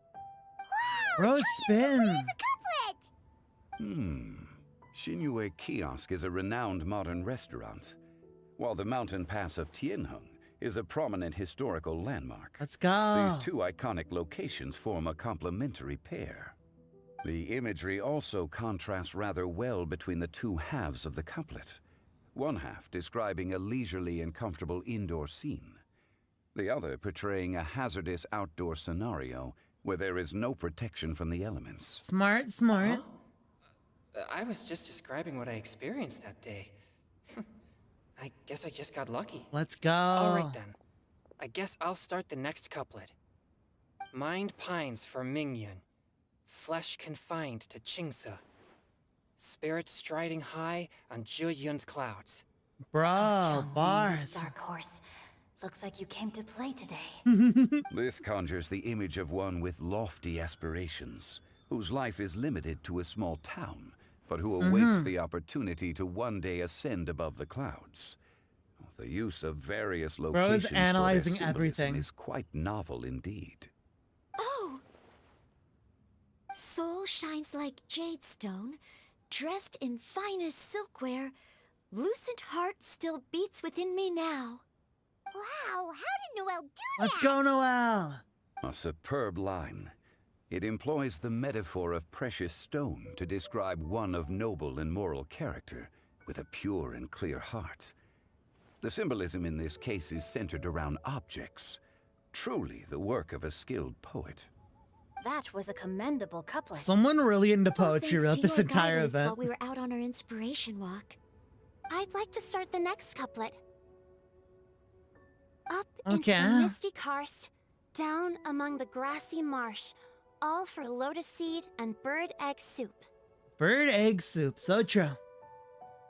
Bro, spin.
Couplet!
Shinue Kiosk is a renowned modern restaurant, while the mountain pass of Tianheng is a prominent historical landmark.
Let's go.
These two iconic locations form a complementary pair. The imagery also contrasts rather well between the two halves of the couplet. One half describing a leisurely and comfortable indoor scene, the other portraying a hazardous outdoor scenario where there is no protection from the elements.
Smart, smart.
I was just describing what I experienced that day. I guess I just got lucky.
Let's go.
All right then. I guess I'll start the next couplet. Mind pines for Mingyun, flesh confined to Qingse, spirit striding high on Zheyun's clouds.
Bro, bars.
Dark horse. Looks like you came to play today.
This conjures the image of one with lofty aspirations, whose life is limited to a small town, but who awaits the opportunity to one day ascend above the clouds. The use of various locations for their
analyzing
symbolism
everything.
is quite novel indeed.
Oh! Soul shines like jade stone, dressed in finest silkware. Lucent heart still beats within me now.
Wow, how did Noelle do
Let's
that?
go, Noelle.
A superb line. It employs the metaphor of precious stone to describe one of noble and moral character, with a pure and clear heart. The symbolism in this case is centered around objects, truly the work of a skilled poet.
That was a commendable couplet.
Someone really into
All
poetry
thanks
wrote
to
this
your
entire
guidance
event.
while we were out on our inspiration walk. I'd like to start the next couplet. Up into
Okay.
the misty karst, down among the grassy marsh, all for lotus seed and bird egg soup.
Bird egg soup, so true.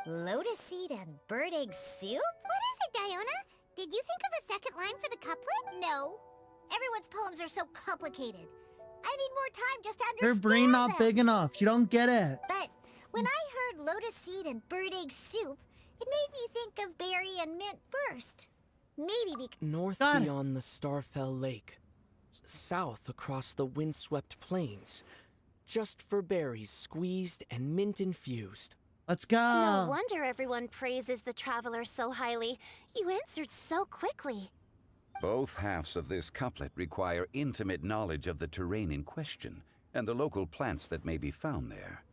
Lotus seed and bird egg soup?
What is it, Diona? Did you think of a second line for the couplet?
No. Everyone's poems are so complicated. I need more time just to understand
Her brain not
them.
big enough. You don't get it.
But when I heard lotus seed and bird egg soup, it made me think of berry and mint burst. Maybe because
North
Got it.
beyond the Starfell Lake. South across the windswept plains. Just for berries squeezed and mint infused.
Let's go.
No wonder everyone praises the traveler so highly. You answered so quickly.
Both halves of this couplet require intimate knowledge of the terrain in question and the local plants that may be found there.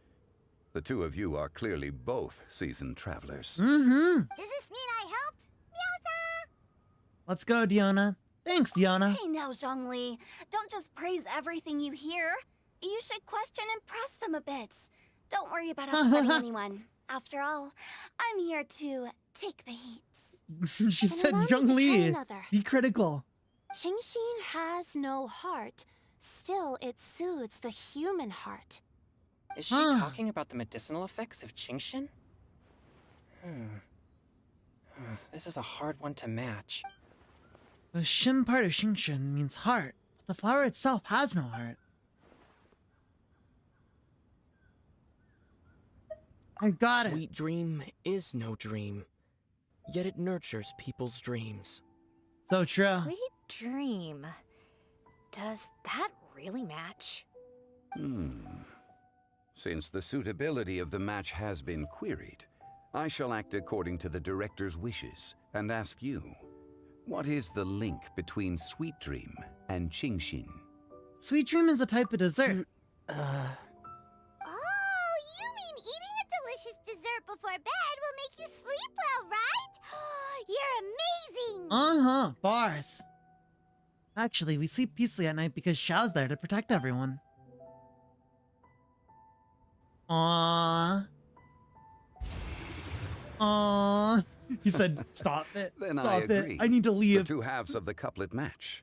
The two of you are clearly both seasoned travelers.
Mm-hmm.
Does this mean I helped? Meowsa!
Let's go, Diona. Thanks, Diona.
Hey now, Zhongli. Don't just praise everything you hear. You should question and press them a bit. Don't worry about upsetting anyone. After all, I'm here to take the heat.
She said,
allow me to
Jung
try
Lee,
another.
be critical.
Qingxin has no heart. Still, it soothes the human heart.
Is she talking about the medicinal effects of Qingxin? This is a hard one to match.
The Shin part of Xingxin means heart, but the flower itself has no heart. I got it.
Sweet dream is no dream, yet it nurtures people's dreams.
So true.
Sweet dream. Does that really match?
Since the suitability of the match has been queried, I shall act according to the director's wishes and ask you, what is the link between Sweet Dream and Qingxin?
Sweet dream is a type of dessert.
Oh, you mean eating a delicious dessert before bed will make you sleep well, right? You're amazing!
Uh-huh, bars. Actually, we sleep peacefully at night because Xiao's there to protect everyone. Aww. Aww. He said, stop it.
Then
Stop
I agree.
it. I need to
The
leave.
two halves of the couplet match.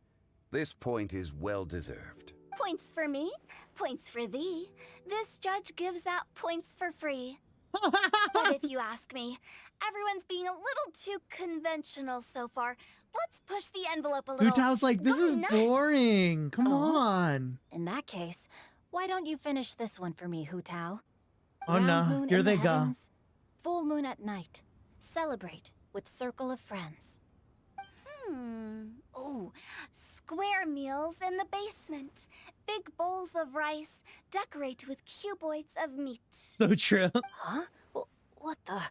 This point is well deserved.
Points for me, points for thee. This judge gives out points for free. But if you ask me, everyone's being a little too conventional so far. Let's push the envelope a little.
Hu Tao's like, this
Go
is
nuts.
boring. Come on.
In that case, why don't you finish this one for me, Hu Tao?
Oh
Round
no,
moon
here
in the
they go.
heavens, full moon at night. Celebrate with circle of friends. Oh, square meals in the basement. Big bowls of rice. Decorate with cuboids of meat.
So true.
Huh? What the?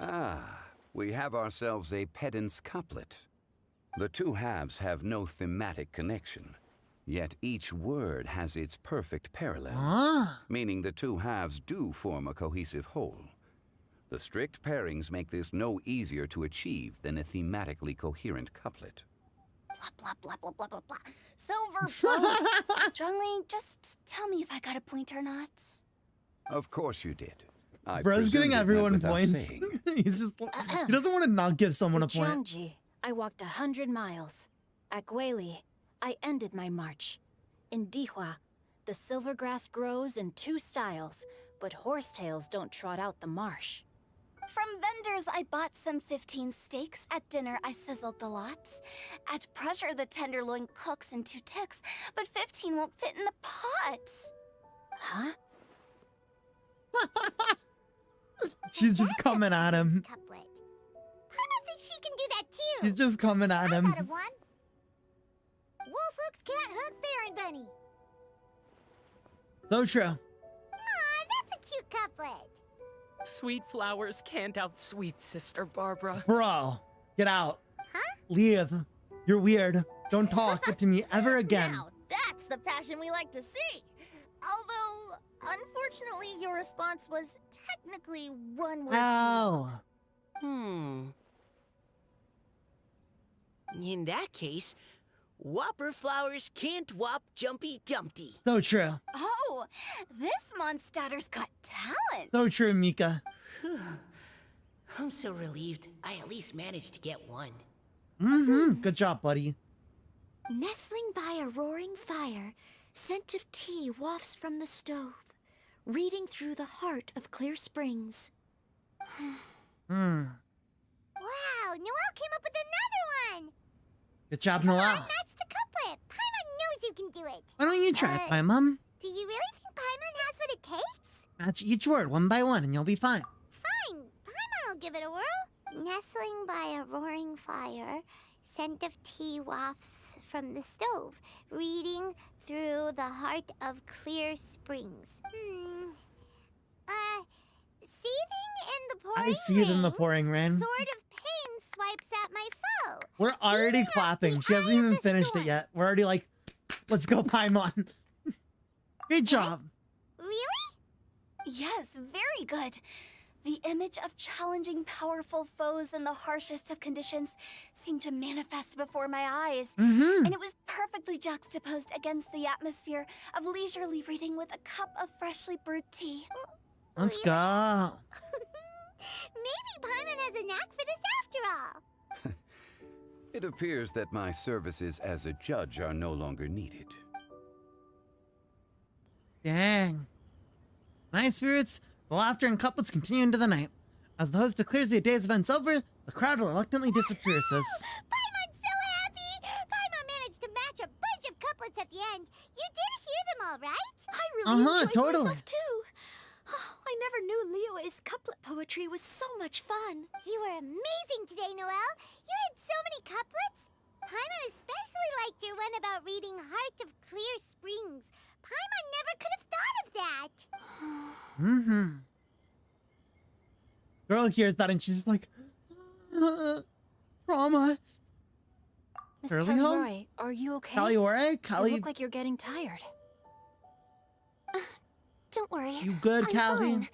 Ah, we have ourselves a pedant's couplet. The two halves have no thematic connection, yet each word has its perfect parallel,
Ah.
meaning the two halves do form a cohesive whole. The strict pairings make this no easier to achieve than a thematically coherent couplet.
Blah, blah, blah, blah, blah, blah, blah. So verbose. Zhongli, just tell me if I got a point or not.
Of course you did. I
Bro's
presumed
giving
it went
everyone
without
points.
saying.
He's just, he doesn't want to not give someone a
To
point.
Jiangji, I walked 100 miles. At Guili, I ended my march. In Dihua, the silver grass grows in 2 styles, but horsetails don't trot out the marsh. From vendors, I bought some 15 steaks. At dinner, I sizzled the lots. At pressure, the tenderloin cooks in 2 ticks, but 15 won't fit in the pot. Huh?
She's just coming at him.
Couplet. I think she can do that too.
She's just coming at
I thought
him.
of one. Wolf hooks can't hook Baron Bunny.
So true.
Aw, that's a cute couplet.
Sweet flowers can't outsweet Sister Barbara.
Bro, get out.
Huh?
Leave. You're weird. Don't talk to me ever again.
Now, that's the passion we like to see. Although, unfortunately, your response was technically one word.
Ow.
In that case, Whopper flowers can't whop Jumpy Dumpty.
So true.
Oh, this monster's got talent.
So true, Mika.
I'm so relieved I at least managed to get one.
Mm-hmm. Good job, buddy.
Nestling by a roaring fire, scent of tea wafts from the stove, reading through the heart of clear springs.
Hmm.
Wow, Noelle came up with another one.
Good job,
Come on,
Noelle.
match the couplet. Paimon knows you can do it.
Why don't you try it, Paimon?
Do you really think Paimon has what it takes?
Match each word one by one and you'll be fine.
Fine, Paimon will give it a whirl. Nestling by a roaring fire, scent of tea wafts from the stove, reading through the heart of clear springs. Seething in the pouring
I see it in the
rain,
pouring rain.
Sword of pain swipes at my foe.
We're already
Beating up
clapping.
the
She hasn't
eye of
even
the
finished
storm.
it yet. We're already like, let's go, Paimon. Great job.
Really?
Yes, very good. The image of challenging powerful foes in the harshest of conditions seemed to manifest before my eyes. And it was perfectly juxtaposed against the atmosphere of leisurely reading with a cup of freshly brewed tea.
Let's go.
Maybe Paimon has a knack for this after all.
It appears that my services as a judge are no longer needed.
Dang. Nice spirits, the laughter and couplets continue into the night. As the host declares the day's events over, the crowd reluctantly disappears.
Paimon's so happy! Paimon managed to match a bunch of couplets at the end. You did hear them all, right?
I really enjoyed
totally.
myself too. Oh, I never knew Liyue's couplet poetry was so much fun.
You were amazing today, Noelle. You did so many couplets. Paimon especially liked your one about reading Heart of Clear Springs. Paimon never could have thought of that.
Girl hears that and she's just like, trauma.
Miss
Curly home?
Roy, are you okay?
Caliore?
You look like you're getting tired.
Don't worry.
You good,
I'm
Callie?
fine.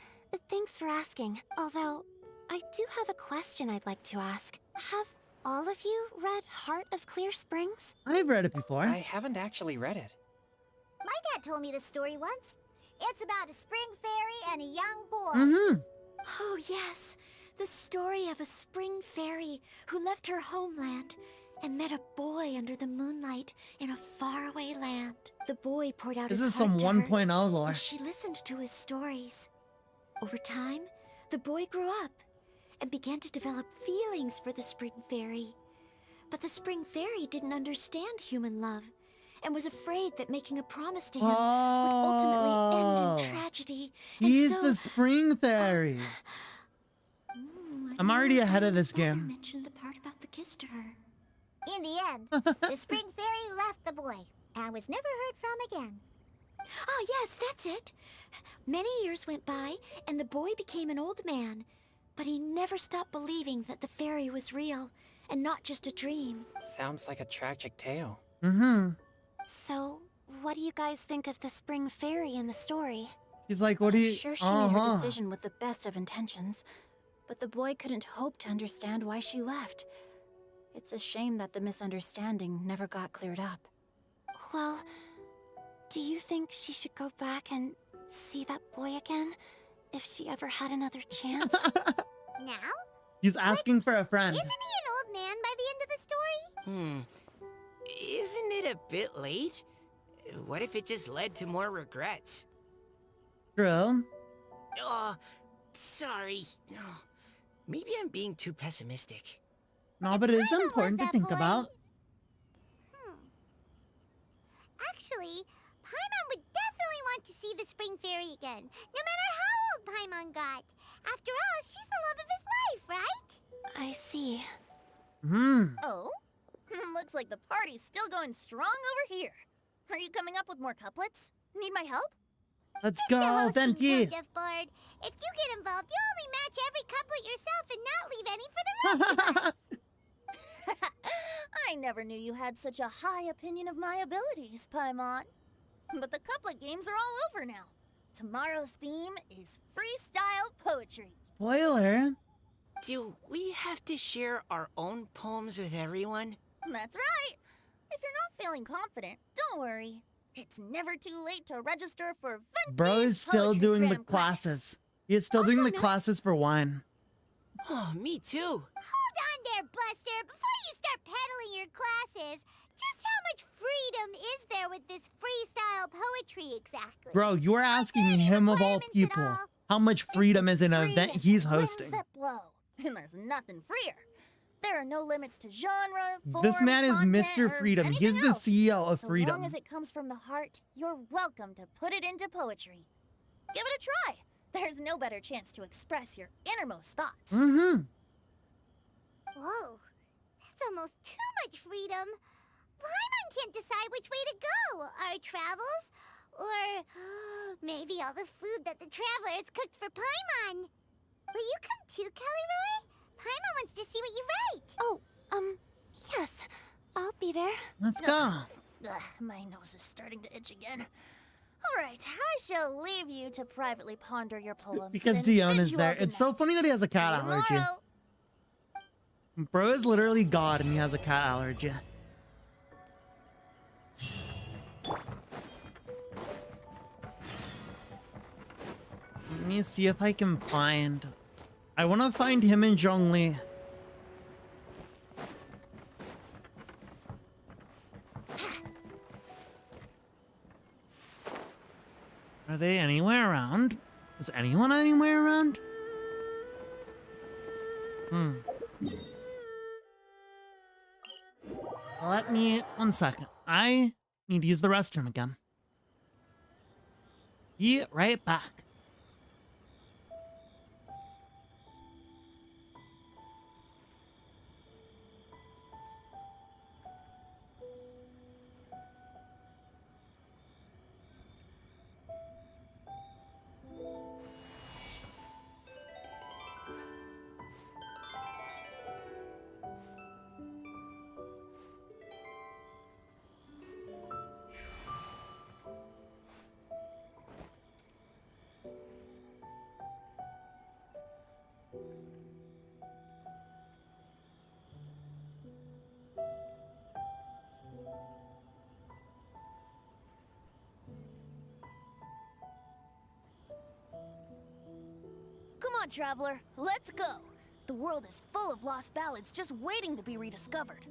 Thanks for asking. Although, I do have a question I'd like to ask. Have all of you read Heart of Clear Springs?
I've read it before.
I haven't actually read it.
My dad told me the story once. It's about a spring fairy and a young boy.
Oh, yes. The story of a spring fairy who left her homeland and met a boy under the moonlight in a faraway land. The boy poured out
This
his
is
heart
some
to
1.0
her,
lore.
and she listened to his stories. Over time, the boy grew up and began to develop feelings for the spring fairy. But the spring fairy didn't understand human love and was afraid that making a promise to him would ultimately end in tragedy. And
He's
so,
the spring fairy. I'm already ahead of this
Mother
game.
mentioned the part about the kiss to her.
In the end, the spring fairy left the boy and was never heard from again.
Oh, yes, that's it. Many years went by, and the boy became an old man. But he never stopped believing that the fairy was real, and not just a dream.
Sounds like a tragic tale.
So, what do you guys think of the spring fairy in the story?
He's like, what do you...
I'm sure she made her decision with the best of intentions, but the boy couldn't hope to understand why she left. It's a shame that the misunderstanding never got cleared up.
Well, do you think she should go back and see that boy again? If she ever had another chance?
Now?
He's asking for a friend.
Isn't he an old man by the end of the story?
Isn't it a bit late? What if it just led to more regrets?
True.
Oh, sorry. Oh, maybe I'm being too pessimistic.
No, but it is
Paimon
important
was
to
that
think
boy.
about.
Actually, Paimon would definitely want to see the spring fairy again, no matter how old Paimon got. After all, she's the love of his life, right?
I see.
Oh? Looks like the party's still going strong over here. Are you coming up with more couplets? Need my help?
Let's
The
go,
hosting
Venti.
gift board. If you get involved, you'll only match every couplet yourself and not leave any for the rest of us.
I never knew you had such a high opinion of my abilities, Paimon. But the couplet games are all over now. Tomorrow's theme is freestyle poetry.
Spoiler.
Do we have to share our own poems with everyone?
That's right. If you're not feeling confident, don't worry. It's never too late to register for Venti.
Bro is still doing the classes. He is still doing the classes for wine.
Oh, me too.
Hold on there, Buster. Before you start peddling your classes, just how much freedom is there with this freestyle poetry exactly?
Bro, you are asking him of all
requirements at
people.
all?
How much freedom is in an event he's hosting?
That blow. And there's nothing freer. There are no limits to genre, form,
This man is
content,
Mr.
or
Freedom. He's
anything
the
else.
CEO of
So
Freedom.
long as it comes from the heart, you're welcome to put it into poetry. Give it a try. There's no better chance to express your innermost thoughts.
Whoa, that's almost too much freedom. Paimon can't decide which way to go. Our travels, or maybe all the food that the travelers cooked for Paimon. Will you come too, Kelly Roy? Paimon wants to see what you write.
Oh, yes. I'll be there.
Let's go.
Ugh, my nose is starting to itch again. Alright, I shall leave you to privately ponder your poems.
Because
and
Dion
bid
is
you
there.
all good
It's so
night.
funny that he has a cat
See you
allergy.
tomorrow.
Bro is literally God and he has a cat allergy. Let me see if I can find... I want to find him and Zhongli. Are they anywhere around? Is anyone anywhere around? Let me... One second. I need to use the restroom again. Be right back.
Come on, traveler, let's go. The world is full of lost ballads just waiting to be rediscovered.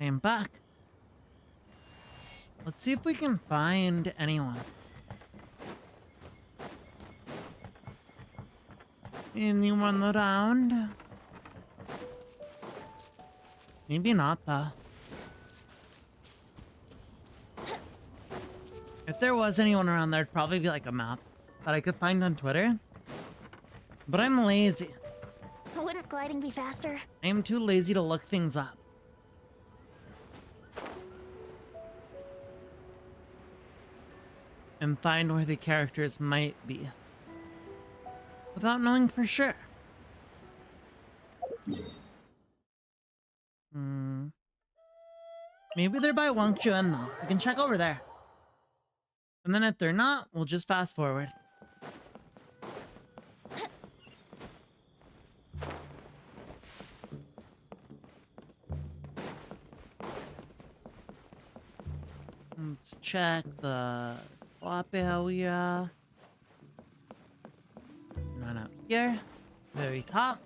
I am back. Let's see if we can find anyone. Anyone around? Maybe not, though. If there was anyone around there, it'd probably be like a map that I could find on Twitter. But I'm lazy. Wouldn't gliding be faster?
I am too lazy to look things up. And find where the characters might be. Without knowing for sure. Maybe they're by Wangchuan though. We can check over there. And then if they're not, we'll just fast forward. Let's check the Wape area. Run up here. Very top.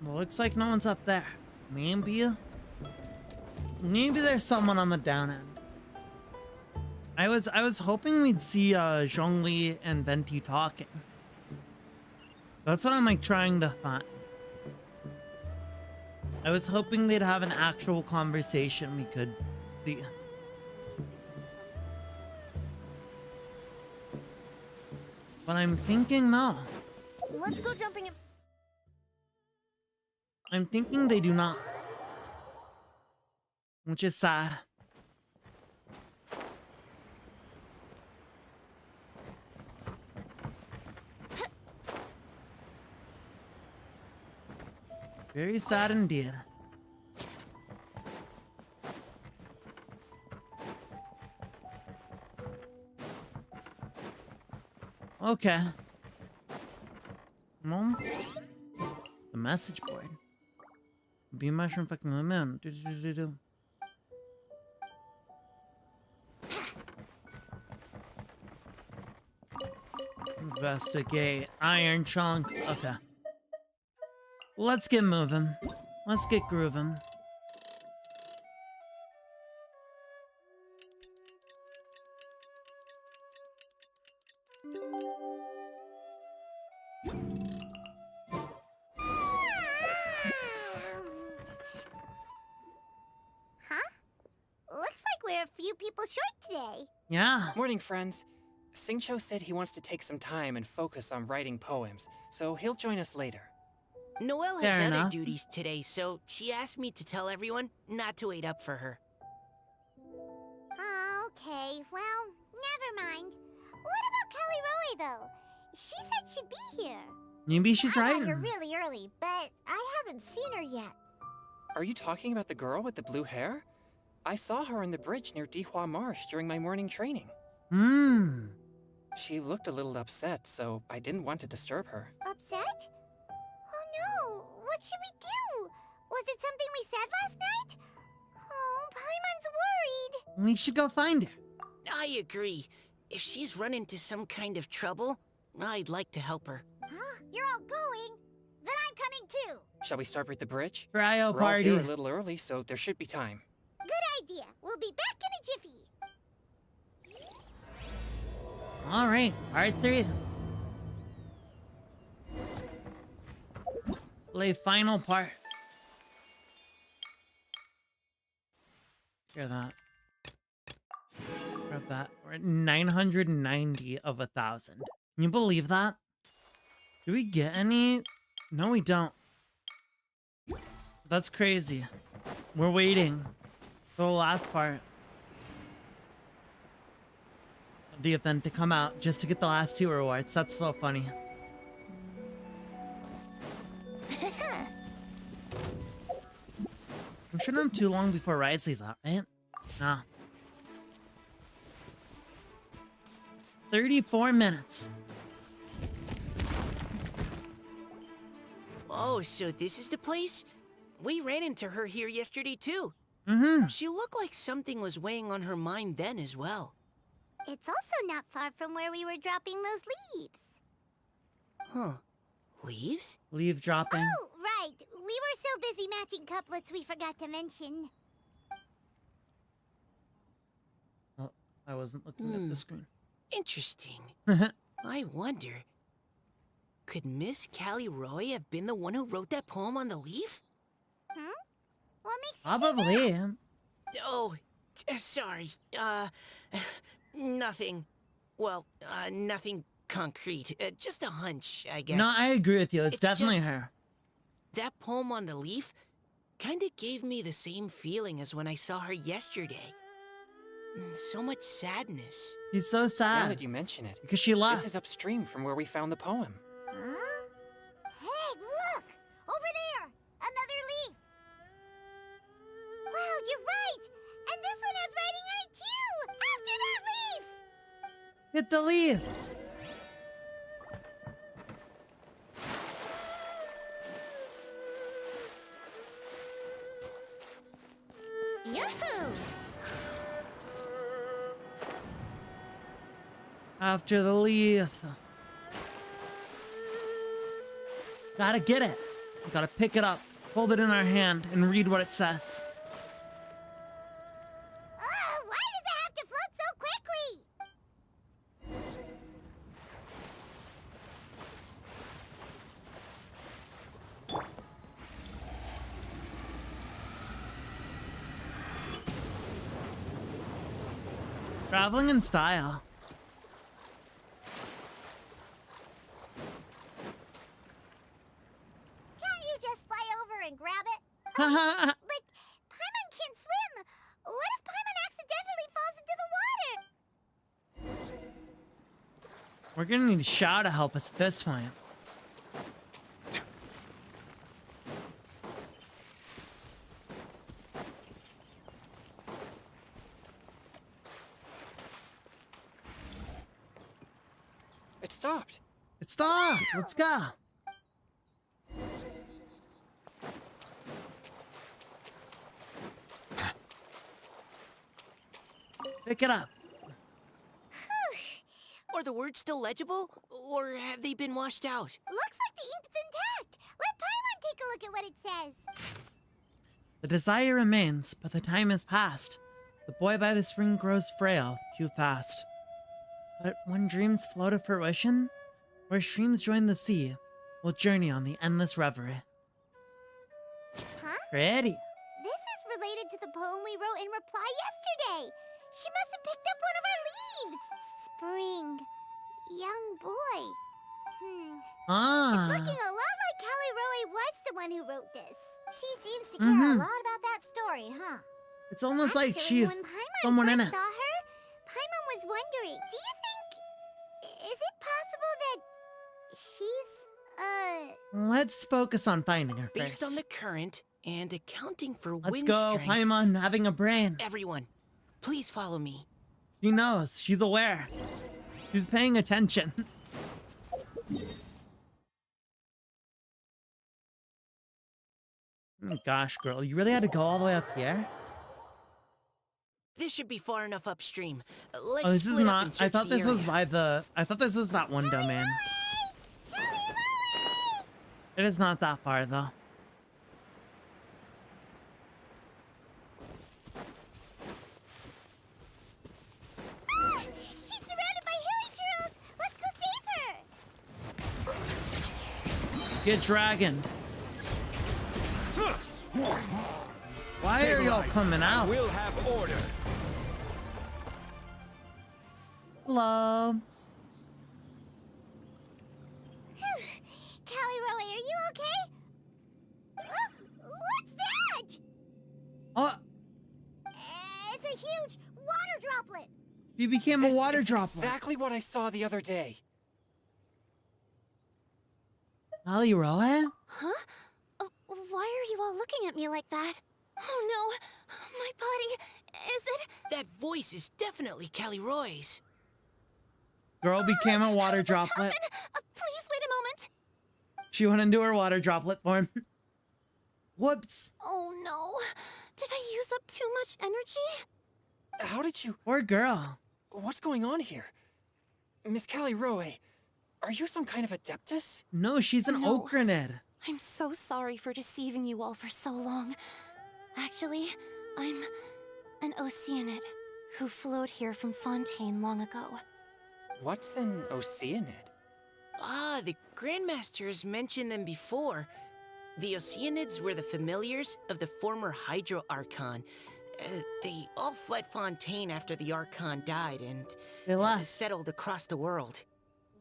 Well, looks like no one's up there. Maybe there's someone on the down end. I was hoping we'd see Zhongli and Venti talking. That's what I'm like trying to find. I was hoping they'd have an actual conversation we could see. But I'm thinking no.
Let's go jumping in.
I'm thinking they do not. Which is sad. Very sad indeed. Okay. Well, the message board. Be mushroom fucking the moon. Do. Investigate iron chunks. Okay. Let's get moving. Let's get grooving.
Huh? Looks like we're a few people short today.
Yeah.
Morning, friends. Singcho said he wants to take some time and focus on writing poems, so he'll join us later.
Noelle
Fair
has other
enough.
duties today, so she asked me to tell everyone not to wait up for her.
Okay, well, never mind. What about Kelly Roy, though? She said she'd be here.
Maybe she's
I
right.
got here really early, but I haven't seen her yet.
Are you talking about the girl with the blue hair? I saw her on the bridge near Dihua Marsh during my morning training.
Hmm.
She looked a little upset, so I didn't want to disturb her.
Upset? Oh no, what should we do? Was it something we said last night? Oh, Paimon's worried.
We should go find her.
I agree. If she's run into some kind of trouble, I'd like to help her.
Huh? You're all going? Then I'm coming too.
Shall we start with the bridge?
Cryo
We're all
party.
here a little early, so there should be time.
Good idea. We'll be back in a jiffy.
All right, part 3. Play final part. Hear that? Grab that. We're at 990 of 1,000. Can you believe that? Do we get any? No, we don't. That's crazy. We're waiting for the last part of the event to come out just to get the last 2 rewards. That's so funny. I'm sure not too long before Risley's out, right? No. 34 minutes.
Oh, so this is the place? We ran into her here yesterday, too.
Mm-hmm.
She looked like something was weighing on her mind then as well.
It's also not far from where we were dropping those leaves.
Huh. Leaves?
Leave dropping.
Oh, right. We were so busy matching couplets we forgot to mention.
Oh, I wasn't looking at the screen.
Interesting. I wonder, could Miss Callie Roy have been the one who wrote that poem on the leaf?
Hmm? What makes you say that?
Probably.
Oh, sorry. Nothing. Well, nothing concrete. Just a hunch, I guess.
No, I agree with you. It's definitely
just-
her.
That poem on the leaf kinda gave me the same feeling as when I saw her yesterday. So much sadness.
She's so
Now
sad
that you mention it,
because she left.
this is upstream from where we found the poem.
Huh? Hey, look! Over there! Another leaf! Wow, you're right! And this one has writing on it too! After that leaf!
Hit the leaf.
Yahoo!
After the leaf. Gotta get it. We gotta pick it up, hold it in our hand, and read what it says.
Why does it have to float so quickly?
Traveling in style.
Can't you just fly over and grab it?
Haha.
But Paimon can't swim. What if Paimon accidentally falls into the water?
We're gonna need Shao to help us at this point.
It's stopped.
It stopped. Let's go. Pick it up.
Are the words still legible, or have they been washed out?
Looks like the ink's intact. Let Paimon take a look at what it says.
The desire remains, but the time has passed. The boy by the spring grows frail, too fast. But when dreams flow to fruition, where streams join the sea, we'll journey on the endless reverie.
Huh?
Pretty.
This is related to the poem we wrote in reply yesterday. She must have picked up one of our leaves. Spring. Young boy. It's looking a lot like Callie Roe was the one who wrote this. She seems to care a lot about that story, huh?
It's almost like
Actually,
she's
when Paimon
someone in
first
it.
saw her, Paimon was wondering, do you think... Is it possible that she's,
Let's focus on finding her
Based on
first.
the current and accounting for
Let's
wind
go,
strength...
Paimon having a brain.
Everyone, please follow me.
She knows. She's aware. She's paying attention. Oh gosh, girl, you really had to go all the way up here?
This should be far enough upstream. Let's
Oh, this is
split up and
not. I
search
thought
the
this was
area.
by the. I thought this was that one domain. It is not that far though.
she's surrounded by hilly churros! Let's go save her!
Get dragoned. Why are y'all coming out?
We'll have order.
Hello.
Callie Roe, are you okay? What's that?
Oh,
It's a huge water droplet.
you became a
This
water
is
droplet.
exactly what I saw the other day.
Callie Roe?
Huh? Why are you all looking at me like that? Oh no, my body, is it?
That voice is definitely Callie Roy's.
Girl became a water
How did this
droplet.
happen? Please wait a moment.
She went into her water droplet form. Whoops.
Oh no, did I use up too much energy?
How did you...
Poor girl.
What's going on here? Miss Callie Roe, are you some kind of adeptus?
No, she's an
No.
Okranid.
I'm so sorry for deceiving you all for so long. Actually, I'm an Oceanid who flowed here from Fontaine long ago.
What's an Oceanid?
Ah, the Grandmaster has mentioned them before. The Oceanids were the familiars of the former Hydro Archon. They all fled Fontaine after the Archon died and
They left.
settled across the world.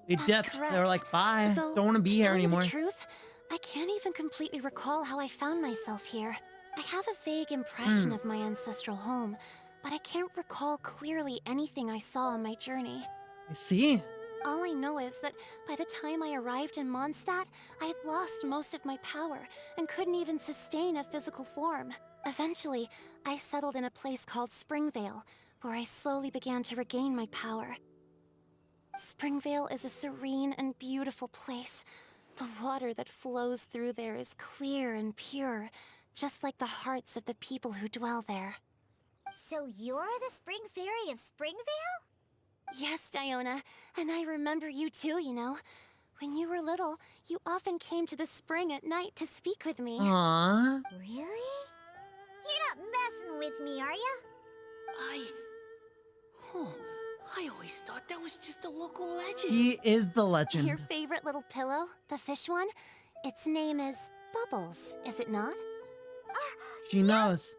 They
That's
dipped. They were
correct.
like, bye.
Though,
Don't want to be
to
here
tell you
anymore.
The truth, I can't even completely recall how I found myself here. I have a vague impression of my ancestral home, but I can't recall clearly anything I saw on my journey.
I see.
All I know is that by the time I arrived in Mondstadt, I had lost most of my power and couldn't even sustain a physical form. Eventually, I settled in a place called Springvale, where I slowly began to regain my power. Springvale is a serene and beautiful place. The water that flows through there is clear and pure, just like the hearts of the people who dwell there.
So you're the Spring Fairy of Springvale?
Yes, Diona, and I remember you too, you know. When you were little, you often came to the spring at night to speak with me.
Aww.
Really? You're not messing with me, are ya?
I always thought that was just a local legend.
He is the legend.
Your favorite little pillow, the fish one? Its name is Bubbles, is it not?
She knows.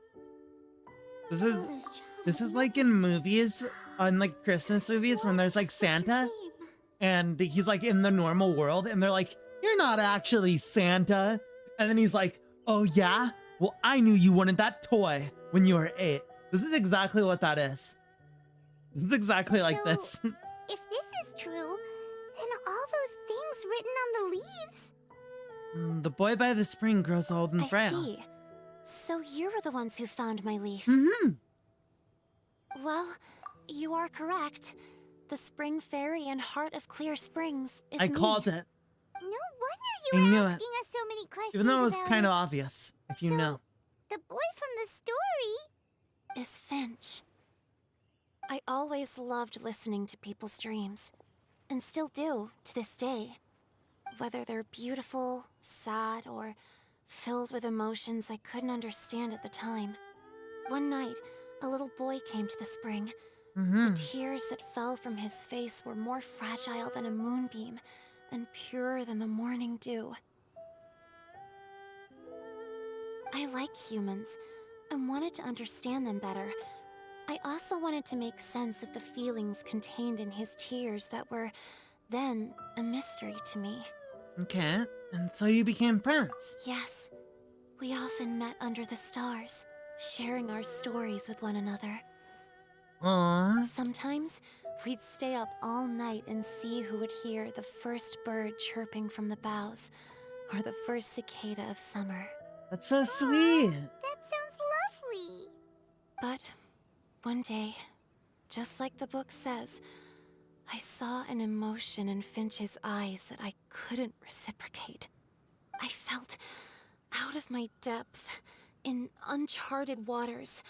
This is like in movies, on like Christmas movies when there's like Santa and he's like in the normal world and they're like, "You're not actually Santa." And then he's like, "Oh yeah? Well, I knew you wanted that toy when you were 8. This is exactly what that is. This is exactly like this.
If this is true, then all those things written on the leaves...
The boy by the spring grows old and
I
frail.
see. So you were the ones who found my leaf.
Mm-hmm.
Well, you are correct. The Spring Fairy and Heart of Clear Springs is
I
me.
called it.
No wonder
I
you
knew
were
it.
asking us so many questions
Even though it was
about
kind
it.
of obvious, if you
So,
know.
The boy from the story?
Is Finch. I always loved listening to people's dreams, and still do to this day. Whether they're beautiful, sad, or filled with emotions I couldn't understand at the time. One night, a little boy came to the spring.
Mm-hmm.
The tears that fell from his face were more fragile than a moonbeam, and purer than the morning dew. I like humans, and wanted to understand them better. I also wanted to make sense of the feelings contained in his tears that were, then, a mystery to me.
Okay, and so you became friends.
Yes, we often met under the stars, sharing our stories with one another.
Aww.
Sometimes, we'd stay up all night and see who would hear the first bird chirping from the boughs, or the first cicada of summer.
That's so sweet.
That sounds lovely.
But one day, just like the book says, I saw an emotion in Finch's eyes that I couldn't reciprocate. I felt out of my depth, in uncharted waters.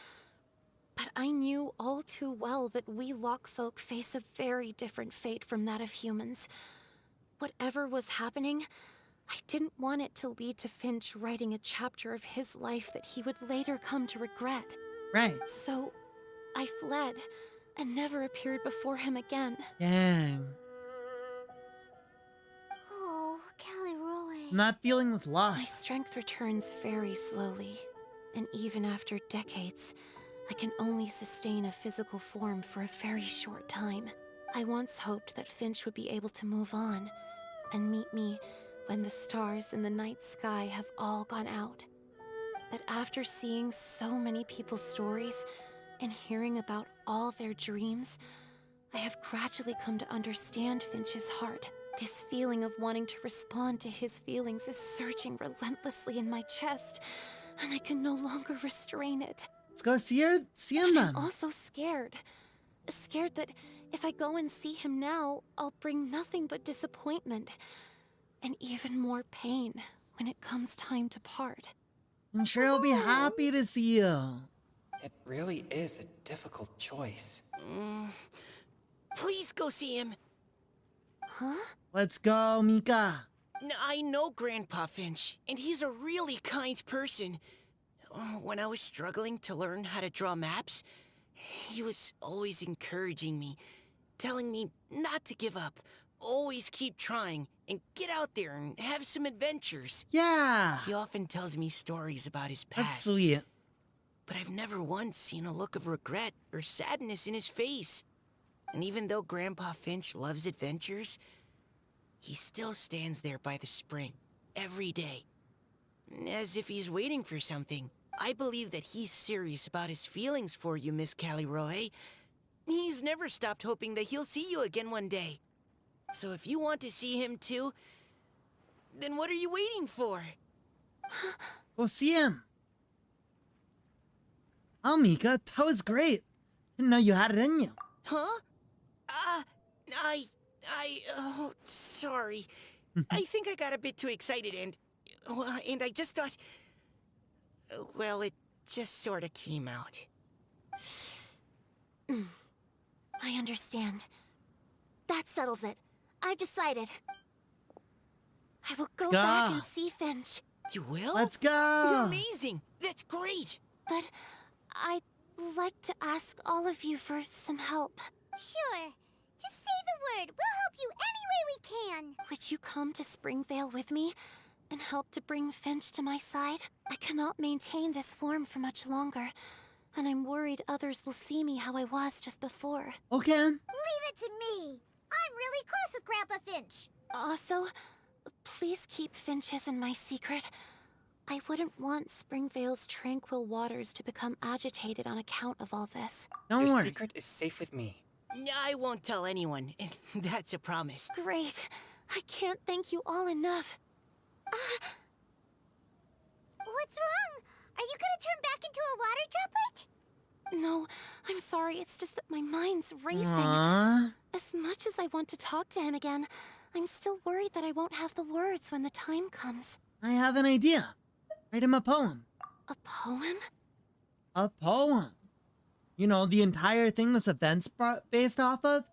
But I knew all too well that we Lockfolk face a very different fate from that of humans. Whatever was happening, I didn't want it to lead to Finch writing a chapter of his life that he would later come to regret.
Right.
So, I fled, and never appeared before him again.
Dang.
Oh, Callie
Not feeling this
My
loss.
strength returns very slowly, and even after decades, I can only sustain a physical form for a very short time. I once hoped that Finch would be able to move on, and meet me when the stars in the night sky have all gone out. But after seeing so many people's stories, and hearing about all their dreams, I have gradually come to understand Finch's heart. This feeling of wanting to respond to his feelings is surging relentlessly in my chest, and I can no longer restrain it.
Let's go see him then.
I'm also scared. Scared that if I go and see him now, I'll bring nothing but disappointment, and even more pain when it comes time to part.
I'm sure he'll be happy to see you.
It really is a difficult choice.
Please go see him.
Huh?
Let's go, Mika.
I know Grandpa Finch, and he's a really kind person. When I was struggling to learn how to draw maps, he was always encouraging me, telling me not to give up, always keep trying, and get out there and have some adventures.
Yeah.
He often tells me stories about his
That's
past.
sweet.
But I've never once seen a look of regret or sadness in his face. And even though Grandpa Finch loves adventures, he still stands there by the spring, every day. As if he's waiting for something. I believe that he's serious about his feelings for you, Miss Callie. He's never stopped hoping that he'll see you again one day. So if you want to see him too, then what are you waiting for?
Go see him. Oh, Mika, that was great. Didn't know you had it in you.
Huh? Oh, sorry. I think I got a bit too excited and I just thought, well, it just sort of came out.
I understand. That settles it. I've decided. I will go back and see Finch.
You will?
Let's go.
Amazing. That's great.
But I'd like to ask all of you for some help.
Sure. Just say the word. We'll help you any way we can.
Would you come to Springvale with me and help to bring Finch to my side? I cannot maintain this form for much longer, and I'm worried others will see me how I was just before.
Okay.
Leave it to me. I'm really close with Grandpa Finch.
Also, please keep Finch's in my secret. I wouldn't want Springvale's tranquil waters to become agitated on account of all this.
Don't
Your
worry.
secret is safe with me.
I won't tell anyone. That's a promise.
Great. I can't thank you all enough.
What's wrong? Are you gonna turn back into a water droplet?
No, I'm sorry. It's just that my mind's racing.
Aww.
As much as I want to talk to him again, I'm still worried that I won't have the words when the time comes.
I have an idea. Write him a poem.
A poem?
A poem. You know, the entire thing this event's based off of?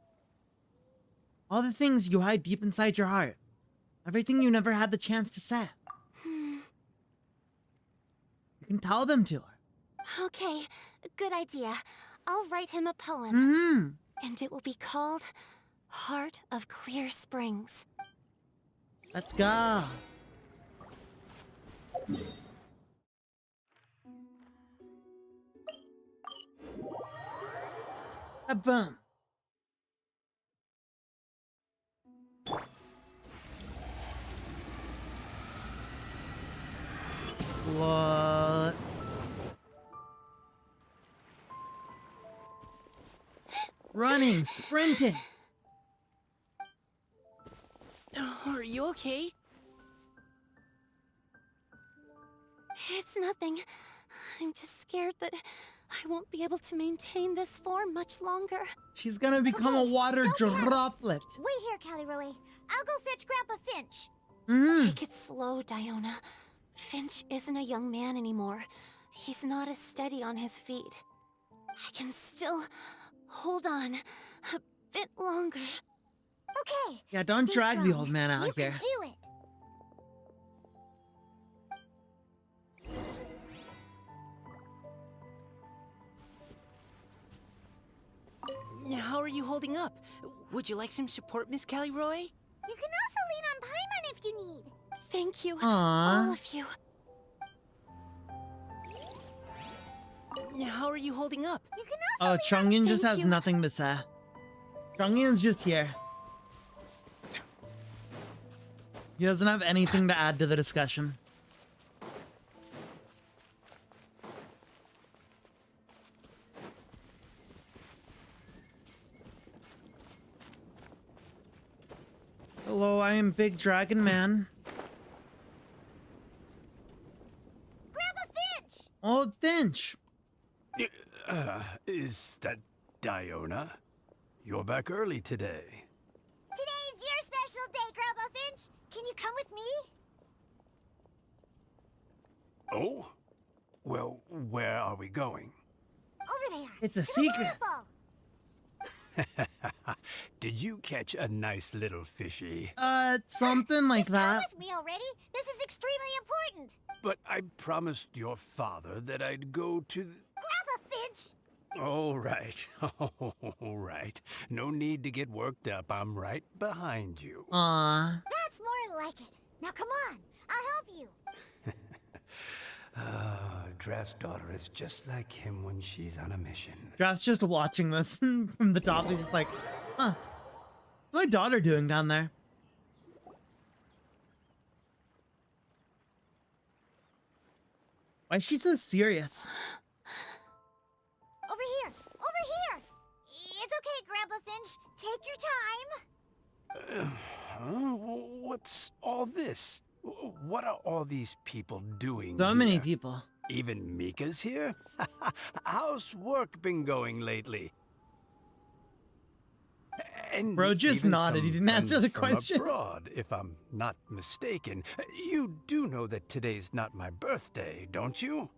All the things you hide deep inside your heart. Everything you never had the chance to say. You can tell them to her.
Okay, good idea. I'll write him a poem.
Mm-hmm.
And it will be called Heart of Clear Springs.
Let's go. Boom. What? Running, sprinting.
Are you okay?
It's nothing. I'm just scared that I won't be able to maintain this form much longer.
She's gonna become a water droplet.
Wait here, Caliroe. I'll go fetch Grandpa Finch.
Take it slow, Diona. Finch isn't a young man anymore. He's not as steady on his feet. I can still hold on a bit longer.
Okay.
Yeah, don't
stay
drag the
strong.
old man out
you
here.
can do it.
How are you holding up? Would you like some support, Miss Caliroe?
You can also lean on Paimon if you need.
Thank you,
Aww.
all of you.
How are you holding up?
You can
Oh,
also
Chongyun just
Thank
has
you.
nothing to say. Chongyun's just here. He doesn't have anything to add to the discussion. Hello, I am Big Dragon Man.
Grandpa Finch.
Oh, Finch.
Is that Diona? You're back early today.
Today's your special day, Grandpa Finch. Can you come with me?
Oh? Well, where are we going?
Over there.
It's a
to the
secret.
waterfall.
Did you catch a nice little fishy?
Something like
Come
that.
with me already. This is extremely important.
But I promised your father that I'd go to the...
Grandpa Finch.
All right. All right. No need to get worked up. I'm right behind you.
Aw.
That's more like it. Now come on. I'll help you.
Draft's daughter is just like him when she's on a mission.
Draft's just watching this from the top. He's just like, huh. What's my daughter doing down there? Why is she so serious?
Over here. Over here. It's okay, Grandpa Finch. Take your time.
What's all this? What are all these people doing
So many
here?
people.
Even Mika's here? How's work been going lately? And
Bro just
even
nodded. He
some
didn't answer
friends
the
from
question.
abroad, if I'm not mistaken. You do know that today's not my birthday, don't you?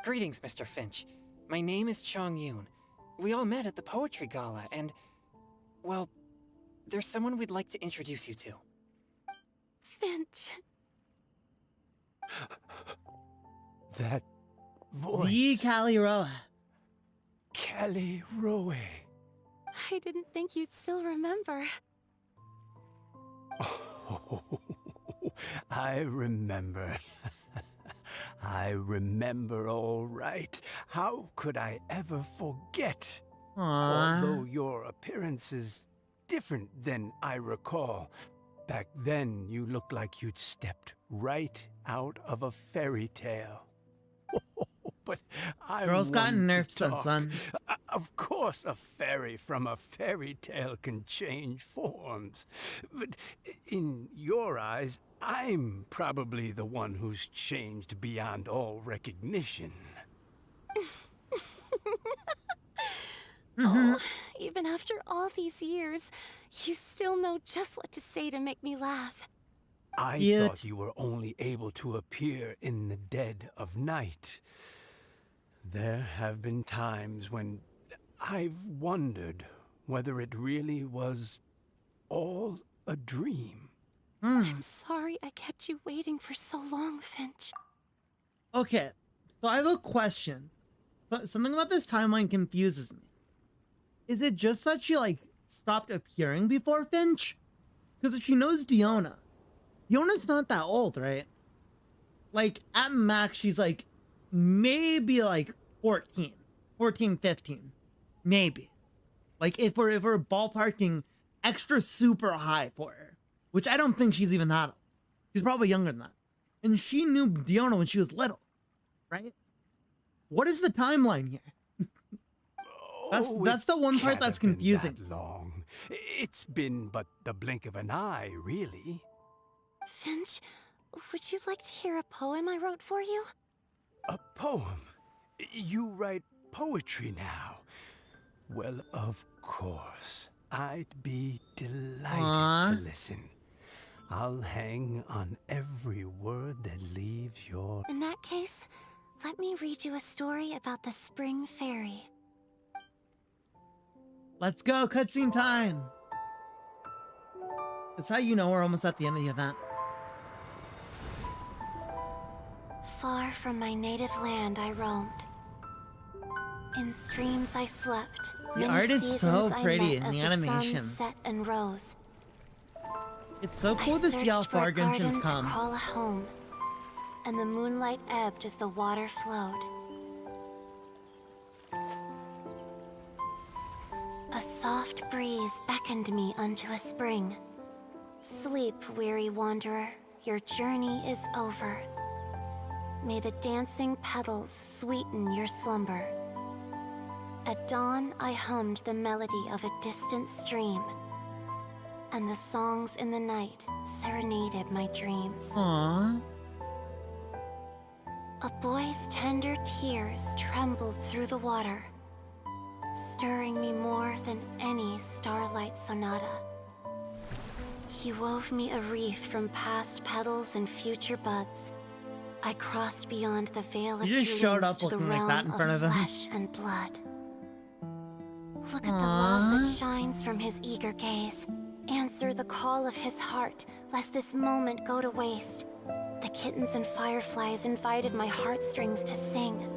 Greetings, Mr. Finch. My name is Chongyun. We all met at the poetry gala, and... well, there's someone we'd like to introduce you to.
Finch.
That voice.
The Caliroe.
Caliroe.
I didn't think you'd still remember.
Oh, I remember. I remember all right. How could I ever forget?
Aww.
Although your appearance is different than I recall. Back then, you looked like you'd stepped right out of a fairy tale. But I
Girls gotten
wanted
nerfed
to
since
talk.
then.
Of course, a fairy from a fairy tale can change forms. But in your eyes, I'm probably the one who's changed beyond all recognition.
Oh, even after all these years, you still know just what to say to make me laugh.
I
Cute.
thought you were only able to appear in the dead of night. There have been times when I've wondered whether it really was all a dream.
I'm sorry I kept you waiting for so long, Finch.
Okay, so I have a question. Something about this timeline confuses me. Is it just that she, like, stopped appearing before Finch? Because if she knows Diona's not that old, right? Like, at max, she's, like, maybe, like, 14, 15. Maybe. Like, if we're ballparking extra super high for her, which I don't think she's even that old. She's probably younger than that. And she knew Diona when she was little, right? What is the timeline here? That's the one part that's confusing.
That long. It's been but the blink of an eye, really.
Finch, would you like to hear a poem I wrote for you?
A poem? You write poetry now? Well, of course. I'd be delighted to listen. I'll hang on every word that leaves your...
In that case, let me read you a story about the Spring Fairy.
Let's go, cutscene time. That's how you know we're almost at the end of the event.
Far from my native land I roamed. In streams I slept.
The
Many
art is so
seasons I
pretty
met
in
as
the
sun
animation.
set and rose.
It's so cool
I
to see how
searched for
far
a garden
Genshin's
to
come.
call a home, and the moonlight ebbed as the water flowed. A soft breeze beckoned me unto a spring. Sleep, weary wanderer, your journey is over. May the dancing petals sweeten your slumber. At dawn, I hummed the melody of a distant stream, and the songs in the night serenaded my dreams.
Aww.
A boy's tender tears trembled through the water, stirring me more than any starlight sonata. He wove me a wreath from past petals and future buds. I crossed beyond the veil of
You just showed
dreams
up
to the
looking like
realm
that in front of him.
flesh and blood. Look at the love that shines from his eager gaze. Answer the call of his heart, lest this moment go to waste. The kittens and fireflies invited my heartstrings to sing,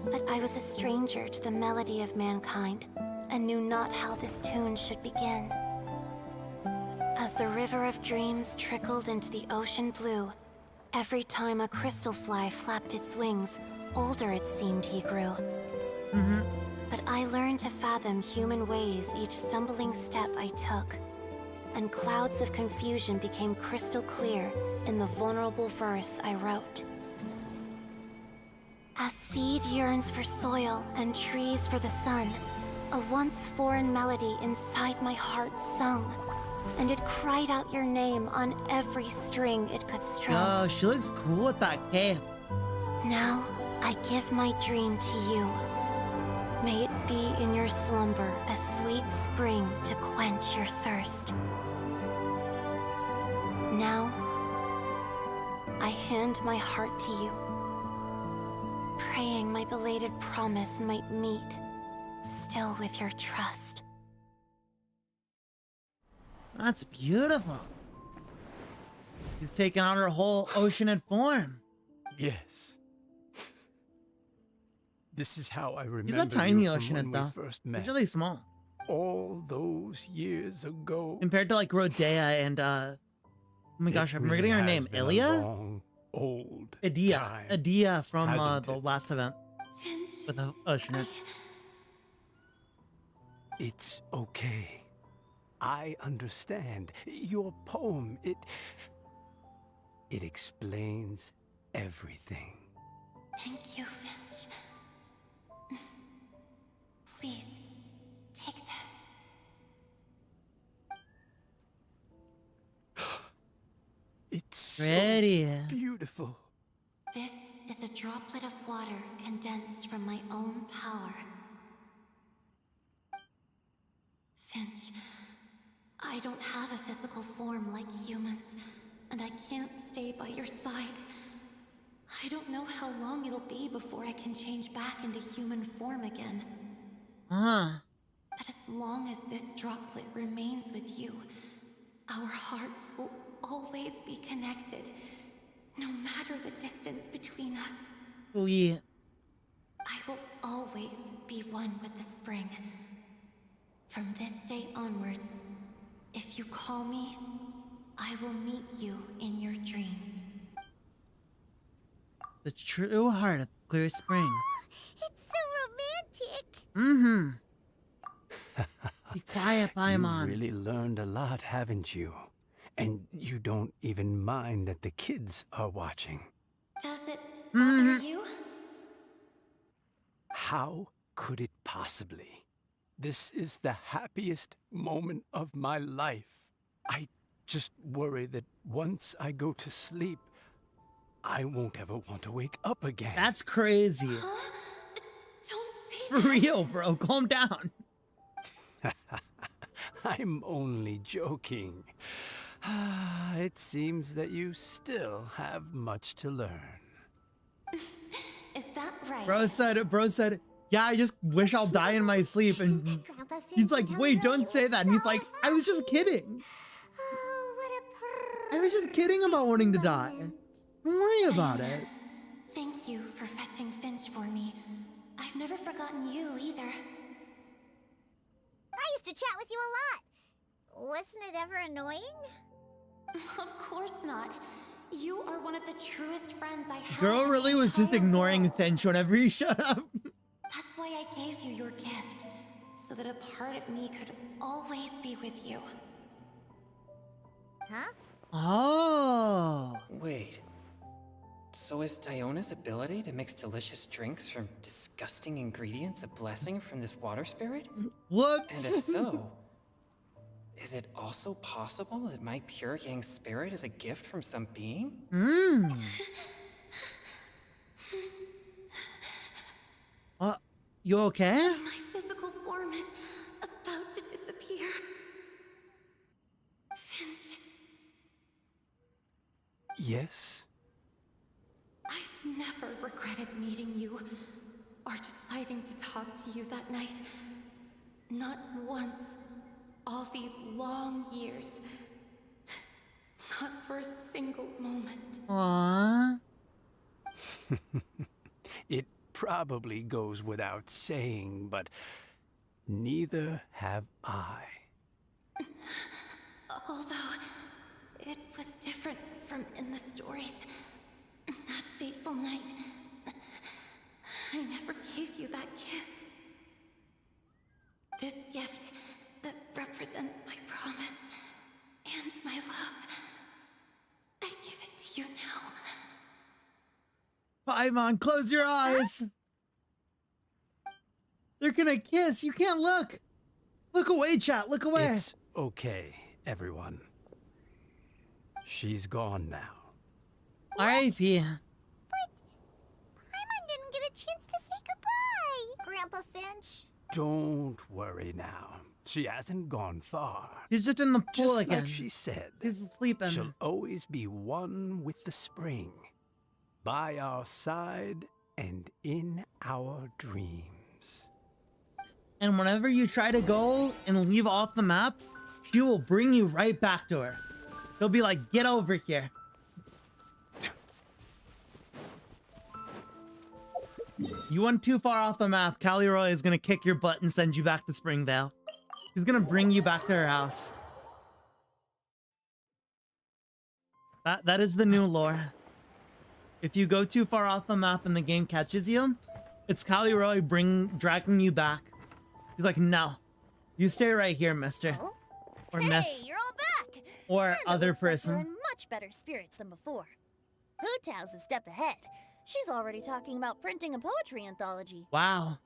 but I was a stranger to the melody of mankind, and knew not how this tune should begin. As the river of dreams trickled into the ocean blue, every time a crystal fly flapped its wings, older it seemed he grew. But I learned to fathom human ways each stumbling step I took, and clouds of confusion became crystal clear in the vulnerable verse I wrote. As seed yearns for soil and trees for the sun, a once foreign melody inside my heart sung, and it cried out your name on every string it could strum.
Oh, she looks cool with that cape.
Now, I give my dream to you. May it be in your slumber a sweet spring to quench your thirst. Now, I hand my heart to you, praying my belated promise might meet, still with your trust.
That's beautiful. She's taking on her whole oceanid form.
Yes. This is how I remember
She's a tiny
you from
oceanid,
when we
though.
first met.
She's really small.
All those years ago.
Compared to, like, Rodea and, oh my gosh, I'm forgetting her name. Ilia?
Long, old
Adia.
time,
Adia from
hasn't
the
it?
last event. With the oceanid.
It's okay. I understand. Your poem, it explains everything.
Thank you, Finch. Please, take this.
It's
Pretty.
so beautiful.
This is a droplet of water condensed from my own power.
Finch, I don't have a physical form like humans, and I can't stay by your side. I don't know how long it'll be before I can change back into human form again. But as long as this droplet remains with you, our hearts will always be connected, no matter the distance between us.
Sweet.
I will always be one with the spring. From this day onwards, if you call me, I will meet you in your dreams.
The true heart of Clear Spring.
It's so romantic.
Mm-hmm. Be quiet, Paimon.
You really learned a lot, haven't you? And you don't even mind that the kids are watching.
Does it bother
Mm-hmm.
you?
How could it possibly? This is the happiest moment of my life. I just worry that once I go to sleep, I won't ever want to wake up again.
That's crazy.
Huh? Don't say
For
that.
real, bro. Calm down.
I'm only joking. It seems that you still have much to learn.
Is that right?
Bro said, yeah, I just wish I'll die in my sleep. And
Grandpa Finch
he's like,
and
wait,
Helen
don't say
were
that. And he's
so
like, I was just kidding.
Oh, what a
I was just kidding about wanting to die. Don't worry about it.
Thank you for fetching Finch for me. I've never forgotten you either.
I used to chat with you a lot. Wasn't it ever annoying?
Of course not. You are one of the truest friends I have.
Girl
in the
really was just
entire
ignoring
world.
Finch whenever he shut up.
That's why I gave you your gift, so that a part of me could always be with you.
Huh?
Oh.
Wait. So is Diona's ability to mix delicious drinks from disgusting ingredients a blessing from this water spirit?
What?
And if so, is it also possible that my pure yang spirit is a gift from some being?
You okay?
My physical form is about to disappear. Finch,
Yes?
I've never regretted meeting you or deciding to talk to you that night. Not once. All these long years. Not for a single moment.
Aww.
It probably goes without saying, but neither have I.
Although it was different from in the stories. That fateful night, I never gave you that kiss. This gift that represents my promise and my love, I give it to you now.
Paimon, close your eyes. They're gonna kiss. You can't look. Look away, chat. Look away.
It's okay, everyone. She's gone now.
R.I.P.
Paimon didn't get a chance to say goodbye. Grandpa Finch.
Don't worry now. She hasn't gone far.
He's just in the pool
Just
again.
like she said,
He's sleeping.
she'll always be one with the spring, by our side and in our dreams.
And whenever you try to go and leave off the map, she will bring you right back to her. She'll be like, get over here. You went too far off the map. Callie Roy is gonna kick your butt and send you back to Springvale. She's gonna bring you back to her house. That is the new lore. If you go too far off the map and the game catches you, it's Callie Roy dragging you back. He's like, no, you stay right here, mister.
Oh?
Or
Hey,
miss.
you're all back!
Or
And it
other
looks like you're
person.
in much better spirits than before. Hootow's a step ahead. She's already talking about printing a poetry anthology.
Wow.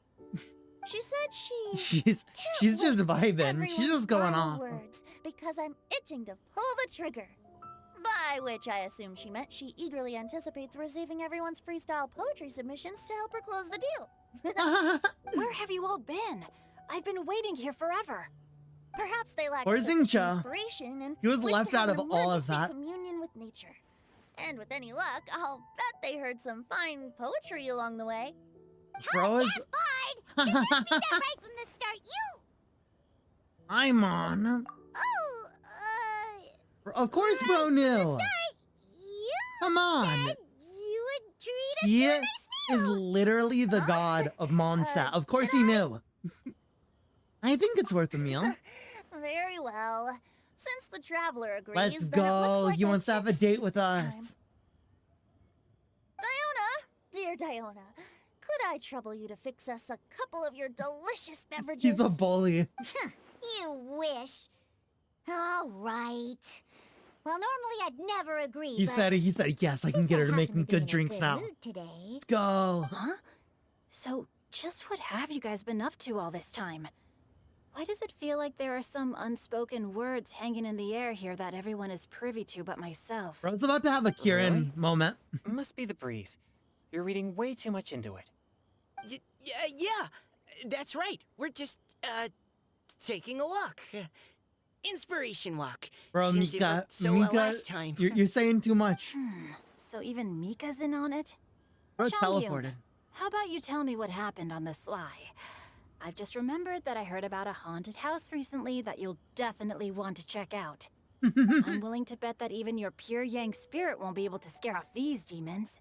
She said she
She's
can't
just
wait for
vibing. She's
everyone's
just going
final
off.
words because I'm itching to pull the trigger. By which I assume she meant she eagerly anticipates receiving everyone's freestyle poetry submissions to help her close the deal.
Where have you all been? I've been waiting here forever.
Perhaps they lack
Or
sufficient
Xingqiu.
inspiration and
He was
wish
left
to have
out
an
of all of
emergency
that.
communion with nature. And with any luck, I'll bet they heard some fine poetry along the way.
Bro is.
Fine. Just let me that right from the start. You.
I'm on.
Oh,
Of course, bro knew.
you
Come on.
said you would treat us
He
to a nice
is
meal.
literally the god of Mondstadt. Of course he knew. I think it's worth a meal.
Very well. Since the traveler agrees,
Let's
then it
go.
looks like
He
a
wants to have a
fixed
date with
this
us.
time. Dear Diona, could I trouble you to fix us a couple of your delicious beverages?
He's a bully.
You wish. All right. Well, normally I'd never agree.
He
but
said, yes, I can
since
get her to
happen
make me
be in
good
a
drinks
good
now.
mood today.
Let's go.
Huh? So, just what have you guys been up to all this time? Why does it feel like there are some unspoken words hanging in the air here that everyone is privy to but myself?
Bro's about to have a Kieran
Really?
moment.
Must be the breeze. You're reading way too much into it.
Yeah, that's right. We're just, taking a walk. Inspiration walk.
Bro,
Since it
Mika,
worked so well
Mika,
last time.
you're saying too much.
So even Mika's in on it?
Bro
Chongyun,
teleported.
how about you tell me what happened on the sly? I've just remembered that I heard about a haunted house recently that you'll definitely want to check out. I'm willing to bet that even your pure Yang spirit won't be able to scare off these demons.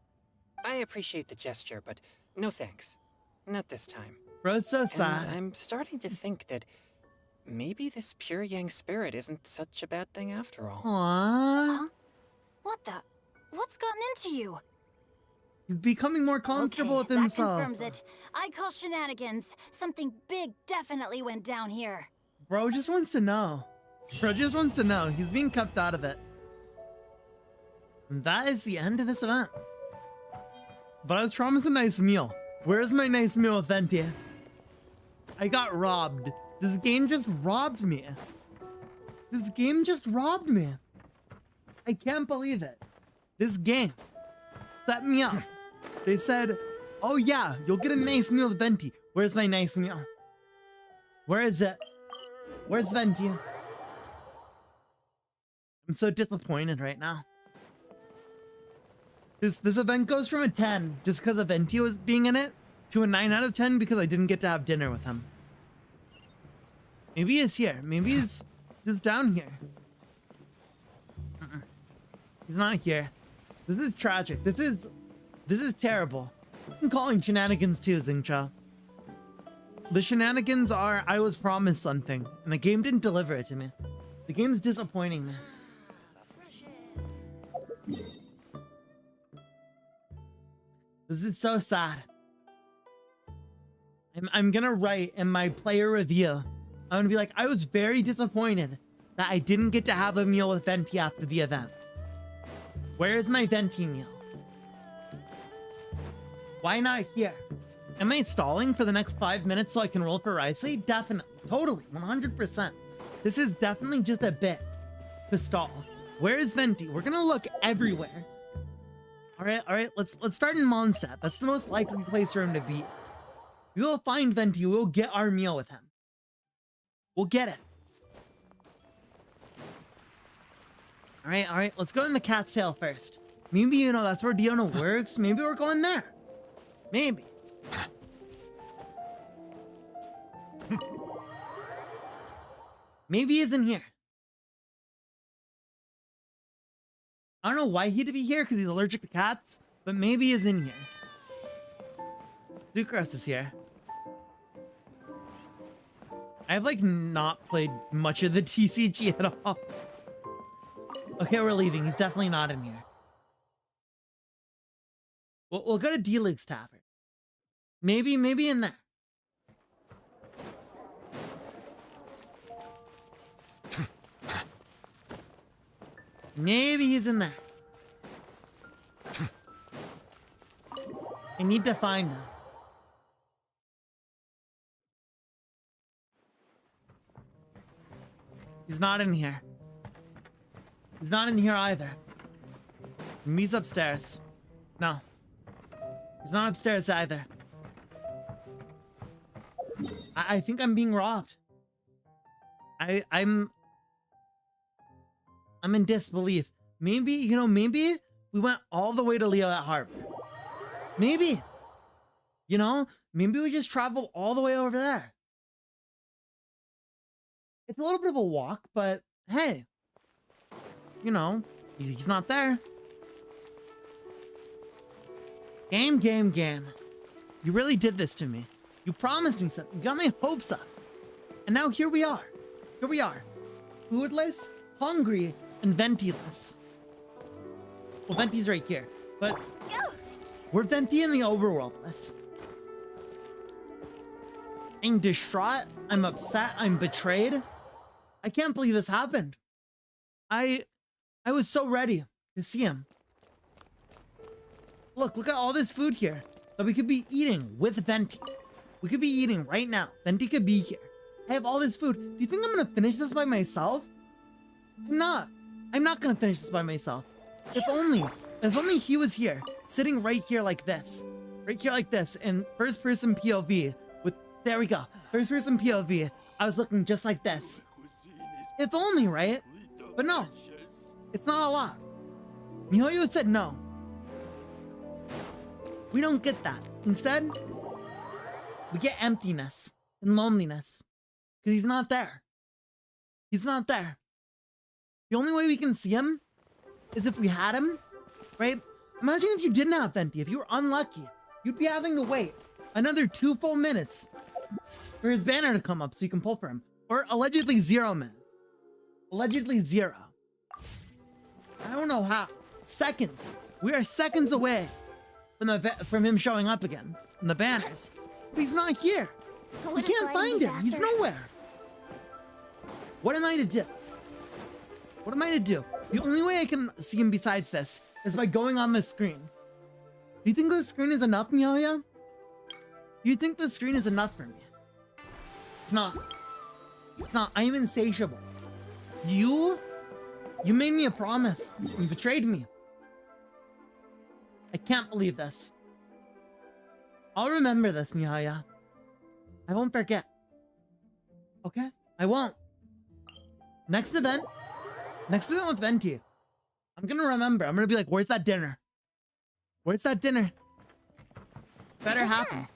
I appreciate the gesture, but no thanks. Not this time.
Bro's so
And
sad.
I'm starting to think that maybe this pure Yang spirit isn't such a bad thing after all.
Aww.
Huh? What the? What's gotten into you?
He's becoming more comfortable
Okay,
with himself.
that confirms it. I call shenanigans. Something big definitely went down here.
Bro just wants to know. Bro just wants to know. He's being kept out of it. And that is the end of this event. But I was promised a nice meal. Where's my nice meal with Venti? I got robbed. This game just robbed me. This game just robbed me. I can't believe it. This game set me up. They said, oh yeah, you'll get a nice meal with Venti. Where's my nice meal? Where is it? Where's Venti? I'm so disappointed right now. This event goes from a 10 just because of Venti was being in it to a 9 out of 10 because I didn't get to have dinner with him. Maybe he's here. Maybe he's down here. He's not here. This is tragic. This is terrible. I'm calling shenanigans too, Xingqiu. The shenanigans are I was promised something and the game didn't deliver it to me. The game's disappointing me. This is so sad. I'm gonna write in my player review. I'm gonna be like, I was very disappointed that I didn't get to have a meal with Venti after the event. Where is my Venti meal? Why not here? Am I stalling for the next 5 minutes so I can roll for Risley? Definitely, totally, 100%. This is definitely just a bit to stall. Where is Venti? We're gonna look everywhere. All right, let's start in Mondstadt. That's the most likely place for him to be. We will find Venti. We'll get our meal with him. We'll get it. All right, let's go in the Cat's Tail first. Maybe, you know, that's where Diona works. Maybe we're going there. Maybe. Maybe he's in here. I don't know why he'd be here because he's allergic to cats, but maybe he's in here. Sucrose is here. I've like not played much of the TCG at all. Okay, we're leaving. He's definitely not in here. We'll go to D-League's Tavern. Maybe in there. Maybe he's in there. I need to find him. He's not in here. He's not in here either. He's upstairs. No. He's not upstairs either. I think I'm being robbed. I'm in disbelief. Maybe, you know, maybe we went all the way to Leo at Harbor. Maybe. You know, maybe we just traveled all the way over there. It's a little bit of a walk, but hey, you know, he's not there. Game. You really did this to me. You promised me something. You got my hopes up. And now here we are. Foodless, hungry, and Ventiless. Well, Venti's right here, but we're Venti in the overworldless. I'm distraught. I'm upset. I'm betrayed. I can't believe this happened. I was so ready to see him. Look at all this food here that we could be eating with Venti. We could be eating right now. Venti could be here. I have all this food. Do you think I'm gonna finish this by myself? I'm not. I'm not gonna finish this by myself. If only he was here, sitting right here like this. Right here like this, in first person POV. There we go. First person POV. I was looking just like this. If only, right? But no. It's not a lot. Mihoyo said no. We don't get that. Instead, we get emptiness and loneliness. Because he's not there. He's not there. The only way we can see him is if we had him, right? Imagine if you didn't have Venti. If you were unlucky, you'd be having to wait another 2 full minutes for his banner to come up so you can pull for him. Or allegedly 0 minutes. Allegedly 0. I don't know how. Seconds. We are seconds away from him showing up again. From the banners. But he's not here. We can't find him. He's nowhere. What am I to do? What am I to do? The only way I can see him besides this is by going on this screen. Do you think this screen is enough, Mihoyo? Do you think this screen is enough for me? It's not. It's not. I am insatiable. You made me a promise and betrayed me. I can't believe this. I'll remember this, Mihoyo. I won't forget. Okay? I won't. Next event with Venti. I'm gonna remember. I'm gonna be like, where's that dinner? Where's that dinner? Better happen.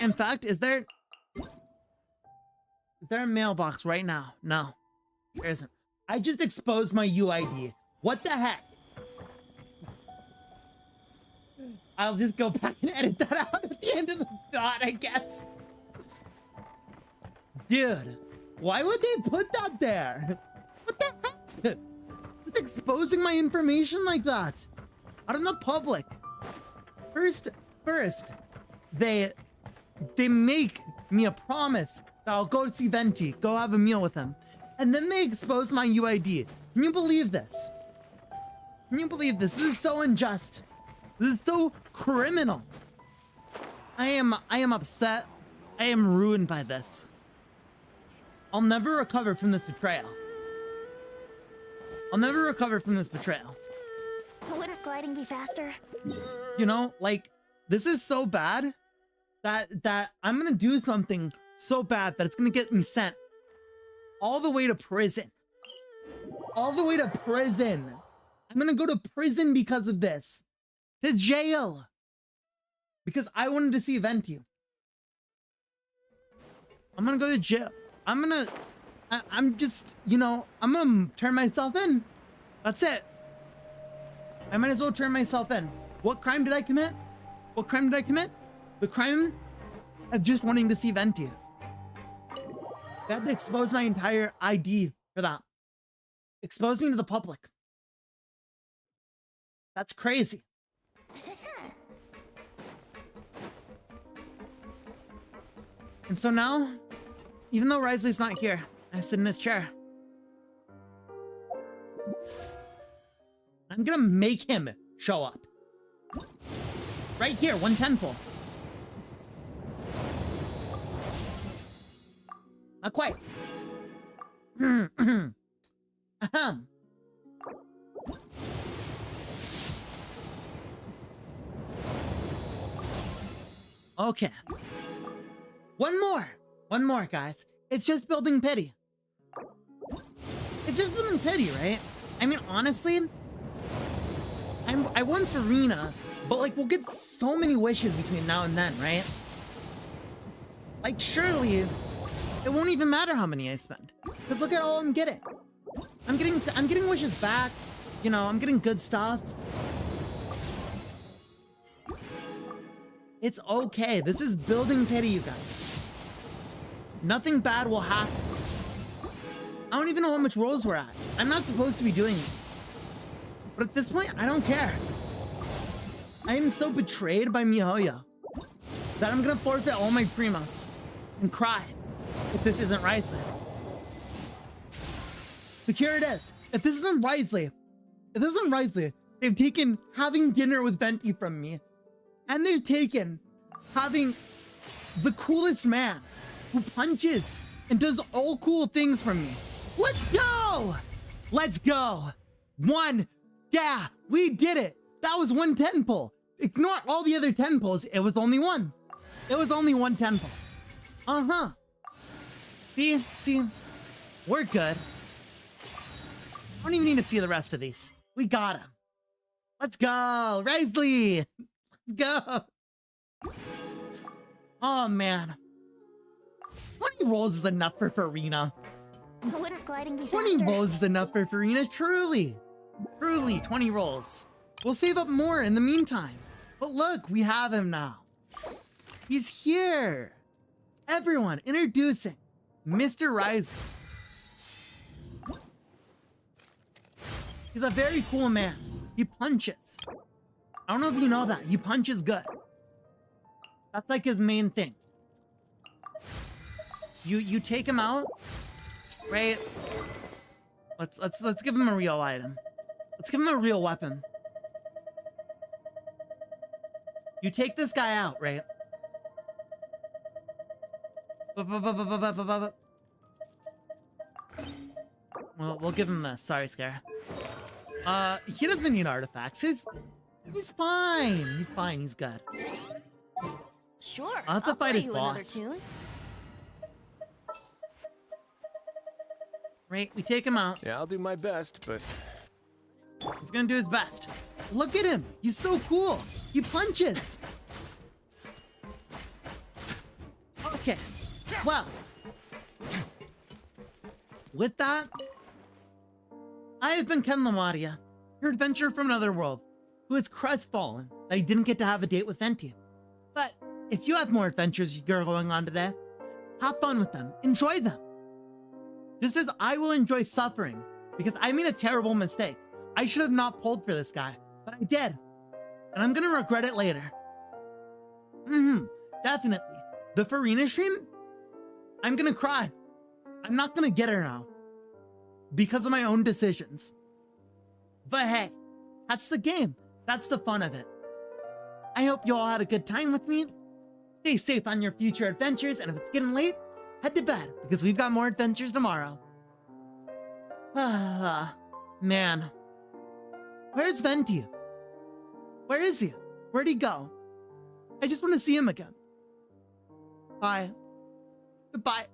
In fact, is there a mailbox right now? No, there isn't. I just exposed my UID. What the heck? I'll just go back and edit that out at the end of the thought, I guess. Dude, why would they put that there? What the heck? It's exposing my information like that. Out in the public. First, they make me a promise that I'll go see Venti, go have a meal with him. And then they expose my UID. Can you believe this? Can you believe this? This is so unjust. This is so criminal. I am upset. I am ruined by this. I'll never recover from this betrayal. I'll never recover from this betrayal.
Wouldn't gliding be faster?
You know, like, this is so bad that I'm gonna do something so bad that it's gonna get me sent all the way to prison. All the way to prison. I'm gonna go to prison because of this. To jail. Because I wanted to see Venti. I'm gonna go to jail. I'm just, you know, I'm gonna turn myself in. That's it. I might as well turn myself in. What crime did I commit? What crime did I commit? The crime of just wanting to see Venti. They had to expose my entire ID for that. Expose me to the public. That's crazy. And so now, even though Risley's not here, I sit in his chair. I'm gonna make him show up. Right here, 110 pull. Not quite. Ahem. Okay. One more, guys. It's just building pity. It's just building pity, right? I mean, honestly, I want Farina, but like we'll get so many wishes between now and then, right? Like surely it won't even matter how many I spend. Because look at all I'm getting. I'm getting wishes back. You know, I'm getting good stuff. It's okay. This is building pity, you guys. Nothing bad will happen. I don't even know how much rolls we're at. I'm not supposed to be doing this. But at this point, I don't care. I am so betrayed by Mihoyo that I'm gonna forfeit all my primos and cry if this isn't Risley. But here it is. If this isn't Risley, they've taken having dinner with Venti from me, and they've taken having the coolest man who punches and does all cool things from me. Let's go! Let's go! Yeah, we did it! That was one 10 pull. Ignore all the other 10 pulls, it was only one. It was only one 10 pull. Uh-huh. See, we're good. I don't even need to see the rest of these. We got him. Let's go, Risley! Let's go! Oh man. 20 rolls is enough for Farina.
Wouldn't gliding be
20
faster?
rolls is enough for Farina, truly. Truly, 20 rolls. We'll save up more in the meantime. But look, we have him now. He's here. Everyone, introducing Mr. Risley. He's a very cool man. He punches. I don't know if you know that. He punches good. That's like his main thing. You take him out, right? Let's give him a real item. Let's give him a real weapon. You take this guy out, right? Well, we'll give him this. Sorry, Scare. He doesn't need artifacts. He's fine. He's fine. He's good.
Sure.
I'll have to fight
play
his
you another
boss.
tune.
Right, we take him out.
Yeah, I'll do my best, but
He's gonna do his best. Look at him. He's so cool. He punches. Okay. Well. With that, I have been Ken Lamadia, your adventurer from another world, who is crestfallen that he didn't get to have a date with Venti. But if you have more adventures you're going on today, have fun with them. Enjoy them. Just as I will enjoy suffering because I made a terrible mistake. I should have not pulled for this guy, but I did. And I'm gonna regret it later. Definitely. The Farina stream, I'm gonna cry. I'm not gonna get her now because of my own decisions. But hey, that's the game. That's the fun of it. I hope you all had a good time with me. Stay safe on your future adventures, and if it's getting late, head to bed because we've got more adventures tomorrow. Man. Where's Venti? Where is he? Where'd he go? I just want to see him again. Bye. Goodbye.